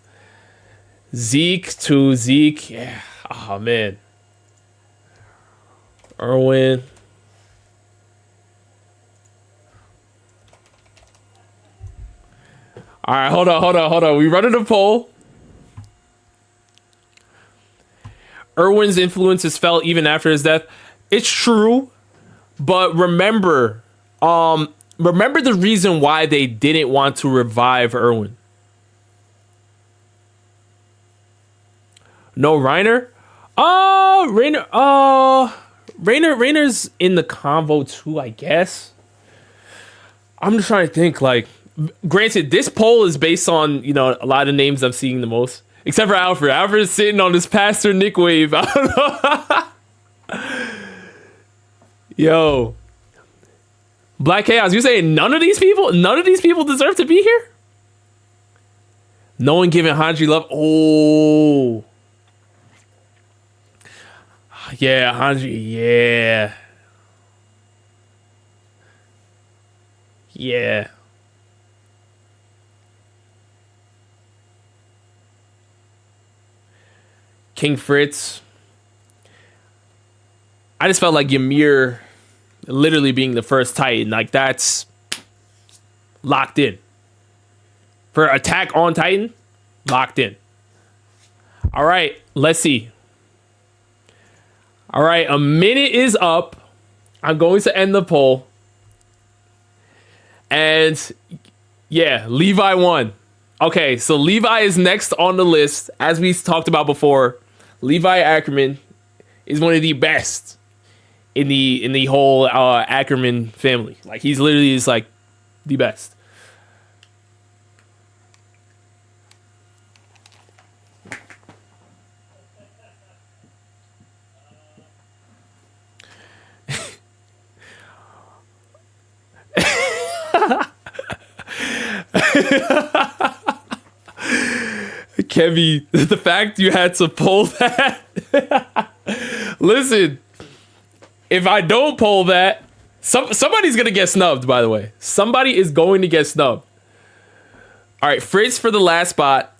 Zeke to Zeke. Yeah. Oh man. Erwin. All right, hold on. We running a poll. Erwin's influence is felt even after his death. It's true, but remember the reason why they didn't want to revive Erwin. No Reiner? Rainer's in the convo too, I guess. I'm just trying to think, like, granted, this poll is based on, a lot of names I'm seeing the most. Except for Alfred. Alfred's sitting on this Pastor Nick wave. I don't know. Yo. Black Chaos, you saying none of these people deserve to be here? No one giving Hanji love. Oh. Yeah, Hanji. Yeah. Yeah. King Fritz. I just felt like Ymir literally being the first Titan, like that's locked in. For Attack on Titan, locked in. All right, let's see. All right, a minute is up. I'm going to end the poll. And yeah, Levi won. Okay, so Levi is next on the list. As we talked about before, Levi Ackerman is one of the best in the whole Ackerman family. Like he's literally is like the best. Kevy, the fact you had to pull that. Listen, if I don't pull that, somebody's gonna get snubbed, by the way. Somebody is going to get snubbed. All right, Fritz for the last spot.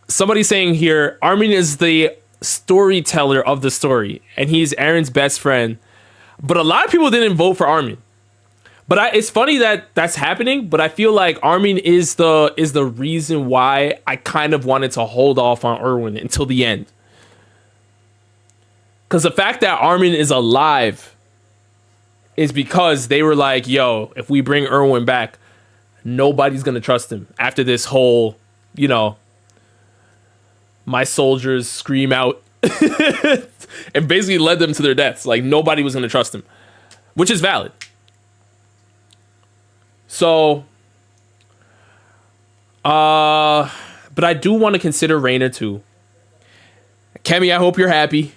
Somebody's saying here, Armin is the storyteller of the story, and he's Aaron's best friend. But a lot of people didn't vote for Armin. But it's funny that that's happening, but I feel like Armin is the reason why I kind of wanted to hold off on Erwin until the end. Because the fact that Armin is alive is because they were like, yo, if we bring Erwin back, nobody's going to trust him. After this whole, you know, my soldiers scream out and basically led them to their deaths. Like, nobody was going to trust him, which is valid. So, but I do want to consider Reina too. Kemi, I hope you're happy.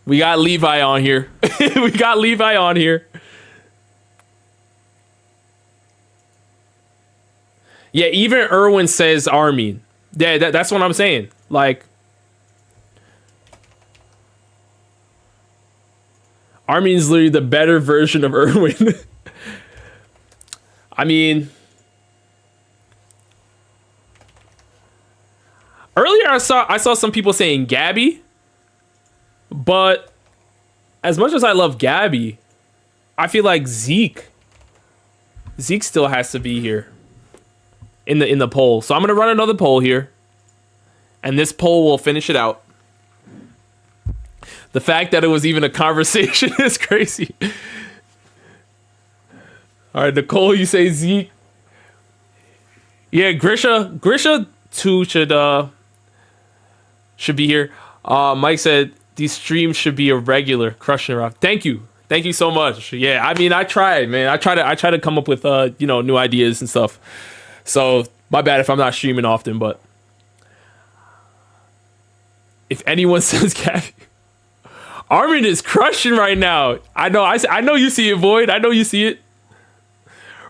We got Levi on here. We got Levi on here. Yeah, even Erwin says Armin. Yeah, that's what I'm saying. Like, Armin's literally the better version of Erwin. I mean, earlier I saw some people saying Gabby, but as much as I love Gabby, I feel like Zeke still has to be here in the poll. So I'm gonna run another poll here, and this poll will finish it out. The fact that it was even a conversation is crazy. All right, Nicole, you say Zeke. Yeah, Grisha too should be here. Mike said these streams should be a regular. Crushing rock. Thank you so much. Yeah, I mean, I tried, man. I try to come up with new ideas and stuff. So my bad if I'm not streaming often, but if anyone says Gabby, Armin is crushing right now. I know you see it, Void. I know you see it.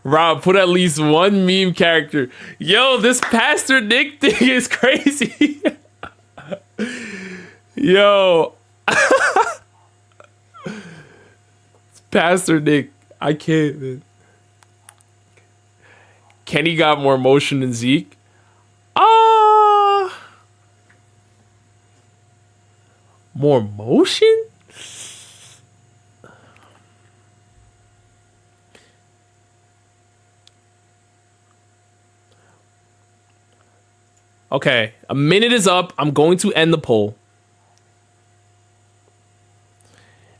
Rob, put at least one meme character. Yo, this Pastor Nick thing is crazy. Yo. Pastor Nick. I can't, man. Kenny got more motion than Zeke. More motion? Okay, a minute is up. I'm going to end the poll.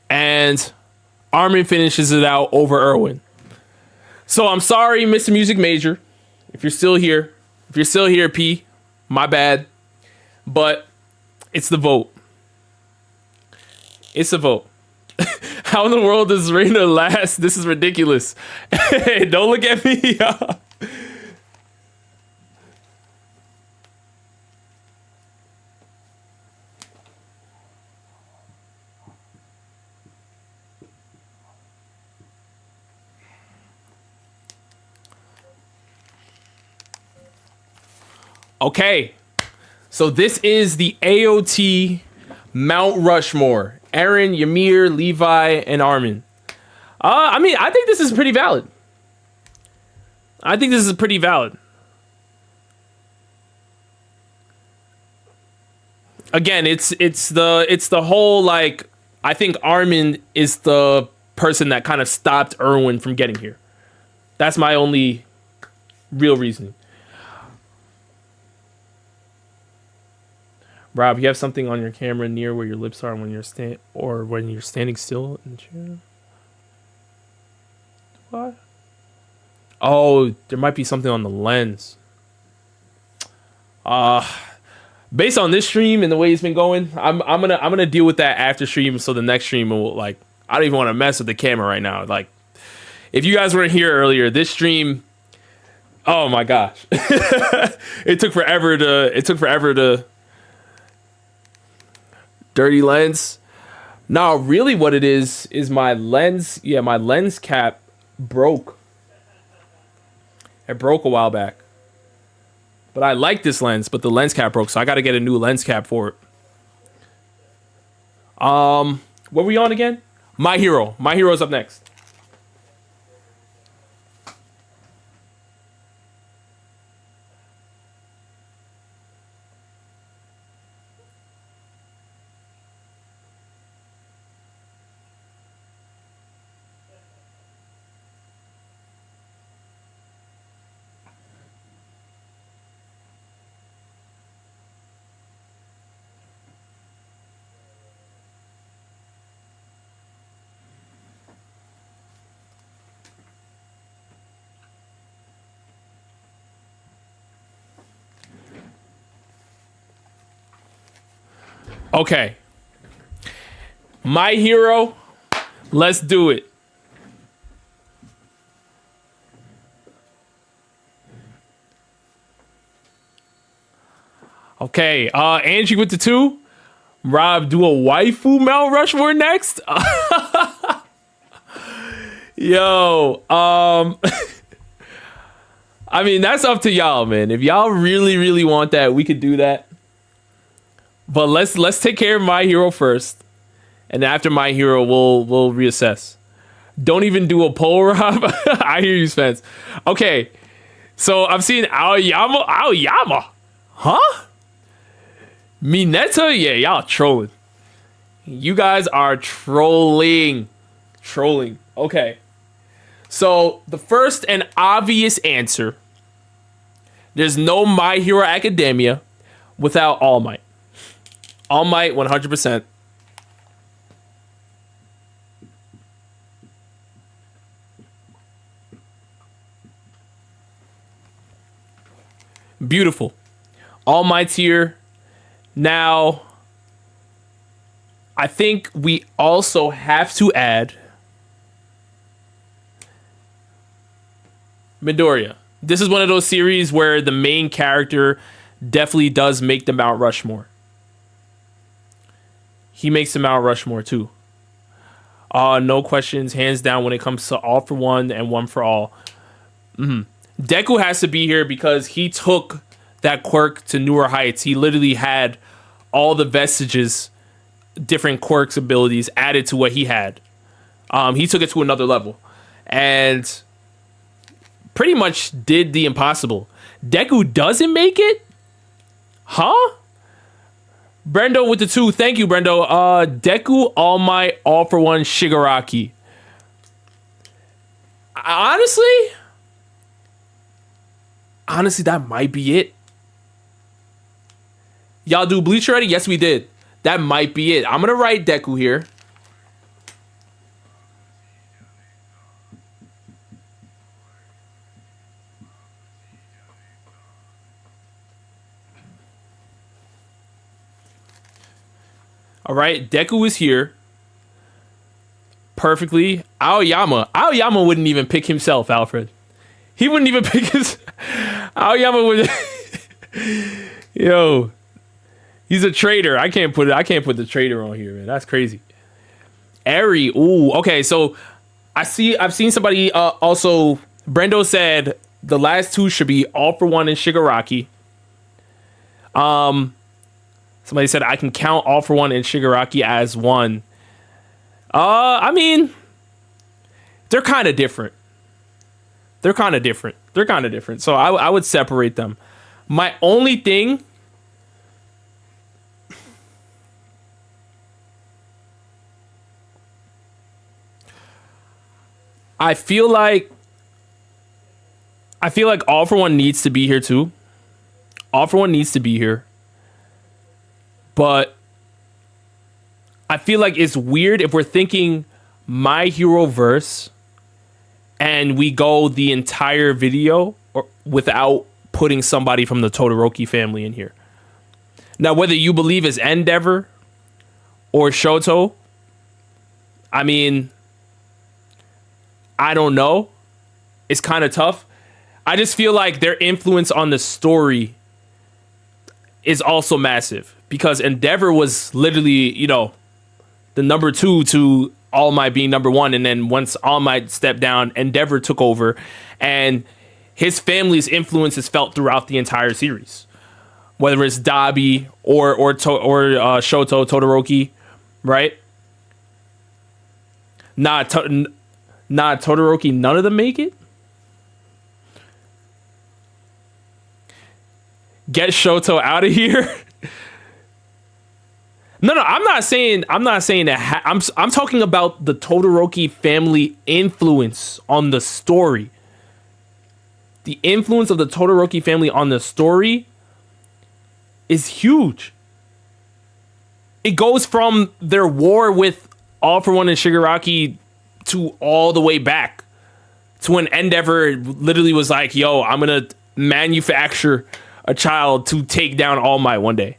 And Armin finishes it out over Erwin. So I'm sorry, Mr. Music Major. If you're still here. If you're still here, P, my bad. But it's the vote. It's a vote. How in the world does Reina last? This is ridiculous. Hey, don't look at me. Okay, so this is the AOT Mount Rushmore. Aaron, Ymir, Levi, and Armin. I mean, I think this is pretty valid. Again, it's the whole like I think Armin is the person that kind of stopped Erwin from getting here. That's my only real reasoning. Rob, you have something on your camera near where your lips are when you're standing still in the chair. What? Oh, there might be something on the lens. Based on this stream and the way it's been going, I'm gonna deal with that after stream. So the next stream will, like, I don't even want to mess with the camera right now. Like, if you guys weren't here earlier, this stream, oh my gosh, it took forever to dirty lens. No, really what it is my lens. Yeah, my lens cap broke. It broke a while back. But I like this lens, but the lens cap broke, so I got to get a new lens cap for it. What were we on again? My Hero. My Hero's up next. Okay. My Hero. Let's do it. Okay. Angie with the 2. Rob, do a waifu Mount Rushmore next. Yo. I mean, that's up to y'all, man. If y'all really, really want that, we could do that. But let's take care of My Hero first, and after My Hero, we'll reassess. Don't even do a poll, Rob. I hear you, Spence. Okay, so I'm seeing Aoyama, huh? Mineta, yeah, y'all trolling. You guys are trolling. Okay, so the first and obvious answer: there's no My Hero Academia without All Might. All Might, 100%. Beautiful. All Might's here. Now, I think we also have to add Midoriya. This is one of those series where the main character definitely does make the Mount Rushmore. He makes the Mount Rushmore too. No questions, hands down when it comes to All for One and One for All. Deku has to be here because he took that quirk to newer heights. He literally had all the vestiges, different quirks, abilities added to what he had. He took it to another level and pretty much did the impossible. Deku doesn't make it? Huh? Brendo with the 2. Thank you, Brendo. Deku, All Might, All for One, Shigaraki. Honestly, that might be it. Y'all do Bleach already? Yes, we did. That might be it. I'm going to write Deku here. All right, Deku is here. Perfectly. Aoyama wouldn't even pick himself, Alfred. He wouldn't even pick his... Aoyama would... Yo. He's a traitor. I can't put the traitor on here, man. That's crazy. Eri. Ooh, okay, so I've seen somebody also... Brendo said the last 2 should be All for One and Shigaraki. Somebody said I can count All for One and Shigaraki as one. I mean, they're kind of different. So I would separate them. My only thing... I feel like All For One needs to be here too. All For One needs to be here. But I feel like it's weird if we're thinking My Hero verse and we go the entire video without putting somebody from the Todoroki family in here. Now, whether you believe it's Endeavor or Shoto, I mean, I don't know. It's kind of tough. I just feel like their influence on the story is also massive because Endeavor was literally, you know, the number 2 to All Might being number 1. And then once All Might stepped down, Endeavor took over, and his family's influence is felt throughout the entire series, whether it's Dabi or Shoto Todoroki, right? Todoroki, none of them make it. Get Shoto out of here. No, I'm not saying that. I'm talking about the Todoroki family influence on the story. The influence of the Todoroki family on the story is huge. It goes from their war with All For One and Shigaraki to all the way back to when Endeavor literally was like, yo, I'm going to manufacture a child to take down All Might one day.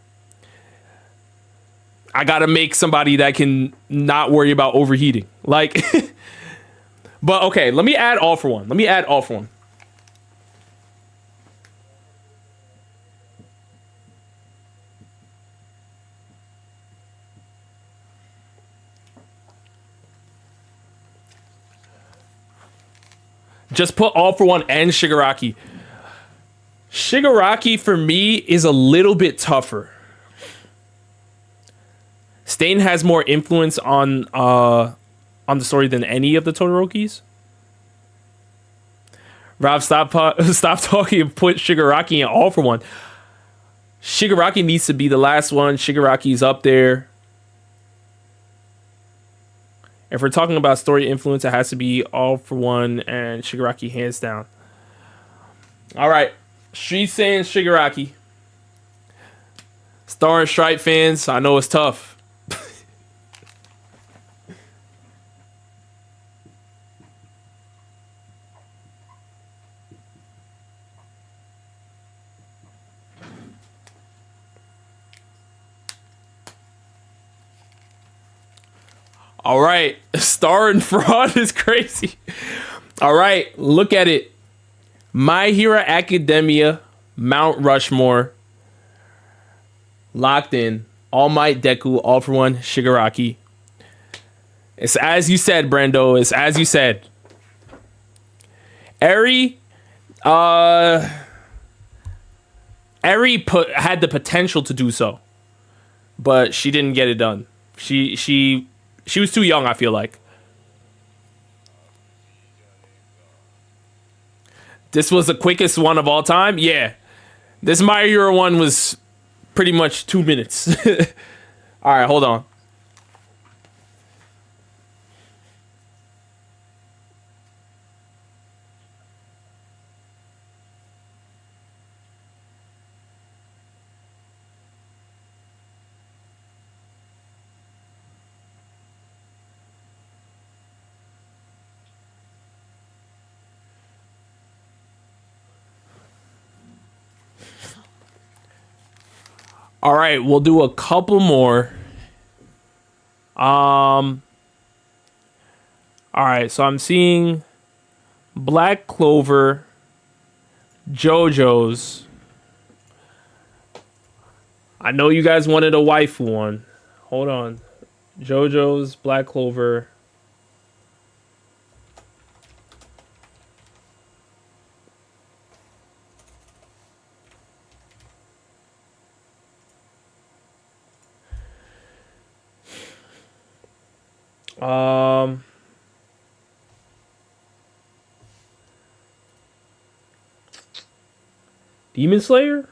I got to make somebody that can not worry about overheating. Like, but okay, let me add All For One. Just put All For One and Shigaraki. Shigaraki for me is a little bit tougher. Stain has more influence on the story than any of the Todorokis. Rob, stop talking and put Shigaraki in All For One. Shigaraki needs to be the last one. Shigaraki's up there. If we're talking about story influence, it has to be All For One and Shigaraki hands down. All right. Street saying Shigaraki. Star and Stripe fans, I know it's tough. All right. Star and Fraud is crazy. All right. Look at it. My Hero Academia, Mount Rushmore, locked in. All Might, Deku, All For One, Shigaraki. It's as you said, Brando. It's as you said. Eri had the potential to do so, but she didn't get it done. She was too young, I feel like. This was the quickest one of all time? Yeah. This My Hero one was pretty much 2 minutes. All right, hold on. All right, we'll do a couple more. All right, so I'm seeing Black Clover, JoJo's. I know you guys wanted a waifu one. Hold on. JoJo's, Black Clover. Demon Slayer?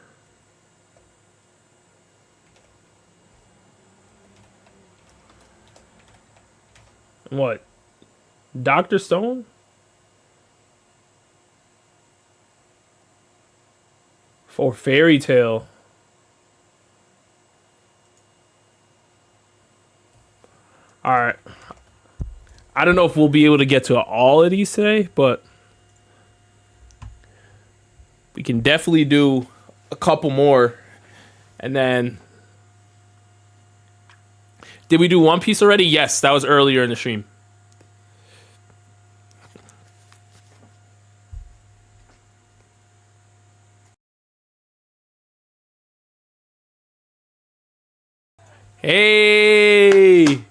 What? Dr. Stone? For Fairy Tail. All right. I don't know if we'll be able to get to all of these today, but we can definitely do a couple more. And then, did we do One Piece already? Yes, that was earlier in the stream. Hey,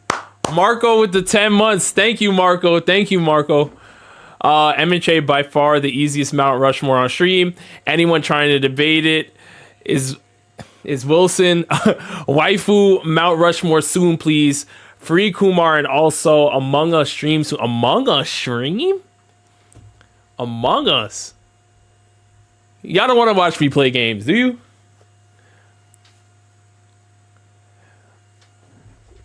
Marco with the 10 months. Thank you, Marco. Thank you, Marco. MHA by far the easiest Mount Rushmore on stream. Anyone trying to debate it is Wilson. Waifu Mount Rushmore soon, please. Free Kumar and also Among Us stream soon. Among Us stream? Among Us. Y'all don't want to watch me play games, do you?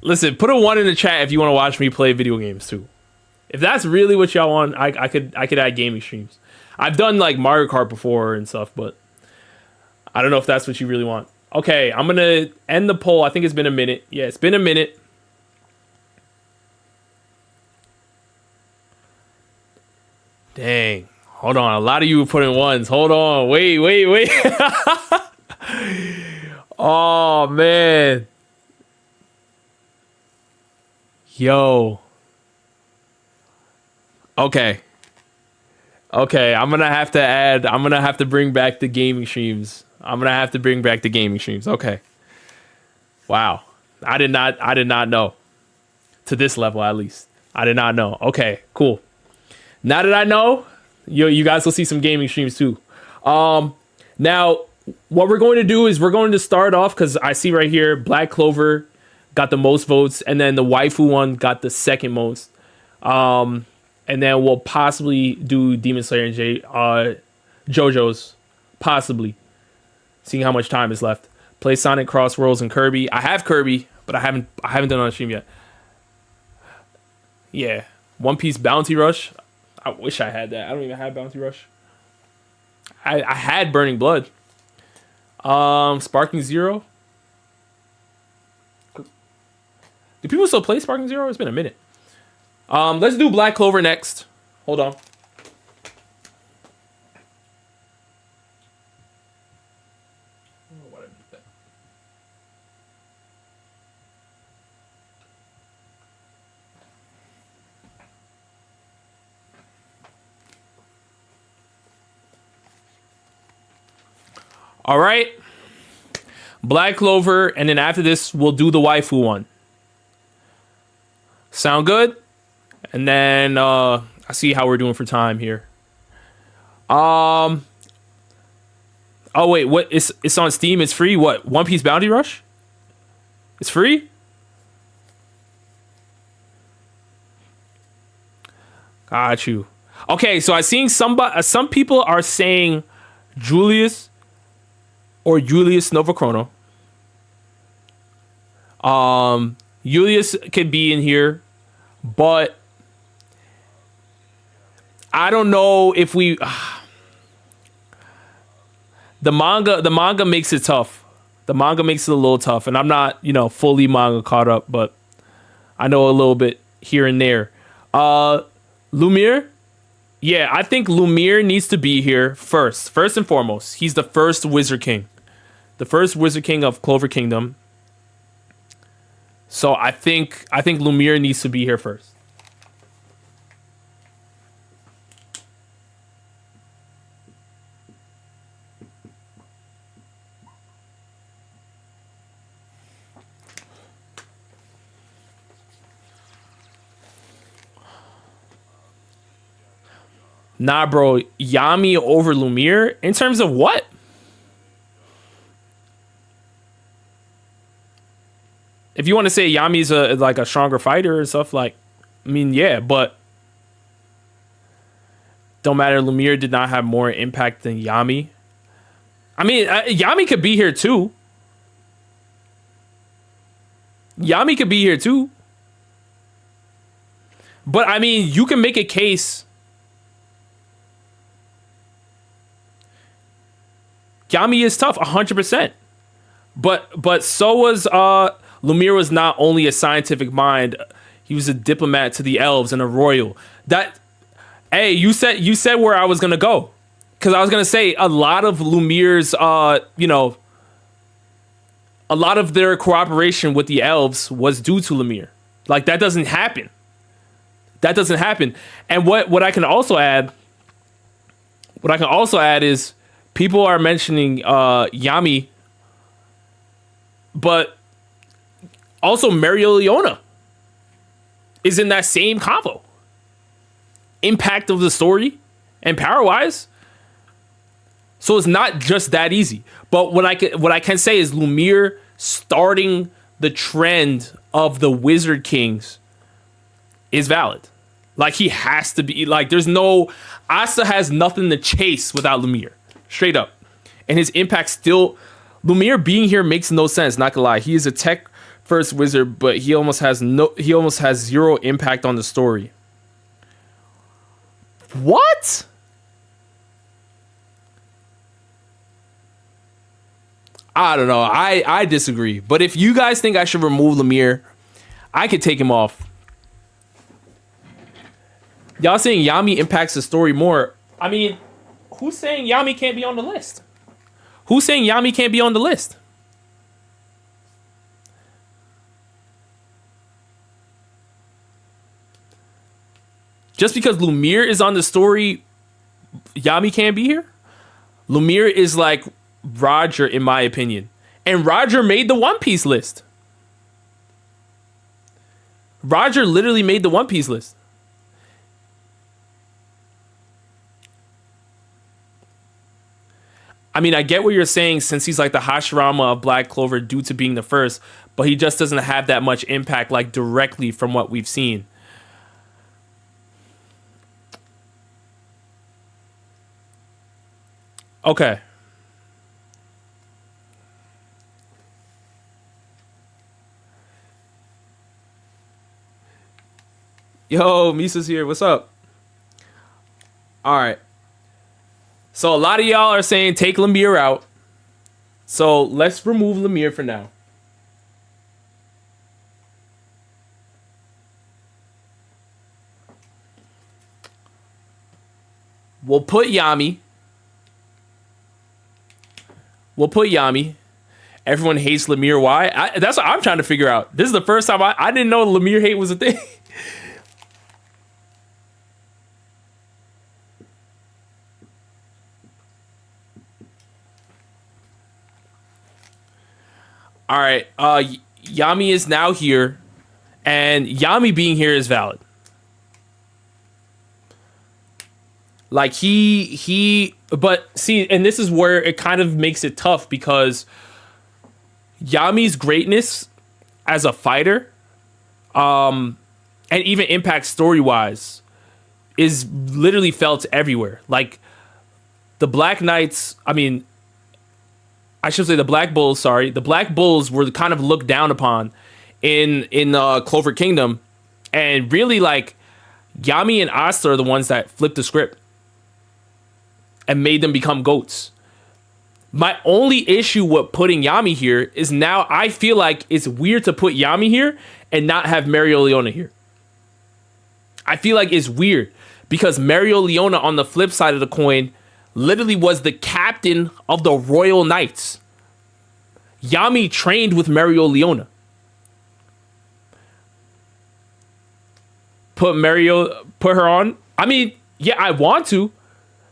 Listen, put a 1 in the chat if you want to watch me play video games too. If that's really what y'all want, I could add gaming streams. I've done like Mario Kart before and stuff, but I don't know if that's what you really want. Okay, I'm gonna end the poll. I think it's been a minute. Yeah, it's been a minute. Dang. Hold on. A lot of you put in 1s. Hold on. Wait. Oh man. Yo. Okay, I'm gonna have to bring back the gaming streams. Okay. Wow. I did not know. To this level, at least. I did not know. Okay, cool. Now that I know, you guys will see some gaming streams too. Now, what we're going to do is we're going to start off, because I see right here, Black Clover got the most votes, and then the waifu one got the second most. And then we'll possibly do Demon Slayer and JoJo's. Possibly. Seeing how much time is left. Play Sonic, Cross Worlds, and Kirby. I have Kirby, but I haven't done it on stream yet. Yeah. One Piece Bounty Rush. I wish I had that. I don't even have Bounty Rush. I had Burning Blood. Sparking Zero. Do people still play Sparking Zero? It's been a minute. Let's do Black Clover next. Hold on. All right. Black Clover, and then after this, we'll do the waifu one. Sound good? And then I see how we're doing for time here. Oh wait, what? It's on Steam. It's free. What? One Piece Bounty Rush? It's free? Got you. Okay, so I seen some people are saying Julius or Julius Novachrono. Julius could be in here, but I don't know if we. The manga makes it tough. The manga makes it a little tough, and I'm not, fully manga caught up, but I know a little bit here and there. Lumiere? Yeah, I think Lumiere needs to be here first. First and foremost, he's the first Wizard King. The first Wizard King of Clover Kingdom. So I think Lumiere needs to be here first. Nah, bro. Yami over Lumiere? In terms of what? If you want to say Yami's a stronger fighter and stuff, yeah, but don't matter. Lumiere did not have more impact than Yami. I mean, Yami could be here too. But I mean, you can make a case. Yami is tough, 100%. But so was Lumiere was not only a scientific mind, he was a diplomat to the elves and a royal. Hey, you said where I was gonna go, because I was gonna say a lot of Lumiere's a lot of their cooperation with the elves was due to Lumiere. Like, that doesn't happen. That doesn't happen. And what I can also add is people are mentioning Yami, but also Mereoleona is in that same combo. Impact of the story and power-wise. So it's not just that easy. But what I can say is Lumiere starting the trend of the Wizard Kings is valid. Like, he has to be, like, there's no, Asta has nothing to chase without Lumiere. Straight up. And his impact still, Lumiere being here makes no sense, not gonna lie. He is a tech first wizard, but he almost has zero impact on the story. What? I don't know. I disagree. But if you guys think I should remove Lumiere, I could take him off. Y'all saying Yami impacts the story more. I mean, who's saying Yami can't be on the list? Who's saying Yami can't be on the list? Just because Lumiere is on the story, Yami can't be here? Lumiere is like Roger, in my opinion. And Roger made the One Piece list. Roger literally made the One Piece list. I mean, I get what you're saying, since he's like the Hashirama of Black Clover due to being the first, but he just doesn't have that much impact, like, directly from what we've seen. Okay. Yo, Misa's here. What's up? All right. So a lot of y'all are saying take Lumiere out. So let's remove Lumiere for now. We'll put Yami. Everyone hates Lumiere. Why? That's what I'm trying to figure out. This is the first time I didn't know Lumiere hate was a thing. All right. Yami is now here, and Yami being here is valid. Like, but see, and this is where it kind of makes it tough, because Yami's greatness as a fighter, and even impact story-wise, is literally felt everywhere. Like, the Black Knights, I should say the Black Bulls, sorry. The Black Bulls were kind of looked down upon in Clover Kingdom, and really, like, Yami and Asta are the ones that flipped the script and made them become goats. My only issue with putting Yami here is now I feel like it's weird to put Yami here and not have Mereoleona here. I feel like it's weird because Mereoleona, on the flip side of the coin, literally was the captain of the Royal Knights. Yami trained with Mereoleona. Put her on. I mean, yeah, I want to.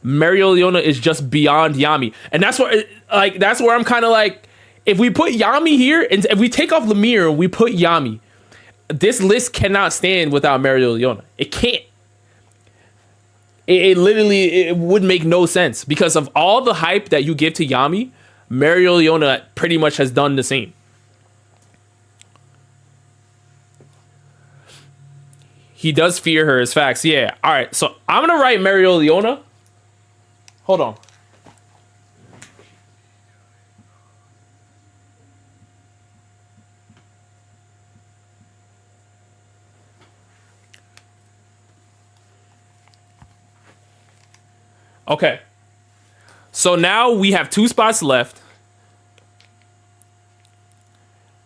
Mereoleona is just beyond Yami, and that's where I'm kind of like, if we put Yami here and if we take off Lumiere and we put Yami, this list cannot stand without Mereoleona. It can't. It literally would make no sense, because of all the hype that you give to Yami, Mereoleona pretty much has done the same. He does fear her as facts. Yeah. All right. So I'm gonna write Mereoleona. Hold on. Okay. So now we have 2 spots left.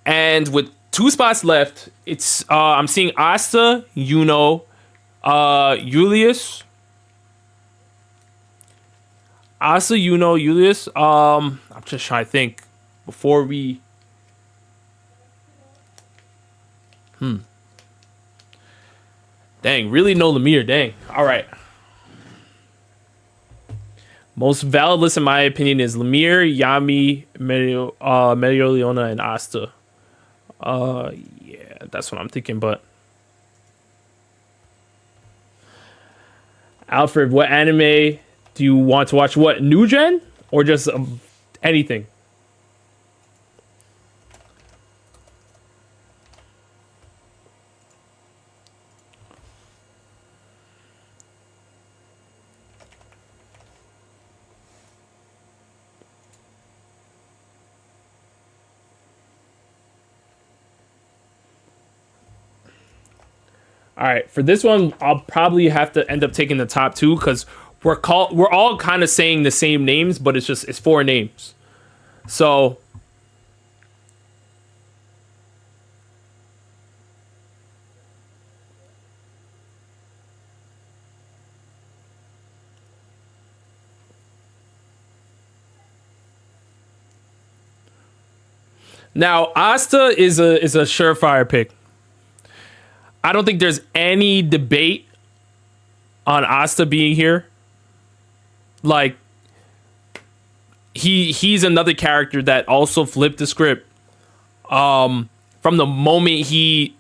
And with 2 spots left, it's I'm seeing Asta, Yuno, Julius. Asta, Yuno, Julius. I'm just trying to think before we. Dang, really no Lemire. Dang. All right. Most valid list in my opinion is Lemire, Yami, Medio, and Asta. Yeah, that's what I'm thinking. But Alfred, what anime do you want to watch? What, new gen or just anything? All right, for this one, I'll probably have to end up taking the top 2 because we're all kind of saying the same names, but it's 4 names. So now Asta is a surefire pick. I don't think there's any debate on Asta being here. Like, he's another character that also flipped the script from the moment he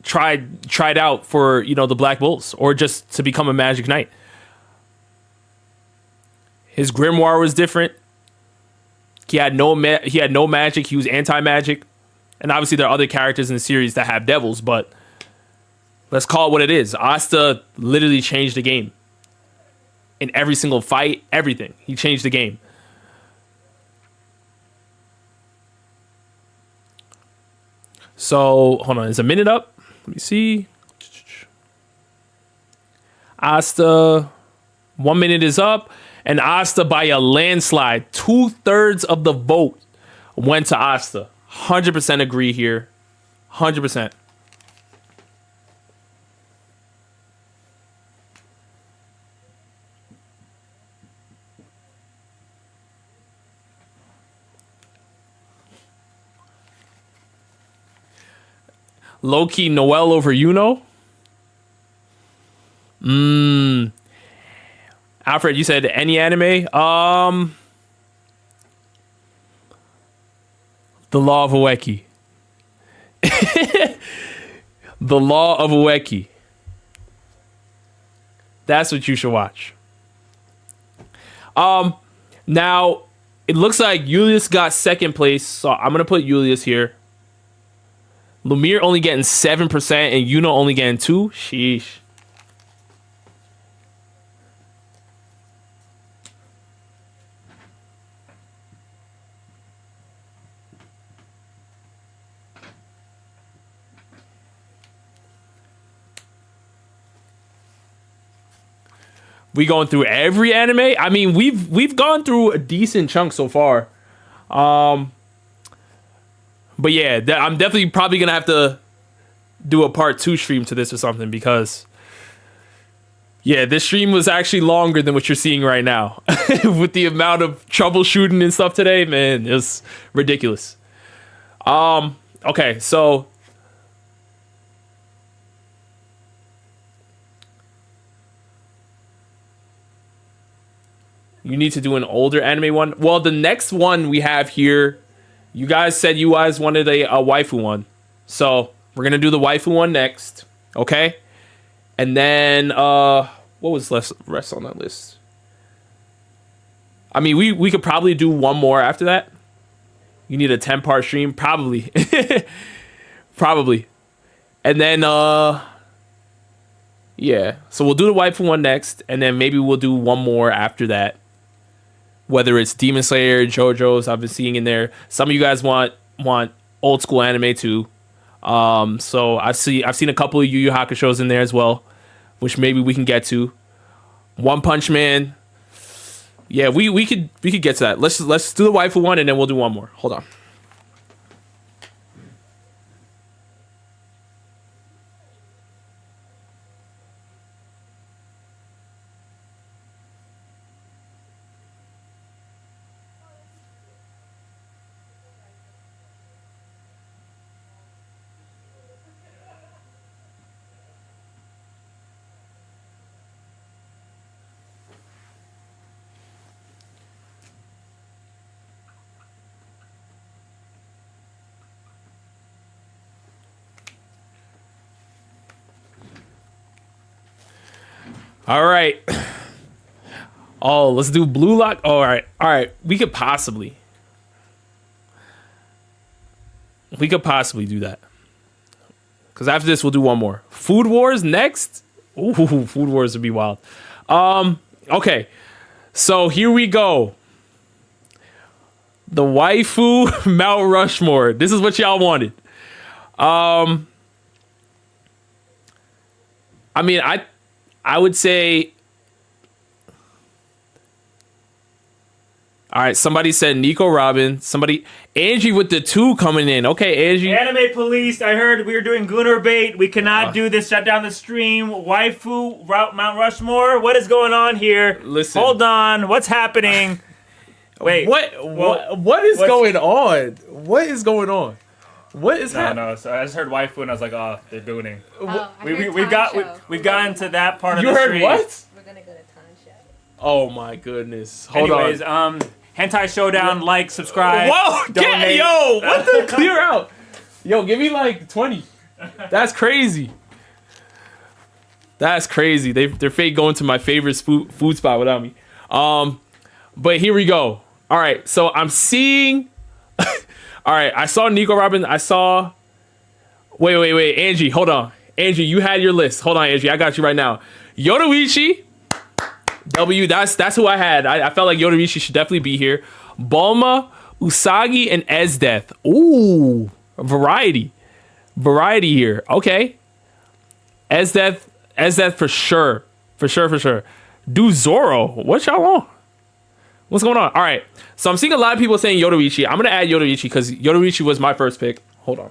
tried out for, the Black Bulls or just to become a Magic Knight. His grimoire was different. He had no magic. He was anti-magic. And obviously there are other characters in the series that have devils, but let's call it what it is. Asta literally changed the game. In every single fight, everything. He changed the game. So, hold on. Is a minute up? Let me see. Asta, 1 minute is up. And Asta, by a landslide, 2/3 of the vote went to Asta. 100% agree here. 100%. Low-key Noel over Yuno. Alfred, you said any anime? The Law of Ueki. The Law of Ueki. That's what you should watch. Now, it looks like Julius got second place, so I'm going to put Julius here. Lemire only getting 7% and Yuno only getting 2%. Sheesh. We going through every anime? I mean, we've gone through a decent chunk so far. But yeah, I'm definitely probably going to have to do a part 2 stream to this or something because, yeah, this stream was actually longer than what you're seeing right now. With the amount of troubleshooting and stuff today, man, it was ridiculous. Okay, so you need to do an older anime one. Well, the next one we have here, you guys said you guys wanted a waifu one. So we're going to do the waifu one next. Okay? And then, what was rest on that list? I mean, we could probably do one more after that. You need a 10-part stream? Probably. Probably. And then, yeah. So we'll do the waifu one next. And then maybe we'll do one more after that. Whether it's Demon Slayer, JoJo's, I've been seeing in there. Some of you guys want old school anime too. So I've seen a couple of Yu Yu Hakusho's in there as well, which maybe we can get to. One Punch Man. Yeah, we could get to that. Let's do the waifu one and then we'll do one more. Hold on. All right. Oh, let's do blue lock. Oh, all right. We could possibly do that. Because after this, we'll do one more. Food Wars next. Ooh, Food Wars would be wild. Okay. So here we go. The waifu Mount Rushmore. This is what y'all wanted. I mean, I would say. All right, somebody said Nico Robin. Angie with the 2 coming in. Okay, Angie. Anime police, I heard we were doing Gunner bait. We cannot do this. Shut down the stream. Waifu Mount Rushmore. What is going on here? Listen. Hold on. What's happening? Wait. What is going on? What is going on? What is happening? No. So I just heard waifu and I was like, oh, they're booning. Oh, We've gotten to that part of You the heard stream. what? We're gonna go to Tanjiro. Oh my goodness. Anyways, Hentai Showdown, like, subscribe. Whoa, donate. what the clear out? Yo, give me like 20. That's crazy. That's crazy. They're fake going to my favorite food spot without me. But here we go. All right, so I'm seeing. All right, I saw Nico Robin. I saw. Wait, Angie, hold on. Angie, you had your list. Hold on, Angie, I got you right now. Yoruichi. That's who I had. I felt like Yoruichi should definitely be here. Bulma, Usagi, and Esdeath. Ooh, variety here. Okay, Esdeath for sure. Do Zoro. What y'all on? What's going on? All right, so I'm seeing a lot of people saying Yoruichi. I'm gonna add Yoruichi because Yoruichi was my first pick. Hold on.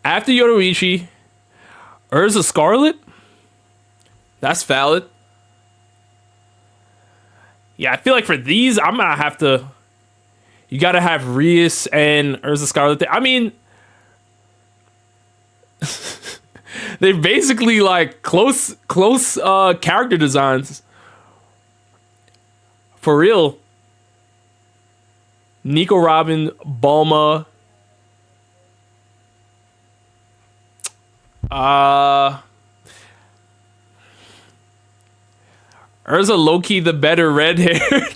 After Yoruichi, Urza Scarlet. That's valid. Yeah, I feel like for these, I'm gonna have to. You gotta have Rias and Urza Scarlet. I mean, they're basically like close character designs. For real. Nico Robin, Bulma. Urza low-key the better red hair.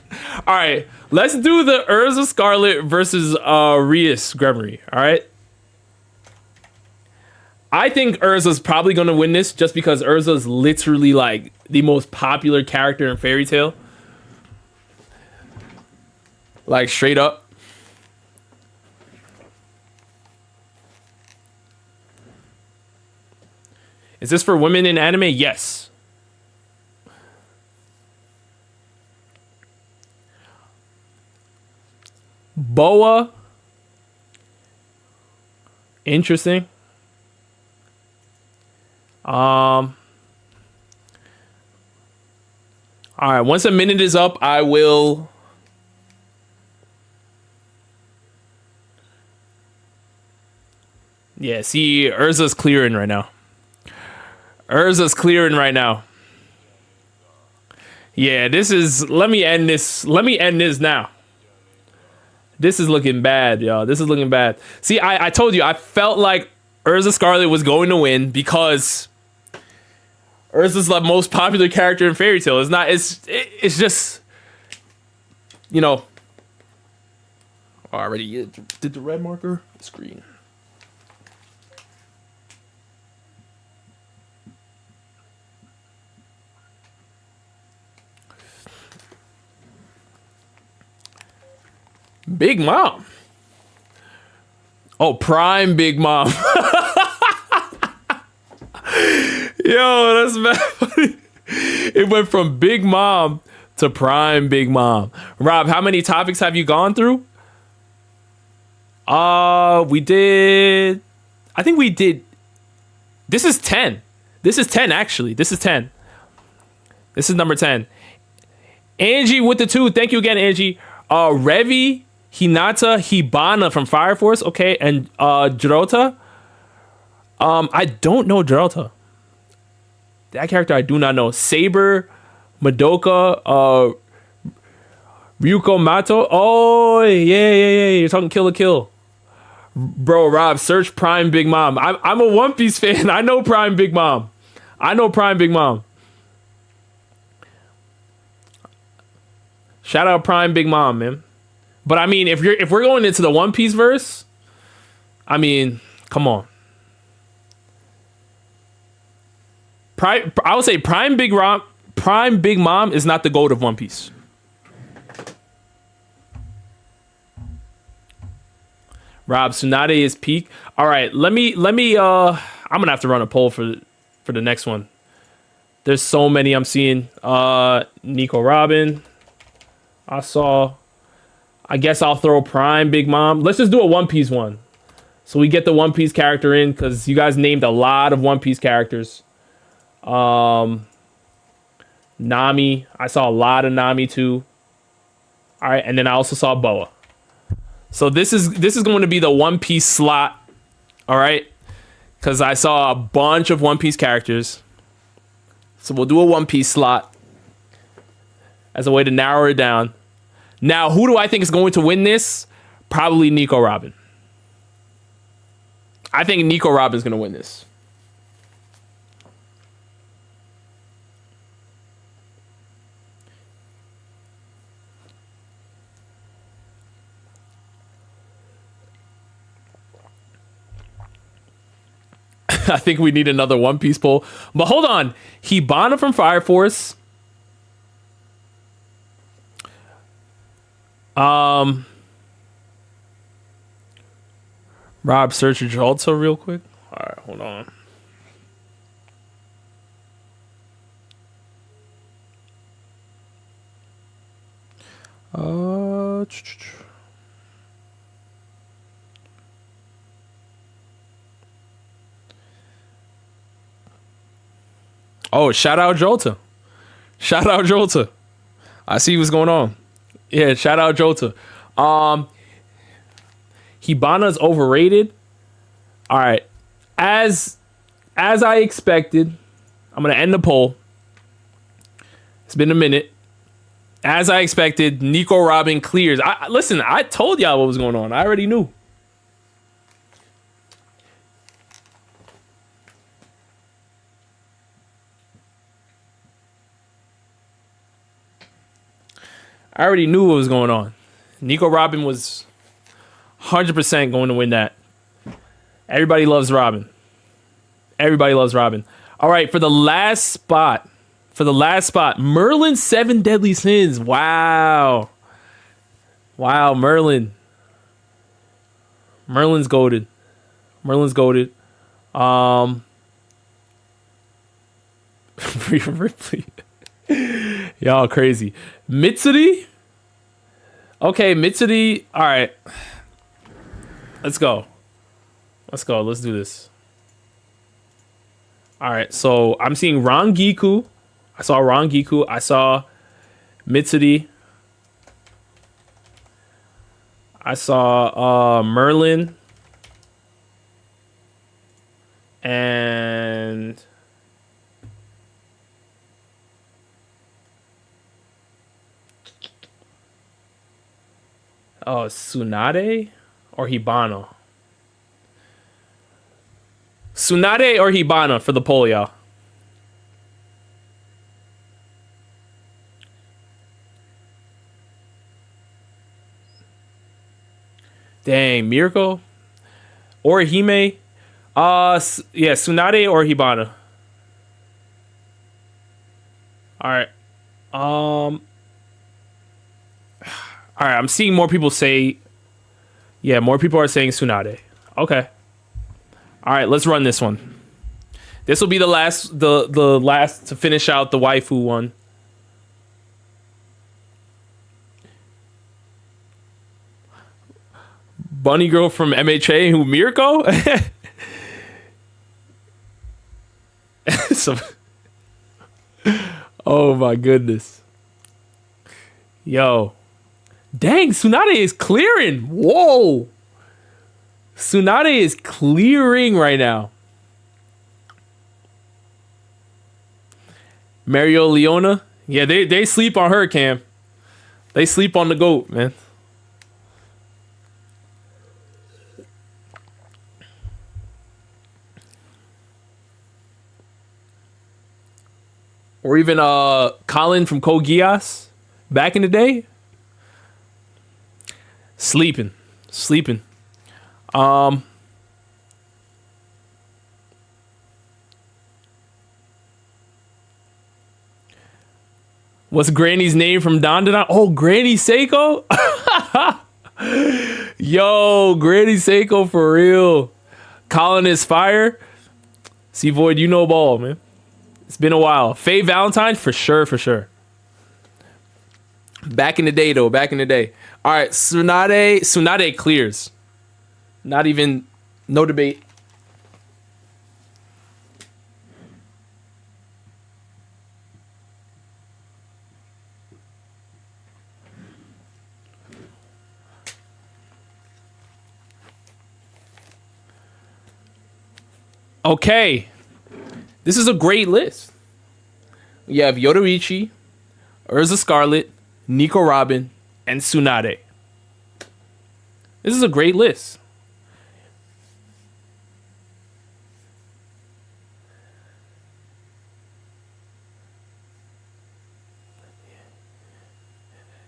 All right, let's do the Urza Scarlet versus Rias Gremory. All right, I think Urza's probably gonna win this just because Urza's literally like the most popular character in Fairy Tail. Like straight up. Is this for women in anime? Yes. Boa. Interesting. All right, once a minute is up, I will. Yeah, see, Urza's clearing right now. Yeah, this is. Let me end this now. This is looking bad, y'all. This is looking bad. See, I told you, I felt like Urza Scarlet was going to win because Urza's the most popular character in Fairy Tail. It's not. It's just, you know. Already did the red marker screen. Big Mom. Oh, Prime Big Mom. Yo, that's mad funny. It went from Big Mom to Prime Big Mom. Rob, how many topics have you gone through? We did. I think we did. This is 10. This is 10, actually. This is 10. This is number 10. Angie with the 2. Thank you again, Angie. Revi, Hinata, Hibana from Fire Force. Okay. And Jirota. I don't know Jirota. That character I do not know. Saber, Madoka, Ryuko Mato. Oh, yeah. You're talking Kill la Kill. Bro, Rob, search Prime Big Mom. I'm a One Piece fan. I know Prime Big Mom. Shout out Prime Big Mom, man. But I mean, if we're going into the One Piece verse, I mean, come on. I would say Prime Big Mom is not the GOAT of One Piece. Rob, Tsunade is peak. All right, let me I'm gonna have to run a poll for the next one. There's so many I'm seeing. Nico Robin. I guess I'll throw Prime Big Mom. Let's just do a One Piece one. So we get the One Piece character in, because you guys named a lot of One Piece characters. Nami. I saw a lot of Nami too. All right, and then I also saw Boa. So this is going to be the One Piece slot. All right, because I saw a bunch of One Piece characters. So we'll do a One Piece slot as a way to narrow it down. Now, who do I think is going to win this? Probably Nico Robin. I think Nico Robin's going to win this. I think we need another One Piece poll. But hold on. Hibana from Fire Force. Rob, search Jujutsu real quick. All right, hold on. Oh, shout out Jota. I see what's going on. Yeah, shout out Jota. Hibana's overrated. All right. As I expected, I'm going to end the poll. It's been a minute. As I expected, Nico Robin clears. Listen, I told y'all what was going on. I already knew. I already knew what was going on. Nico Robin was 100% going to win that. Everybody loves Robin. All right, for the last spot, Merlin's 7 Deadly Sins. Wow, Merlin. Merlin's goated. Ripley. Y'all crazy. Mitsuri? Okay, Mitsuri. All right. Let's go. Let's do this. All right, so I'm seeing Rangiku. I saw Rangiku. I saw Mitsuri. I saw Merlin. And Tsunade or Hibana? Tsunade or Hibana for the poll, y'all. Dang, Mirko or Hime. Yeah, Tsunade or Hibana. All right. All right, I'm seeing more people say. Yeah, more people are saying Tsunade. Okay. All right, let's run this one. This will be the last to finish out the waifu one. Bunny girl from MHA who Mirko? So, oh my goodness. Yo. Dang, Tsunade is clearing. Whoa. Tsunade is clearing right now. Mario Leona. Yeah, they sleep on her, Cam. They sleep on the GOAT, man. Or even Colin from Code Geass back in the day. Sleeping. What's Granny's name from Don Don? Oh, Granny Seiko? Yo, Granny Seiko for real. Colin is fire. See, Void, you know ball, man. It's been a while. Faye Valentine, for sure. Back in the day, though. All right, Tsunade clears. Not even, no debate. Okay. This is a great list. You have Yoruichi, Urza Scarlet, Nico Robin, and Tsunade. This is a great list.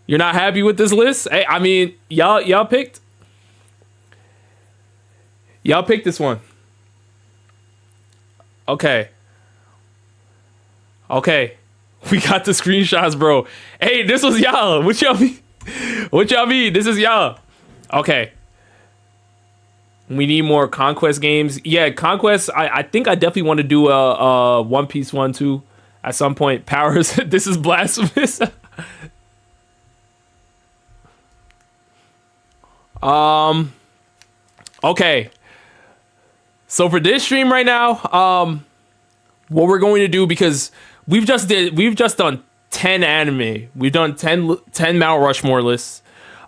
You're not happy with this list? Hey, I mean, y'all picked this one. Okay. We got the screenshots, bro. Hey, this was y'all. What y'all mean? This is y'all. Okay. We need more Conquest games. Yeah, Conquest, I think I definitely want to do a One Piece 1 too at some point. Powers, this is blasphemous. Okay. So for this stream right now, what we're going to do, because we've just done 10 anime. We've done 10 Mount Rushmore lists.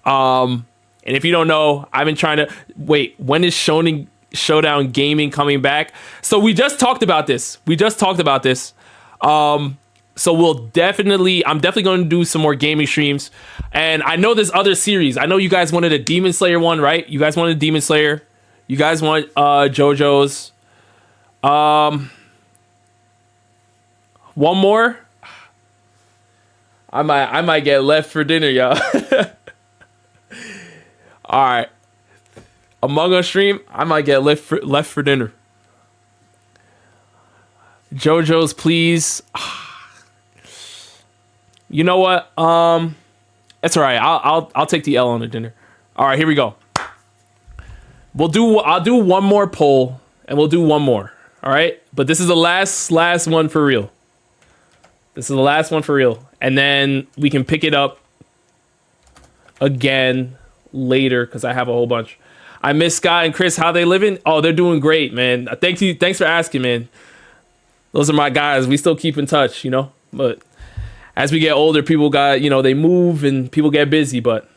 And if you don't know, I've been trying to wait, when is Showdown Gaming coming back? So we just talked about this. So I'm definitely going to do some more gaming streams. And I know there's other series. I know you guys wanted a Demon Slayer one, right? You guys wanted Demon Slayer. You guys want JoJo's. One more. I might get left for dinner, y'all. All right. Among Us stream, I might get left for dinner. JoJo's, please. You know what? That's all right. I'll take the L on the dinner. All right, here we go. I'll do one more poll, and we'll do one more. All right, but this is the last one for real. And then we can pick it up again later because I have a whole bunch. I miss Scott and Chris. How they living? Oh, they're doing great, man. Thanks for asking, man. Those are my guys. We still keep in touch, But as we get older, people they move and people get busy, but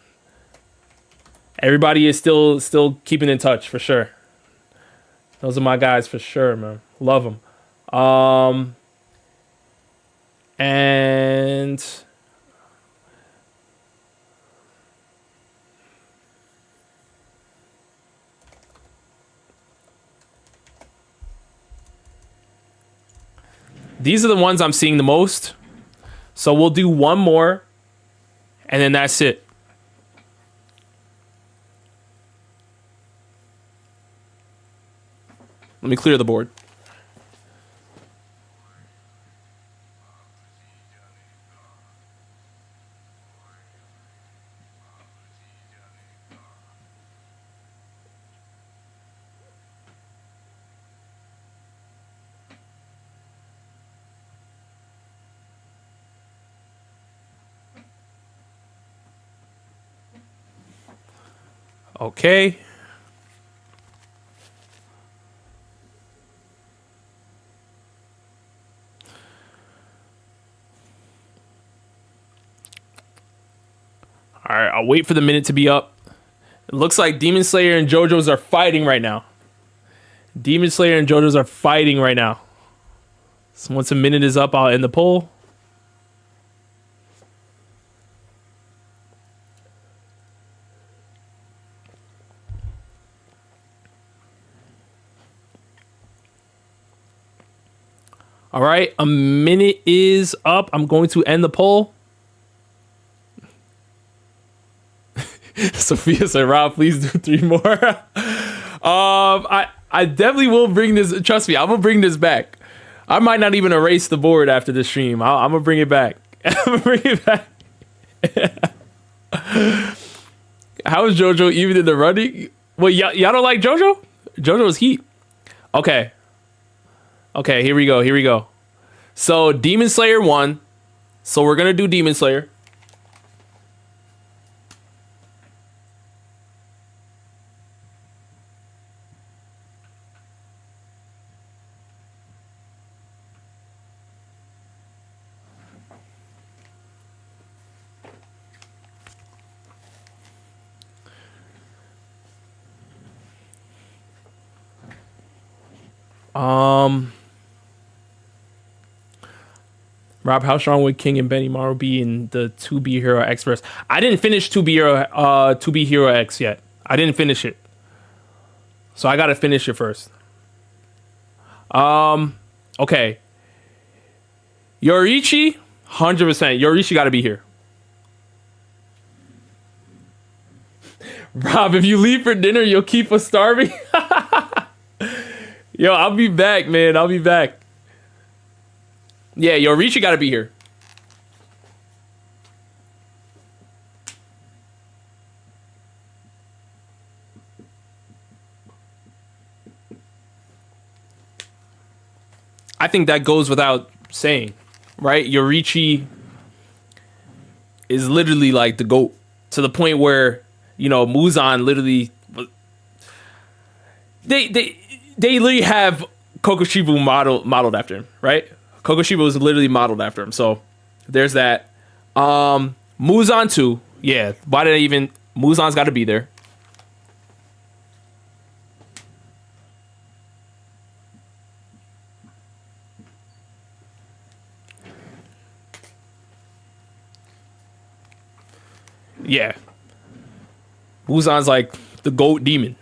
everybody is still keeping in touch for sure. Those are my guys for sure, man. Love them. And these are the ones I'm seeing the most. So we'll do one more, and then that's it. Let me clear the board. Okay. All right, I'll wait for the minute to be up. It looks like Demon Slayer and JoJo's are fighting right now. Demon Slayer and JoJo's are fighting right now. So once a minute is up, I'll end the poll. All right, a minute is up. I'm going to end the poll. Sophia said, "Rob, please do 3 more." I definitely will bring this. Trust me, I'm gonna bring this back. I might not even erase the board after the stream. I'm gonna bring it back. I'm gonna bring it back. How is JoJo even in the running? Well, y'all don't like JoJo? JoJo's heat. Okay. Okay, here we go. Here we go. So Demon Slayer won. So we're gonna do Demon Slayer. Rob, how strong would King and Benimaru be in the 2B Hero X verse? I didn't finish 2B Hero X yet. I didn't finish it. So I gotta finish it first. Okay. Yoriichi, 100%. Yoriichi gotta be here. Rob, if you leave for dinner, you'll keep us starving. Yo, I'll be back, man. I'll be back. Yeah, Yoriichi gotta be here. I think that goes without saying, right? Yoriichi is literally like the GOAT to the point where, you know, Muzan literally they literally have Kokoshibu modeled after him, right? Kokoshiba was literally modeled after him. So there's that. Muzan too. Yeah. Why did I even... Muzan's got to be there. Yeah. Muzan's like the GOAT demon.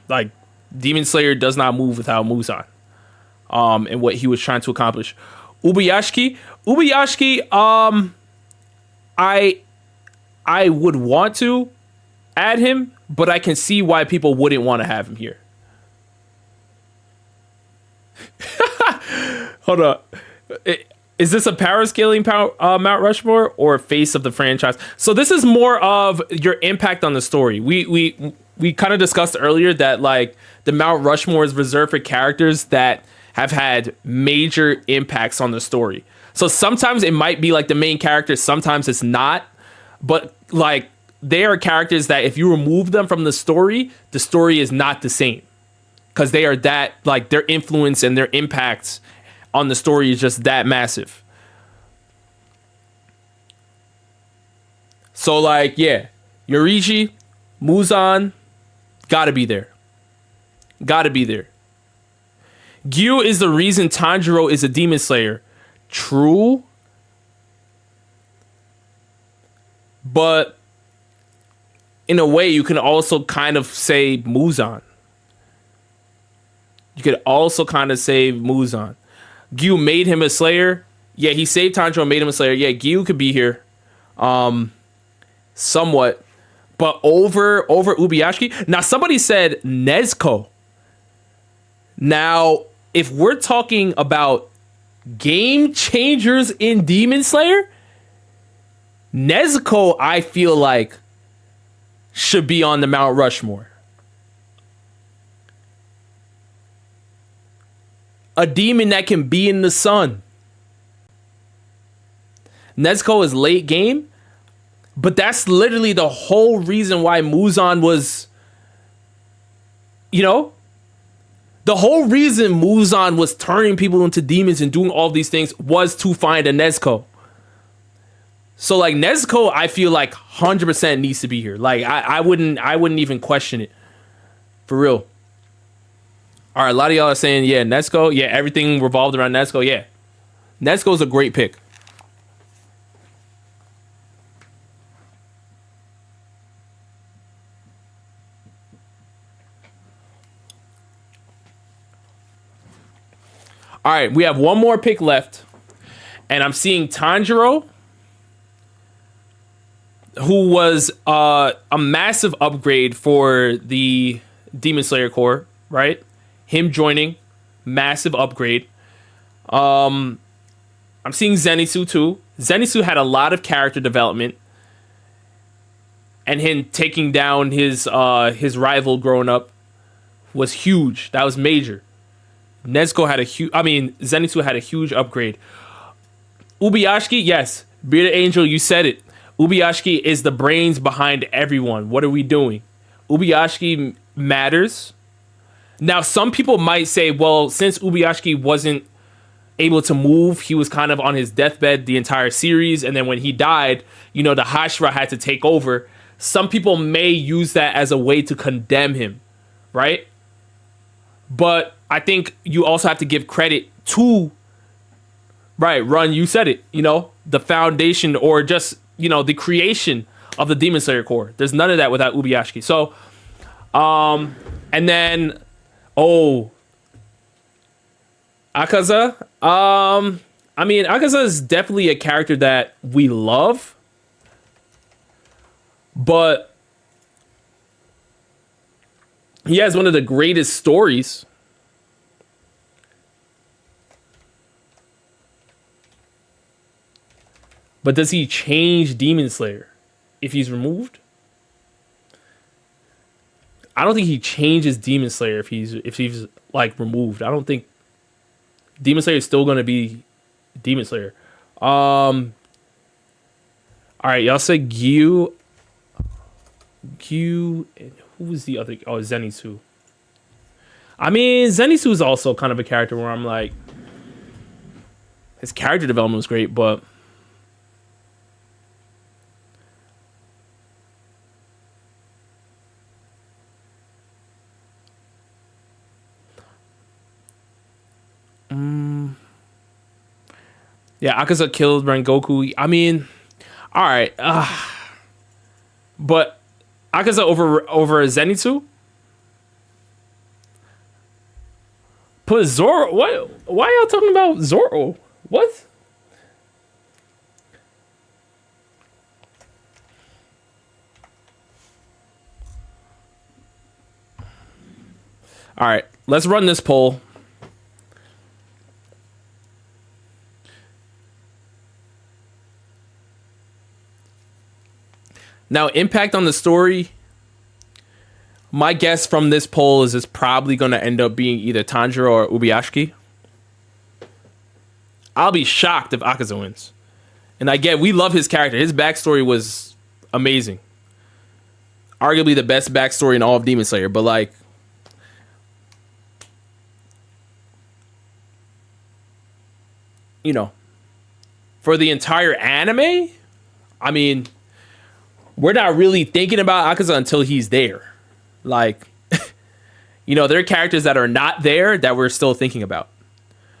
Like, Demon Slayer does not move without Muzan. And what he was trying to accomplish. Ubuyashiki, I would want to add him, but I can see why people wouldn't want to have him here. Hold up. Is this a power scaling Mount Rushmore or face of the franchise? So this is more of your impact on the story. We kind of discussed earlier that like the Mount Rushmore is reserved for characters that have had major impacts on the story. So sometimes it might be like the main character, sometimes it's not. But like they are characters that if you remove them from the story is not the same. Because they are that, like their influence and their impacts on the story is just that massive. So like, yeah, Yoriichi, Muzan, gotta be there. Gotta be there. Gyu is the reason Tanjiro is a demon slayer. True. But in a way, you can also kind of say Muzan. You could also kind of say Muzan. Gyu made him a slayer. Yeah, he saved Tanjiro and made him a slayer. Yeah, Gyu could be here. Somewhat. But over Ubuyashiki. Now, somebody said Nezuko. Now, if we're talking about game changers in Demon Slayer, Nezuko, I feel like, should be on the Mount Rushmore. A demon that can be in the sun. Nezuko is late game, but that's literally the whole reason why Muzan was you know, the whole reason Muzan was turning people into demons and doing all these things was to find a Nezuko. So like Nezuko, I feel like 100% needs to be here. Like I wouldn't even question it. For real. All right, a lot of y'all are saying, yeah, Nezuko. Yeah, everything revolved around Nezuko. Yeah. Nezuko's a great pick. All right, we have one more pick left. And I'm seeing Tanjiro, who was a massive upgrade for the Demon Slayer core, right? Him joining, massive upgrade. I'm seeing Zenitsu too. Zenitsu had a lot of character development, and him taking down his rival growing up was huge. That was major. Zenitsu had a huge upgrade. Ubuyashiki, yes, Bearded Angel, you said it. Ubuyashiki is the brains behind everyone. What are we doing? Ubuyashiki matters. Now, some people might say, well, since Ubuyashiki wasn't able to move, he was kind of on his deathbed the entire series, and then when he died, you know, the Hashira had to take over. Some people may use that as a way to condemn him, right? But I think you also have to give credit to, right, Run, you said it, you know, the foundation or just, you know, the creation of the Demon Slayer core. There's none of that without Ubuyashiki. So, and then, Akaza. Akaza is definitely a character that we love, but he has one of the greatest stories. But does he change Demon Slayer if he's removed? I don't think he changes Demon Slayer if he's like removed. I don't think Demon Slayer is still gonna be Demon Slayer. All right, y'all said Gyu, and who was the other? Oh, Zenitsu. I mean, Zenitsu is also kind of a character where I'm like, his character development was great, but yeah, Akaza killed Rengoku. I mean, all right, but Akaza over Zenitsu. Put Zoro. What? Why are y'all talking about Zoro? What? All right, let's run this poll. Now, impact on the story. My guess from this poll is it's probably going to end up being either Tanjiro or Ubuyashiki. I'll be shocked if Akaza wins. And we love his character. His backstory was amazing. Arguably the best backstory in all of Demon Slayer. But like, you know, for the entire anime, I mean, we're not really thinking about Akaza until he's there. Like, you know, there are characters that are not there that we're still thinking about.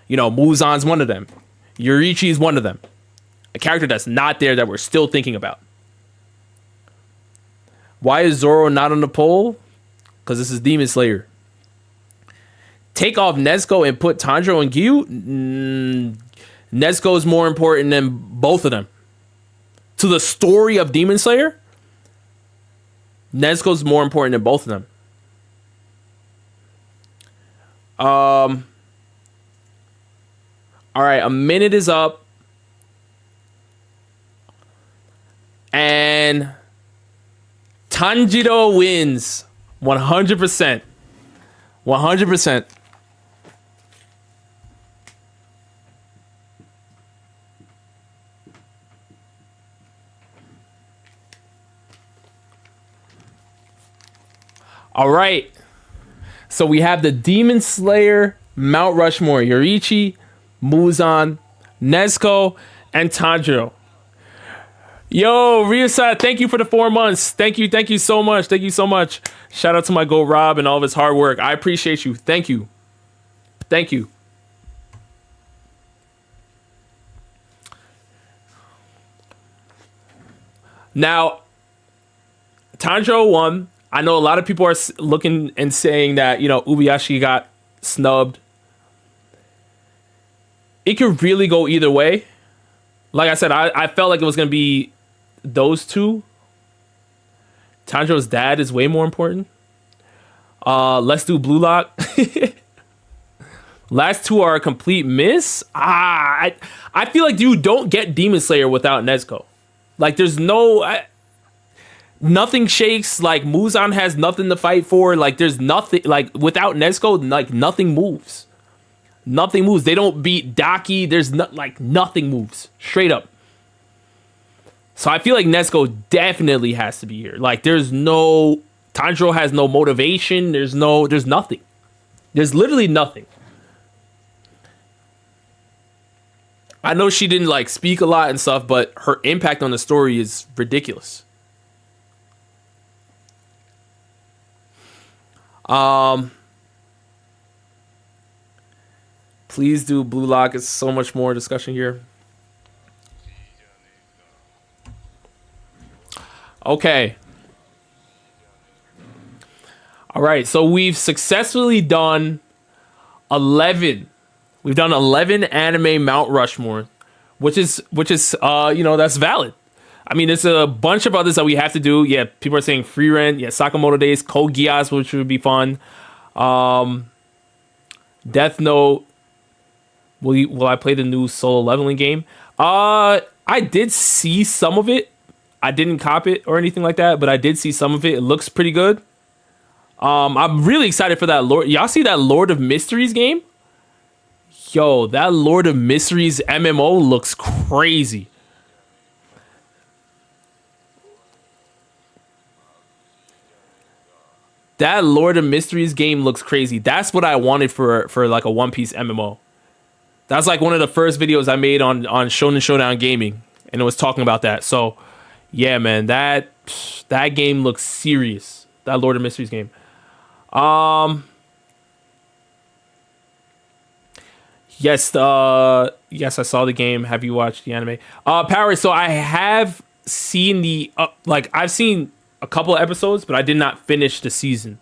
You know, Muzan's one of them. Yorichi's one of them. A character that's not there that we're still thinking about. Why is Zoro not on the poll? Because this is Demon Slayer. Take off Nezuko and put Tanjiro and Gyu? Nezuko is more important than both of them. To the story of Demon Slayer, Nezuko is more important than both of them. All right, a minute is up. And Tanjiro wins 100%. 100%. All right. So we have the Demon Slayer, Mount Rushmore, Yoriichi, Muzan, Nezuko, and Tanjiro. Yo, Ryusai, thank you for the 4 months. Thank you so much. Thank you so much. Shout out to my Go Rob and all of his hard work. I appreciate you. Thank you. Thank you. Now, Tanjiro won. I know a lot of people are looking and saying that, Ubiyashi got snubbed. It could really go either way. Like I said, I felt like it was going to be those two. Tanjiro's dad is way more important. Let's do Blue Lock. Last two are a complete miss. I feel like you don't get Demon Slayer without Nezuko. Like, there's nothing shakes. Like, Muzan has nothing to fight for. Like, there's nothing. Like, without Nezuko, like, nothing moves. Nothing moves. They don't beat Daki. There's nothing moves. Straight up. So I feel like Nezuko definitely has to be here. Like, Tanjiro has no motivation. There's nothing. There's literally nothing. I know she didn't speak a lot and stuff, but her impact on the story is ridiculous. Please do Blue Lock. It's so much more discussion here. Okay. All right. So we've successfully done 11. We've done 11 anime Mount Rushmore, which is that's valid. I mean, there's a bunch of others that we have to do. Yeah, people are saying Free Rent. Yeah, Sakamoto Days, Code Geass, which would be fun. Death Note. Will I play the new solo leveling game? I did see some of it. I didn't cop it or anything like that, but I did see some of it. It looks pretty good. I'm really excited for that Lord. Y'all see that Lord of Mysteries game? Yo, that Lord of Mysteries MMO looks crazy. That Lord of Mysteries game looks crazy. That's what I wanted for like a One Piece MMO. That's like one of the first videos I made on Shonen Showdown Gaming, and it was talking about that. So, yeah, man, that game looks serious. That Lord of Mysteries game. Yes, yes, I saw the game. Have you watched the anime? Power. So I have seen I've seen a couple of episodes, but I did not finish the season.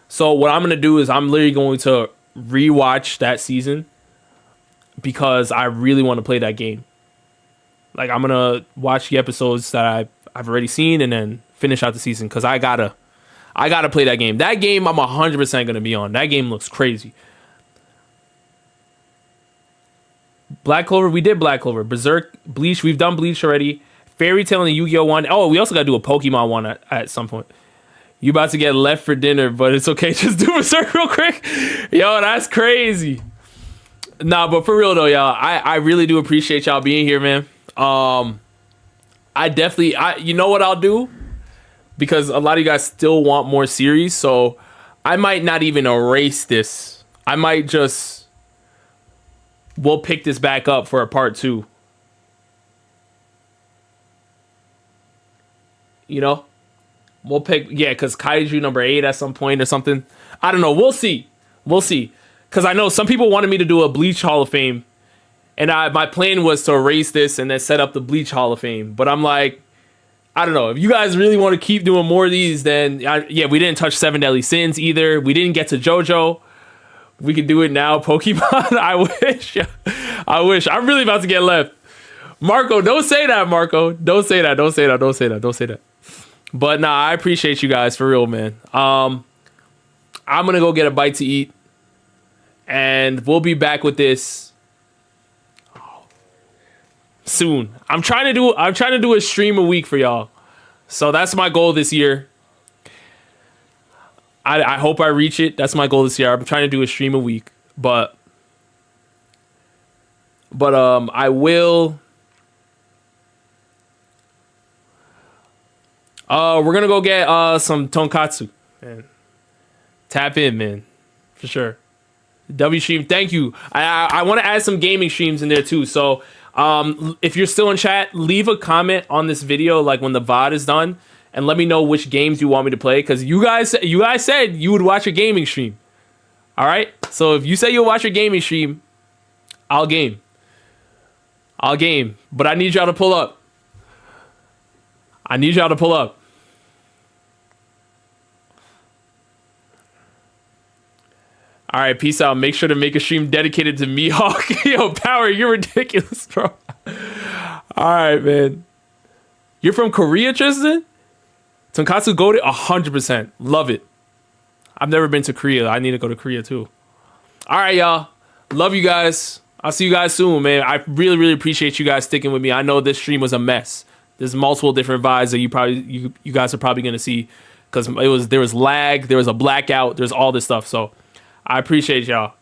So what I'm gonna do is I'm literally going to rewatch that season because I really want to play that game. Like, I'm gonna watch the episodes that I've already seen and then finish out the season because I gotta play that game. That game I'm 100% gonna be on. That game looks crazy. Black Clover, we did Black Clover. Berserk, Bleach, we've done Bleach already. Fairy Tail and the Yu-Gi-Oh! One. Oh, we also got to do a Pokemon one at some point. You about to get left for dinner, but it's okay. Just do Berserk real quick. Yo, that's crazy. Nah, but for real though, y'all, I really do appreciate y'all being here, man. You know what I'll do? Because a lot of you guys still want more series, so I might not even erase this. I might we'll pick this back up for a part 2. We'll pick, because Kaiju number 8 at some point or something. I don't know. We'll see. Because I know some people wanted me to do a Bleach Hall of Fame. And my plan was to erase this and then set up the Bleach Hall of Fame. But I'm like, I don't know. If you guys really want to keep doing more of these, then, we didn't touch 7 Deadly Sins either. We didn't get to JoJo. We could do it now. Pokemon, I wish. I wish. I'm really about to get left. Marco, don't say that, Marco. Don't say that. But nah, I appreciate you guys for real, man. I'm going to go get a bite to eat. And we'll be back with this soon. I'm trying to do a stream a week for y'all. So that's my goal this year. I hope I reach it. That's my goal this year. I'm trying to do a stream a week, but I will. We're gonna go get some tonkatsu. Man. Tap in, man. For sure. W stream, thank you. I want to add some gaming streams in there too. So if you're still in chat, leave a comment on this video like when the VOD is done, and let me know which games you want me to play, because you guys said you would watch a gaming stream. All right, so if you say you'll watch a gaming stream, I'll game, but I need y'all to pull up. All right, peace out. Make sure to make a stream dedicated to Mihawk. Yo, Power, you're ridiculous, bro. All right, man. You're from Korea, Tristan? Tonkatsu Goten, 100%. Love it. I've never been to Korea. I need to go to Korea, too. All right, y'all. Love you guys. I'll see you guys soon, man. I really, really appreciate you guys sticking with me. I know this stream was a mess. There's multiple different vibes that you guys are probably going to see, because there was lag, there was a blackout, there's all this stuff. So I appreciate y'all.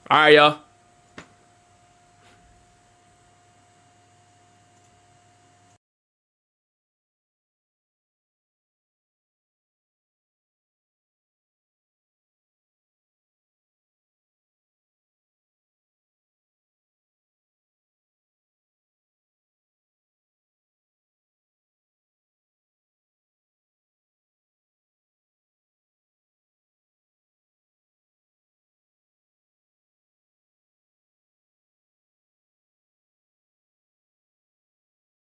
All right, y'all.